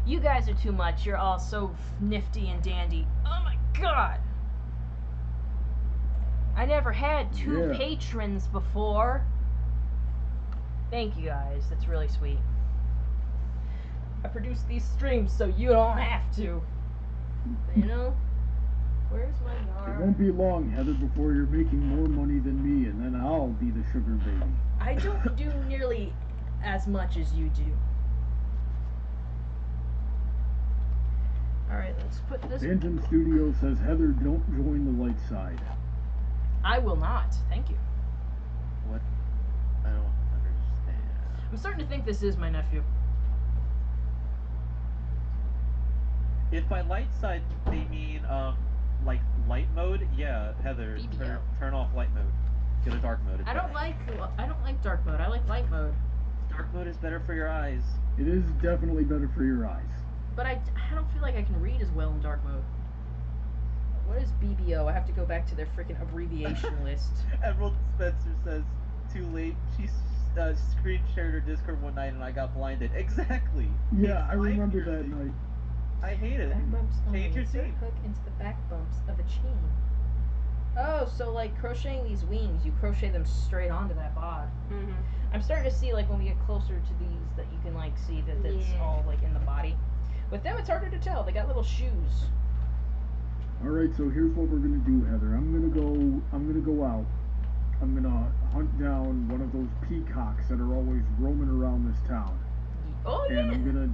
A: You guys are too much. You're all so nifty and dandy. Oh my God. I never had 2 patrons before. Thank you guys. That's really sweet. I produce these streams so you don't have to. You know? Where's my yarn?
B: It won't be long, Heather, before you're making more money than me, and then I'll be the sugar baby.
A: I don't do nearly as much as you do. Alright, let's put this...
B: Phantom Studio says, Heather, don't join the light side.
A: I will not. Thank you.
E: What? I don't understand.
A: I'm starting to think this is my nephew.
E: If by light side they mean like light mode, yeah, Heather,
A: BBO.
E: turn off light mode. Go to dark mode. It's
A: I don't
E: better.
A: like dark mode. I like light mode.
E: Dark mode is better for your eyes.
B: It is definitely better for your eyes.
A: But I don't feel like I can read as well in dark mode. What is BBO? I have to go back to their freaking abbreviation list.
E: Emerald Spencer says, too late. She screen shared her Discord one night and I got blinded. Exactly.
B: Yeah,
E: It's
B: I remember
E: like-
B: that night.
E: I hate it.
A: Back bumps only.
E: Change your
A: Insert
E: theme.
A: hook into the back bumps of a chain. Oh, so like crocheting these wings, you crochet them straight onto that bod.
D: Mhm.
A: I'm starting to see like when we get closer to these that you can like see that it's
D: Yeah.
A: all like in the body. With them, it's harder to tell. They got little shoes.
B: All right, so here's what we're gonna do, Heather. I'm gonna go out. I'm gonna hunt down one of those peacocks that are always roaming around this town,
A: Oh
B: and
A: yeah.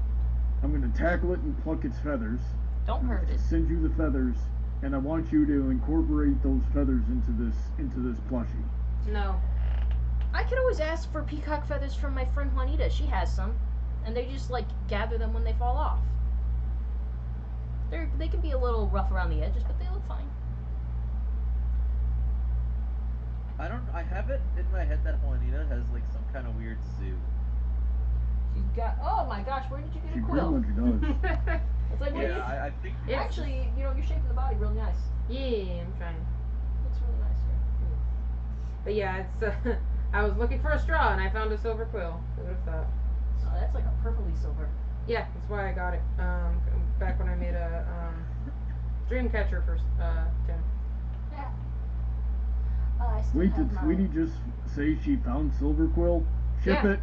B: I'm gonna tackle it and pluck its feathers.
A: Don't hurt it.
B: Send you the feathers, and I want you to incorporate those feathers into this plushie.
D: No.
A: I could always ask for peacock feathers from my friend Juanita. She has some, and they just like gather them when they fall off. They can be a little rough around the edges, but they look fine.
E: I have it in my head that Juanita has like some kind of weird zoo.
A: She's got. Oh my gosh, where did you get
B: She
A: a
B: pretty
A: quill?
B: much does.
A: It's like, what do you?
E: Yeah, I think
D: It's-
A: Actually, you know, you're shaping the body really nice.
D: Yeah, I'm trying.
A: Looks really nice here.
D: But yeah, it's. I was looking for a straw and I found a silver quill. Who would have thought?
A: Oh, that's like a purpley silver.
D: Yeah, that's why I got it. Back when I made a dream catcher for Tim.
A: Yeah. I still
B: Wait,
A: have
B: did
A: mine.
B: Sweetie just say she found Silver Quill? Ship
D: Yeah.
B: it.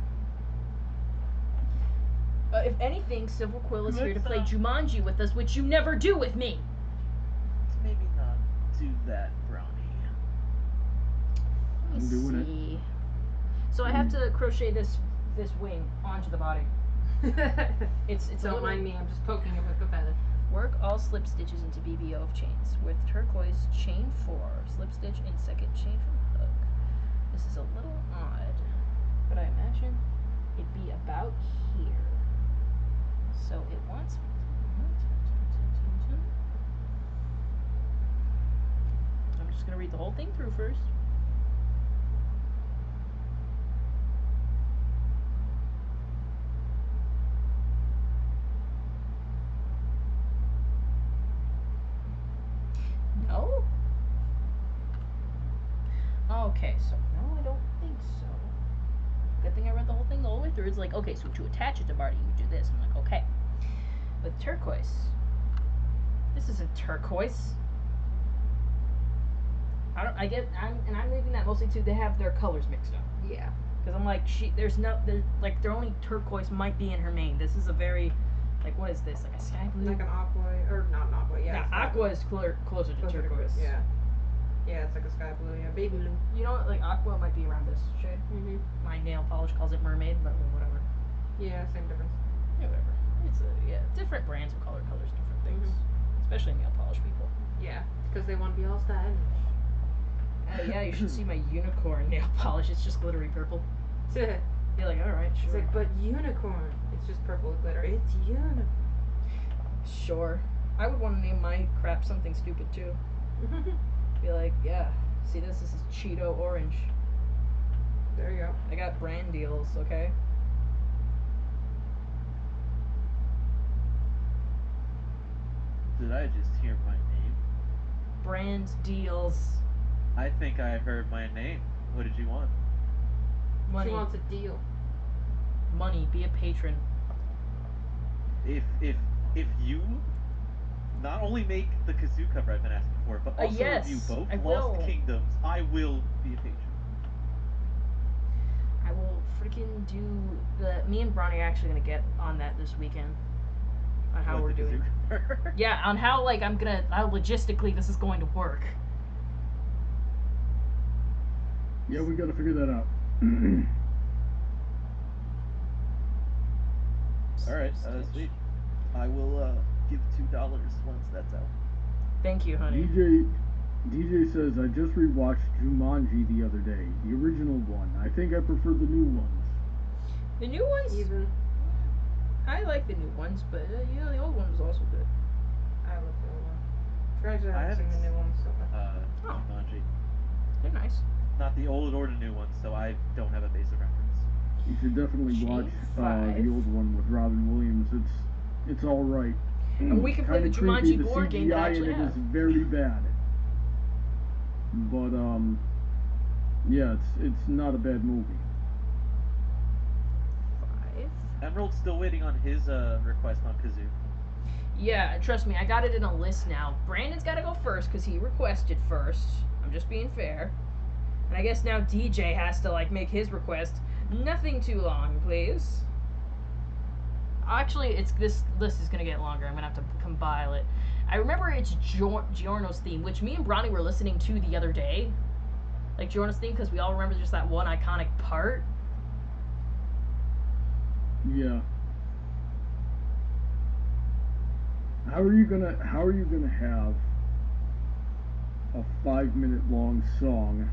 A: If anything, Silver Quill is here to
E: Let's,
A: play Jumanji with us, which you never do with me.
E: maybe not do that, Brownie.
A: Let me
B: I'm doing it.
A: see. So I have to crochet this wing onto the body. It's a
D: Don't
A: little,
D: mind me. I'm just poking it with the feather.
A: Work all slip stitches into BBO of chains with turquoise chain 4, slip stitch in second chain from hook. This is a little odd, but I imagine it'd be about here. So it wants. I'm just gonna read the whole thing through first. No? Okay, so no, I don't think so. Good thing I read the whole thing the whole way through. It's like, okay, so to attach it to Barty, you do this. I'm like, okay. With turquoise. This isn't turquoise. I'm leaving that mostly too. They have their colors mixed up.
D: Yeah.
A: Because I'm like, there's only turquoise might be in her name. This is a very, like, what is this? Like a sky blue?
D: Like an aqua, or not an aqua, yeah.
A: Yeah,
D: it's
A: aqua
D: like
A: is closer to
D: closer to
A: turquoise.
D: Yeah. Yeah, it's like a sky blue, yeah. Baby blue.
A: You know what? Like, aqua might be around this shade.
D: Mhm.
A: My nail polish calls it mermaid, but whatever.
D: Yeah, same difference.
A: Yeah, whatever. It's different brands of colors different things. Especially nail polish people.
D: Yeah, because they want to be all stylish.
A: Oh yeah, you should see my unicorn nail polish. It's just glittery purple.
D: It's
A: You're like, alright, sure.
D: like, but unicorn. It's just purple with glitter. It's unicorn.
A: Sure. I would want to name my crap something stupid too. Be like, yeah, see this is Cheeto Orange.
D: There you go.
A: I got brand deals, okay?
E: Did I just hear my name?
A: Brand deals.
E: I think I heard my name. What did you want?
A: Money.
D: She wants a deal.
A: Money. Be a patron.
E: If you not only make the kazoo cover I've been asking for, but also
A: yes,
E: review both
A: I
E: Lost
A: will.
E: Kingdoms, I will be a patron.
A: I will freaking do me and Bronny are actually gonna get on that this weekend. On how
E: What,
A: we're
E: the
A: doing.
E: kazoo cover?
A: Yeah, on how how logistically this is going to work.
B: Yeah, we gotta figure that out.
E: Alright, sweet. I will give $2 once that's out.
A: Thank you, honey.
B: DJ says I just rewatched Jumanji the other day, the original one. I think I prefer the new ones.
A: The new ones?
D: Even.
A: I like the new ones, but the old one was also good.
D: I love the old one. Granted, I
E: I
D: haven't seen
E: haven't
D: the new one, so.
A: Oh.
E: Jumanji.
A: They're nice.
E: Not the old or the new one, so I don't have a base of reference.
B: You should definitely
A: Chain
B: watch
A: five.
B: the old one with Robin Williams. It's all right.
A: And we can play the
B: Kinda creepy.
A: Jumanji
B: The
A: board game that I
B: CGI
A: actually
B: in it
A: have.
B: is very bad. But yeah, it's not a bad movie.
A: 5.
E: Emerald's still waiting on his request on kazoo.
A: Yeah, trust me, I got it in a list now. Brandon's got to go first because he requested first. I'm just being fair. And I guess now DJ has to like make his request. Nothing too long, please. Actually, it's this list is gonna get longer. I'm gonna have to compile it. I remember it's Giorno's theme, which me and Bronny were listening to the other day. Like Giorno's theme, because we all remember just that one iconic part.
B: Yeah. How are you gonna have a 5 minute long song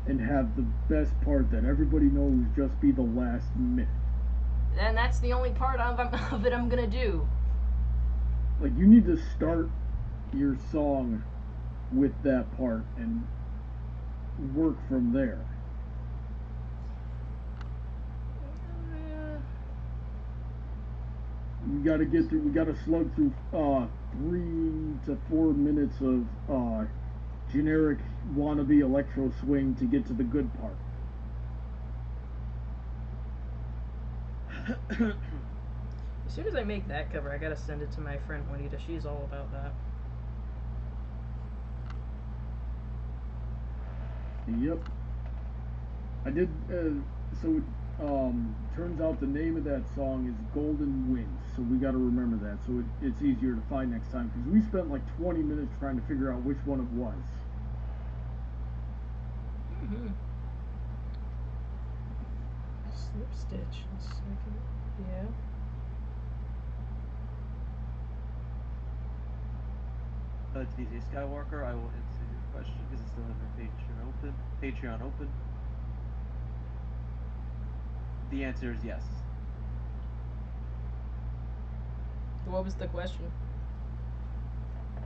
B: and have the best part that everybody knows just be the last minute?
A: And that's the only part of it I'm gonna do.
B: Like, you need to start your song with that part and work from there. We gotta slug through 3 to 4 minutes of generic wannabe electro swing to get to the good part.
A: As soon as I make that cover, I gotta send it to my friend Juanita. She's all about that.
B: Yep. I did. So turns out the name of that song is Golden Winds. So we got to remember that. So it's easier to find next time because we spent like 20 minutes trying to figure out which one it was.
A: Mm-hmm. Slip stitch. Yeah.
E: DJ Skywalker, I will answer your question. Does it still have your Patreon open? The answer is yes.
A: What was the question?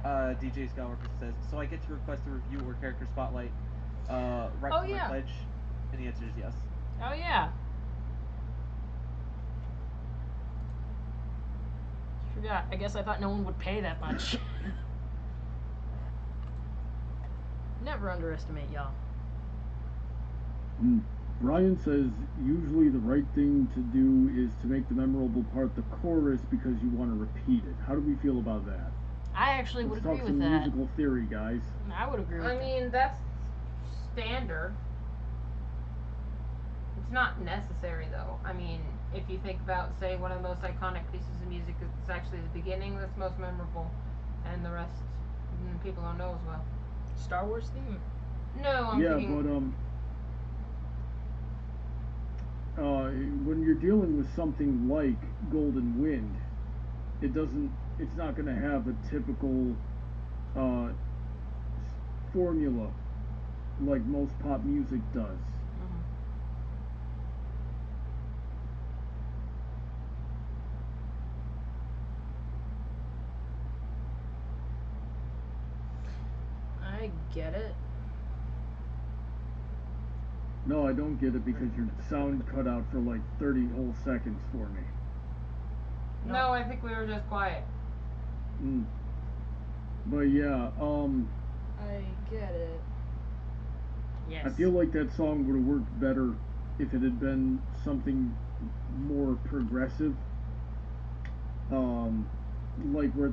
E: DJ Skywalker says, so I get to request a review or character spotlight right
A: Oh,
E: from
A: yeah.
E: my pledge? And the answer is yes.
A: Oh, yeah. Forgot. I guess I thought no one would pay that much. Never underestimate y'all.
B: Brian says usually the right thing to do is to make the memorable part the chorus because you want to repeat it. How do we feel about that?
A: I actually would
B: Let's
A: agree
B: talk
A: with
B: some
A: that.
B: musical theory, guys.
A: I would agree with
D: I
A: that.
D: mean, that's standard. It's not necessary, though. I mean, if you think about, say, one of the most iconic pieces of music, it's actually the beginning that's most memorable, and the rest people don't know as well.
A: Star Wars theme?
D: No, I'm thinking...
B: But when you're dealing with something like Golden Wind, it's not going to have a typical formula like most pop music does.
A: Mm-hmm. I get it.
B: No, I don't get it because your sound cut out for like 30 whole seconds for me.
D: No, I think we were just quiet.
B: But yeah,
A: I get it. Yes.
B: I feel like that song would have worked better if it had been something more progressive. Like where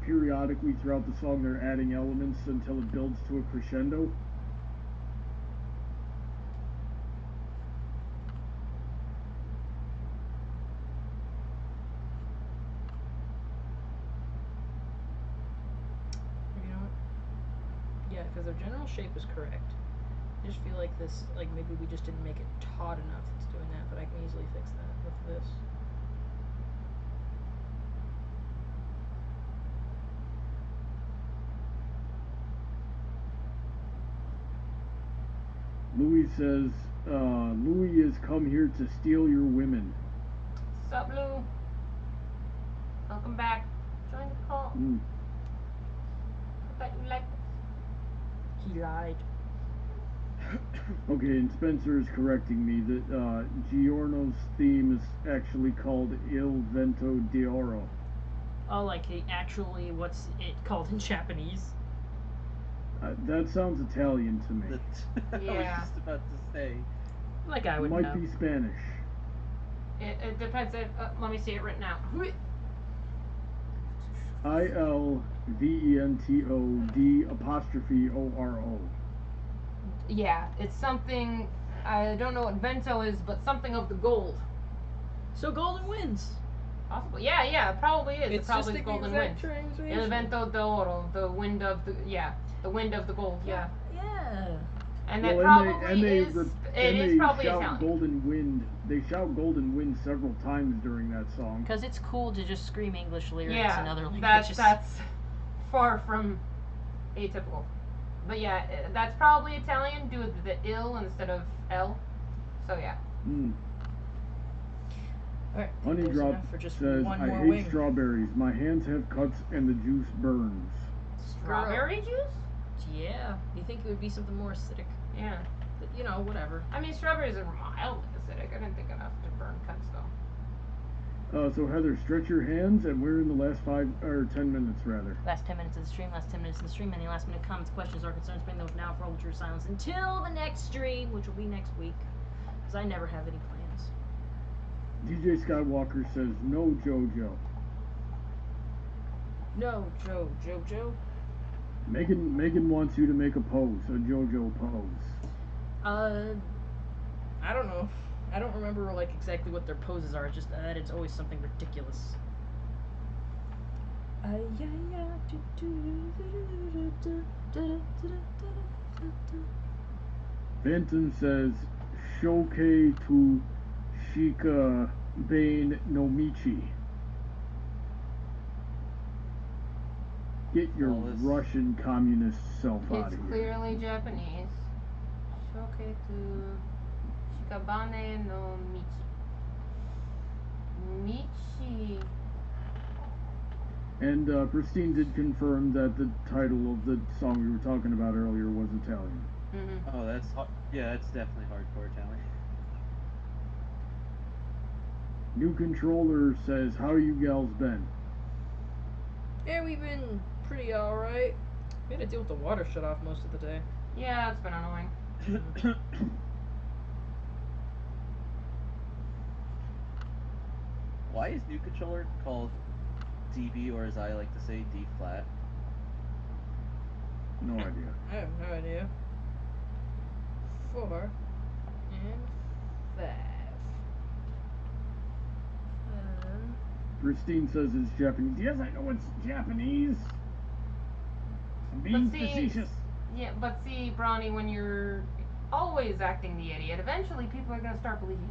B: periodically throughout the song they're adding elements until it builds to a crescendo.
A: You know what? Yeah, because their general shape is correct. I just feel like this, like maybe we just didn't make it taut enough that's doing that, but I can easily fix that with this.
B: Louis says, Louis has come here to steal your women.
D: Sup, Lou? Welcome back. Join the call. I thought you liked us.
A: He lied.
B: Okay, and Spencer is correcting me that Giorno's theme is actually called Il Vento d'Oro.
A: Oh, like actually, what's it called in Japanese?
B: That sounds Italian to me.
E: I was just about to say.
A: Like I would
B: Might
A: know.
B: be Spanish.
D: It depends if... let me see it written out.
B: ILVENTOD'O.
D: Yeah, it's something. I don't know what vento is, but something of the gold.
A: So Golden wins.
D: Possibly. Yeah, yeah, it probably is.
A: It's
D: it probably
A: just
D: is
A: the
D: golden
A: exact
D: wind.
A: translation.
D: El vento d'oro, the wind of the the wind of the gold. Yeah.
A: Yeah.
D: And
B: Well,
D: that probably
B: they
D: is. It is probably
B: shout
D: Italian.
B: golden wind. They shout golden wind several times during that song.
A: Because it's cool to just scream English lyrics
D: Yeah,
A: in other languages.
D: that's far from atypical. But yeah, that's probably Italian due to the il instead of L. So yeah.
B: Mm.
A: Alright,
B: Honeydrop says,
A: one
B: I
A: more
B: hate
A: wing.
B: strawberries. My hands have cuts and the juice burns.
D: Strawberry juice?
A: Yeah. You think it would be something more acidic?
D: Yeah.
A: But, you know, whatever.
D: I mean, strawberries are mildly acidic. I didn't think enough to burn cuts though.
B: So Heather, stretch your hands, and we're in the last 5 or 10 minutes rather.
A: Last 10 minutes of the stream, last 10 minutes of the stream. Any last minute comments, questions, or concerns, bring those now for all true silence until the next stream, which will be next week. Because I never have any plans.
B: DJ Skywalker says, no JoJo.
A: No, Jojo.
B: Megan wants you to make a pose, a JoJo pose.
A: I don't know. I don't remember like exactly what their poses are. It's just that it's always something ridiculous.
B: Benton says, Shoke to Shika Bane no Michi. Get your Russian communist self out of
D: It's
B: here.
D: clearly Japanese. Shoketu Shikabane no Michi. Michi.
B: And Christine did confirm that the title of the song we were talking about earlier was Italian.
D: Mm-hmm.
E: Oh, that's yeah, that's definitely hardcore Italian.
B: New controller says, how you gals been?
A: Yeah, we've been pretty alright. We had to deal with the water shut off most of the day.
D: Yeah, it's been annoying.
E: Why is new controller called DB, or as I like to say, D flat?
B: No idea.
A: I have no idea. 4 and 5.
B: Christine says it's Japanese. Yes, I know it's Japanese. I'm being
D: But see-
B: facetious.
D: Yeah, but see, Bronny, when you're always acting the idiot, eventually people are gonna start believing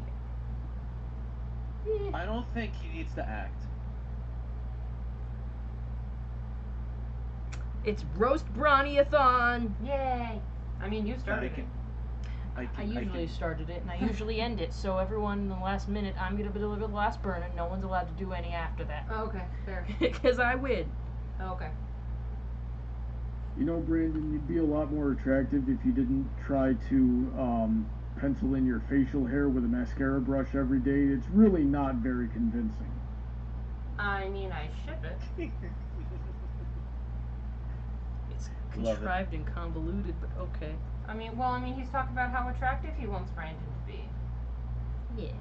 D: you.
E: I don't think he needs to act.
A: It's roast Brawny-a-thon.
D: Yay! I mean, you started it.
A: I usually started it, and I usually end it, so everyone in the last minute, I'm going to deliver the last burn, and no one's allowed to do any after that.
D: Oh, okay, fair.
A: Because I win.
D: Oh, okay.
B: You know, Brandon, you'd be a lot more attractive if you didn't try to pencil in your facial hair with a mascara brush every day. It's really not very convincing.
D: I mean, I ship it.
A: It's
E: Love it.
A: contrived and convoluted, but okay.
D: I mean, he's talking about how attractive he wants Brandon to be.
A: Yeah.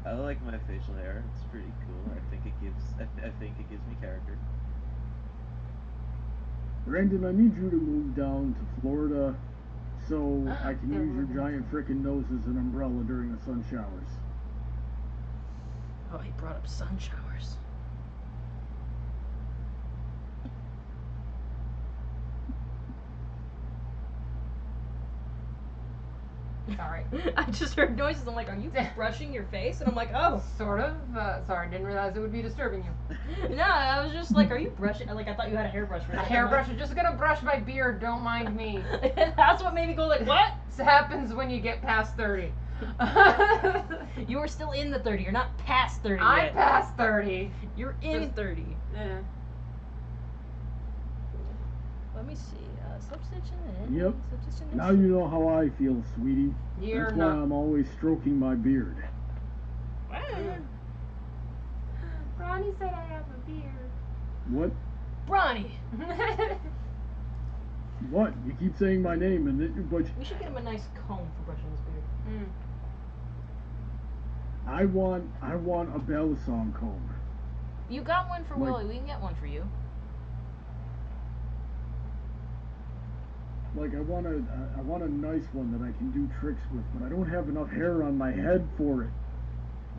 E: I like my facial hair. It's pretty cool. I think it gives me character.
B: Brandon, I need you to move down to Florida so I can
D: They're
B: use your
D: moving.
B: giant frickin' nose as an umbrella during the sun showers.
A: Oh, he brought up sun showers.
D: Sorry.
A: I just heard noises. I'm like, are you brushing your face? And I'm like, oh.
D: Sort of. Sorry, didn't realize it would be disturbing you.
A: No, I was just like, are you brushing? Like, I thought you had a hairbrush for
D: A
A: second.
D: hairbrush is just gonna brush my beard, don't mind me.
A: That's what made me go like, what?
D: This happens when you get past 30.
A: You are still in the 30. You're not past 30
D: I'm
A: yet.
D: past 30.
A: You're in
D: Just-
A: 30.
D: Eh.
A: Let me see. Substitution.
B: Yep. Now you know how I feel, sweetie.
D: You're
B: That's why
D: not.
B: I'm always stroking my beard.
D: Ronnie said I have a beard.
B: What?
A: Bronny.
B: What? You keep saying my name, and but
A: We should get him a nice comb for brushing his beard.
D: Mm.
B: I want a Bell song comb.
A: You got one for
B: Like-
A: Willie. We can get one for you.
B: Like I want a nice one that I can do tricks with, but I don't have enough hair on my head for it.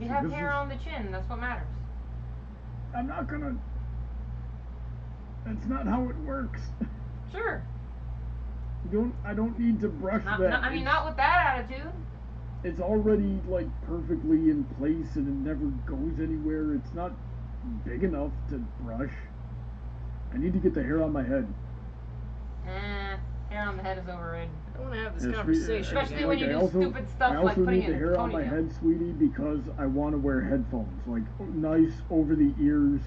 D: You
B: So
D: have
B: this
D: hair
B: is-
D: on the chin. That's what matters.
B: I'm not gonna. That's not how it works.
D: Sure.
B: I don't need to brush
D: Not,
B: that.
D: not, I mean,
B: It's-
D: not with that attitude.
B: It's already like perfectly in place and it never goes anywhere. It's not big enough to brush. I need to get the hair on my head.
D: Hair on the head is overrated.
A: I don't want to have this
B: Yeah,
A: conversation.
D: Especially
A: again.
D: when you
B: I
D: do
B: also,
D: stupid stuff
B: I
D: like
B: also
D: putting
B: need
D: it
B: the
D: in
B: hair
D: a
B: on my
D: ponytail.
B: head, sweetie, because I want to wear headphones, like nice over the ears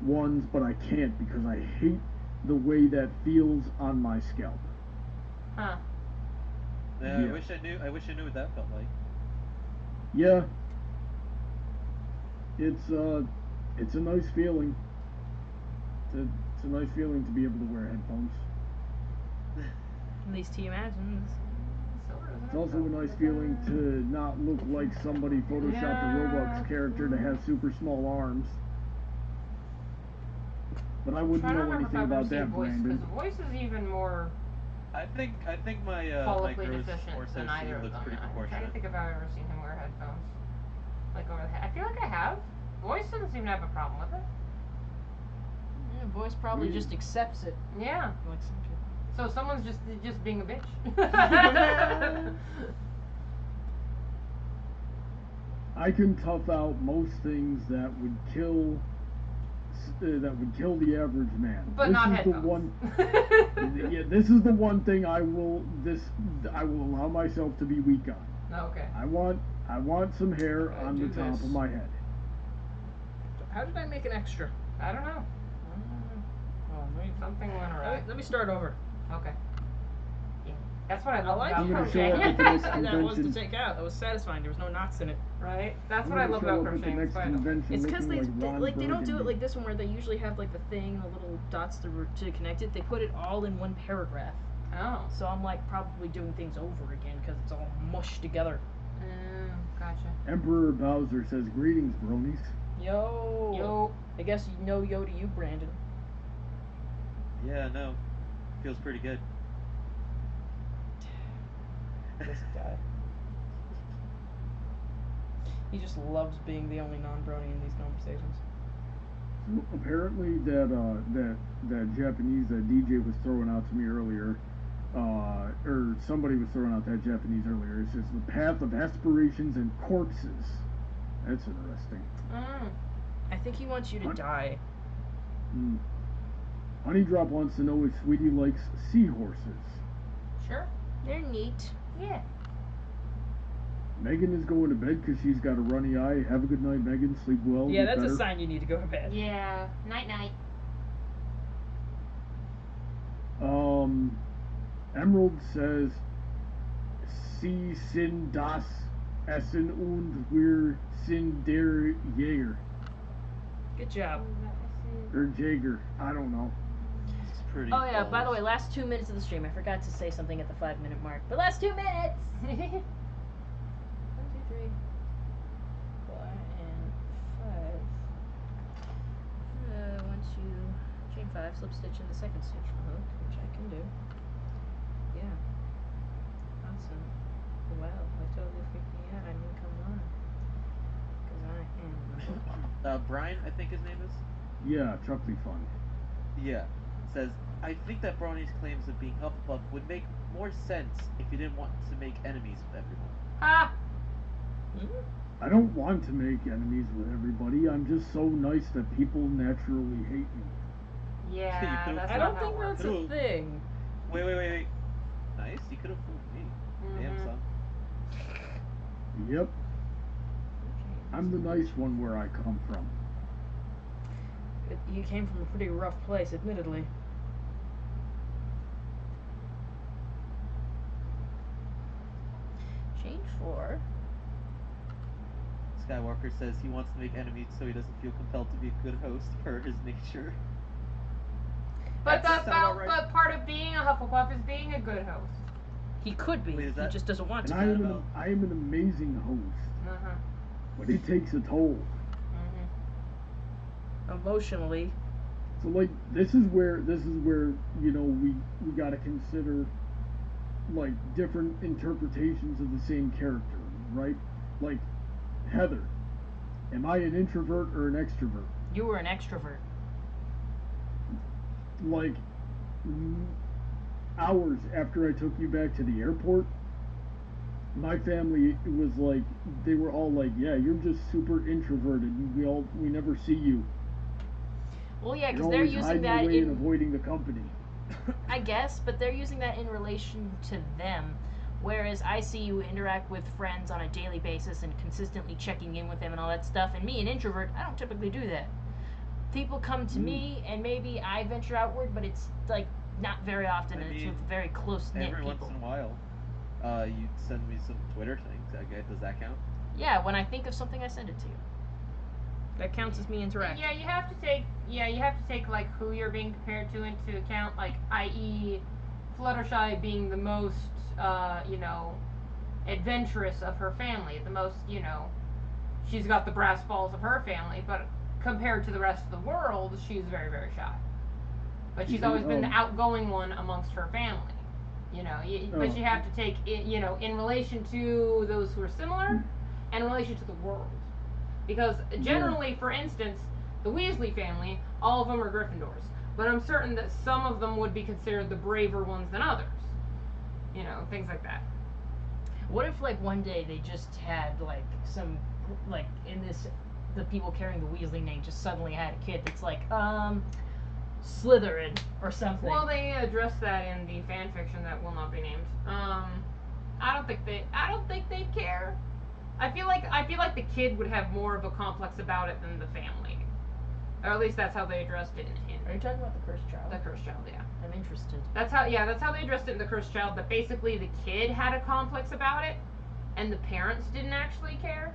B: ones, but I can't because I hate the way that feels on my scalp.
D: Huh.
E: Yeah,
B: Yeah.
E: I wish I knew what that felt like.
B: Yeah. It's a nice feeling. It's a nice feeling to be able to wear headphones.
A: At least he imagines.
B: It's also a nice feeling to not look like somebody photoshopped a Roblox character to have super small arms. But I
D: I'm
B: wouldn't
D: trying to
B: know
D: remember if
B: anything
D: I've ever
B: about
D: seen
B: that,
D: voice, because
B: Brandon.
D: voice is even more
E: I think my my
D: follically
E: gross
D: deficient
E: torso
D: than either
E: scene
D: of
E: looks
D: them.
E: pretty
D: I'm trying to
E: proportionate.
D: think if I've ever seen him wear headphones. Like over the head. I feel like I have. Voice doesn't seem to have a problem with it.
A: Yeah, voice probably
B: Mm.
A: just accepts it.
D: Yeah.
A: Like some people.
D: So someone's just being a bitch.
B: I can tough out most things that would kill the average man.
D: But
B: this
D: not
B: is
D: headphones.
B: the one. Yeah, this is the one thing I will allow myself to be weak on.
D: Okay.
B: I want some hair
A: I
B: on the
A: do
B: top
A: this.
B: of my head.
A: How did I make an extra?
D: I don't know.
A: Oh,
D: Something went awry.
A: let me start over.
D: Okay. Yeah. That's what I
A: I
D: love
A: like
D: about
B: I'm gonna show
D: crocheting.
B: up at the next
A: That was to
B: convention.
A: take out. That was satisfying. There was no knots in it.
D: Right? That's
B: I'm
D: what I
B: gonna
D: love
B: show
D: about
B: up at the
D: crocheting.
B: next
D: That's why I don't like
B: convention
A: It's because
B: looking
A: they
B: like Ron
A: they don't do it
B: Burgundy.
A: like this one where they usually have like the thing, the little dots to connect it. They put it all in one paragraph.
D: Oh.
A: So I'm like probably doing things over again because it's all mushed together.
D: Gotcha.
B: Emperor Bowser says, "Greetings, bronies."
A: Yo.
D: Yo.
A: I guess you know yo to you, Brandon.
E: Yeah, no, feels pretty good.
A: This guy. He just loves being the only non-brony in these conversations.
B: Apparently, that Japanese that DJ was throwing out to me earlier, or somebody was throwing out that Japanese earlier. It says the path of aspirations and corpses. That's interesting.
A: I think he wants you to
B: What?
A: die.
B: Honeydrop wants to know if Sweetie likes seahorses.
D: Sure.
A: They're neat.
D: Yeah.
B: Megan is going to bed because she's got a runny eye. Have a good night, Megan. Sleep well.
A: Yeah,
B: get
A: that's
B: better.
A: a sign you need to go to bed.
D: Yeah. Night night.
B: Emerald says, "Sie sind das Essen und wir sind der Jäger."
A: Good job.
B: Or Jaeger. I don't know.
E: It's pretty.
A: Oh yeah, by the
E: balls.
A: way, last 2 minutes of the stream, I forgot to say something at the 5-minute mark. The last 2 minutes! 1, 2, 3, 4, and 5. Once you chain 5, slip stitch in the second stitch from hook, which I can do. Yeah. Awesome. Wow, I totally freaked me out. I didn't come on. Because I am.
E: Brian, I think his name is.
B: Yeah, Chuckley Fun.
E: Yeah, says, I think that Brownie's claims of being Hufflepuff would make more sense if you didn't want to make enemies with everyone.
D: Ah.
B: I don't want to make enemies with everybody. I'm just so nice that people naturally hate me.
D: Yeah.
E: could've-
D: That's
A: I
D: not
A: don't
D: how
A: think
D: it works.
A: that's a thing.
E: Wait. Nice, you could have fooled me. Damn,
D: Mhm.
E: son.
B: Yep, I'm the nice one where I come from.
A: You came from a pretty rough place, admittedly. Chain 4.
E: Skywalker says he wants to make enemies so he doesn't feel compelled to be a good host per his nature.
D: But
E: That sound about right.
D: but part of being a Hufflepuff is being a good host.
A: He could be.
E: Wait, is
A: He
E: that-
A: just doesn't want
B: And
A: to.
B: I am an amazing host,
D: Uh-huh.
B: but it takes a toll.
D: Mhm.
A: emotionally.
B: So like this is where we got to consider like different interpretations of the same character, right? Like Heather, am I an introvert or an extrovert?
A: You were an extrovert.
B: Like hours after I took you back to the airport, my family was like, they were all like, yeah, you're just super introverted. We never see you.
A: Well, yeah,
B: You're
A: because they're
B: always
A: using
B: hiding
A: that
B: away and
A: in,
B: avoiding the company.
A: I guess, but they're using that in relation to them. Whereas I see you interact with friends on a daily basis and consistently checking in with them and all that stuff. And me, an introvert, I don't typically do that. People come to me and maybe I venture outward, but it's like not very often.
E: I
A: And it's
E: mean,
A: with very close knit
E: every once
A: people.
E: in a while, you send me some Twitter things. Okay, does that count?
A: Yeah, when I think of something, I send it to you. That counts as me interacting.
D: Yeah, you have to take like who you're being compared to into account, like i.e. Fluttershy being the most adventurous of her family, the most, she's got the brass balls of her family, but compared to the rest of the world, she's very, very shy. But she's always been the outgoing one amongst her family. But you have to take it, in relation to those who are similar and in relation to the world. Because generally, for instance, the Weasley family, all of them are Gryffindors. But I'm certain that some of them would be considered the braver ones than others. Things like that.
A: What if like one day they just had like some like in this the people carrying the Weasley name just suddenly had a kid that's like Slytherin or something.
D: Well, they address that in the fan fiction that will not be named. I don't think they'd care. I feel like the kid would have more of a complex about it than the family, or at least that's how they addressed it
A: Are you talking about the Cursed Child?
D: The Cursed Child, yeah.
A: I'm interested.
D: That's how they addressed it in the Cursed Child. That basically the kid had a complex about it, and the parents didn't actually care.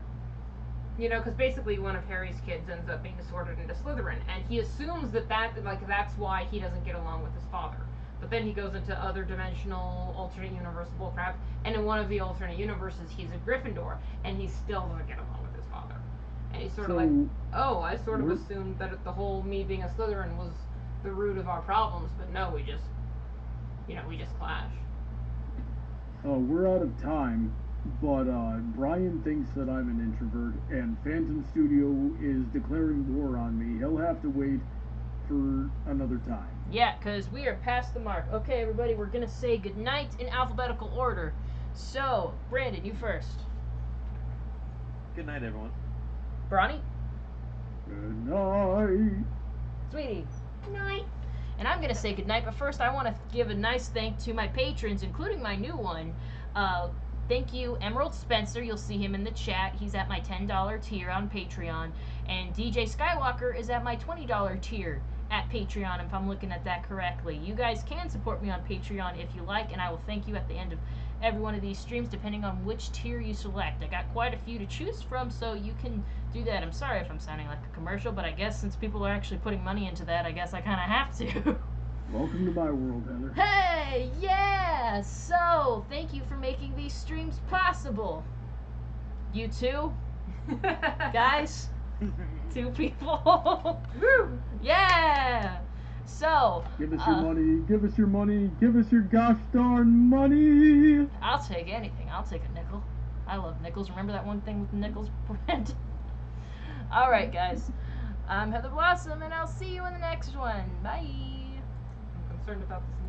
D: Because basically one of Harry's kids ends up being sorted into Slytherin, and he assumes that's why he doesn't get along with his father. But then he goes into other dimensional, alternate universe bullcrap, and in one of the alternate universes, he's a Gryffindor, and he still doesn't get along with his father. And he's sort of like, oh, I sort of assumed that the whole me being a Slytherin was the root of our problems, but no, we just clash.
B: Oh, we're out of time, but Brian thinks that I'm an introvert, and Phantom Studio is declaring war on me. He'll have to wait for another time.
A: Yeah, because we are past the mark. Okay, everybody, we're going to say goodnight in alphabetical order. So, Brandon, you first.
E: Good night, everyone.
A: Bronny?
B: Good night.
A: Sweetie?
D: Good night.
A: And I'm going to say goodnight, but first I want to give a nice thank to my patrons, including my new one. Thank you, Emerald Spencer. You'll see him in the chat. He's at my $10 tier on Patreon. And DJ Skywalker is at my $20 tier at Patreon, if I'm looking at that correctly. You guys can support me on Patreon if you like, and I will thank you at the end of every one of these streams, depending on which tier you select. I got quite a few to choose from, so you can do that. I'm sorry if I'm sounding like a commercial, but I guess since people are actually putting money into that, I guess I kind of have to.
B: Welcome to my world, Heather.
A: Hey, yeah! So, thank you for making these streams possible. You too? Guys? 2 people? Woo! Yeah! So,
B: give us your money, give us your money, give us your gosh darn money!
A: I'll take anything. I'll take a nickel. I love nickels. Remember that one thing with the nickels? Alright, guys. I'm Heather Blossom, and I'll see you in the next one. Bye!
D: I'm concerned about this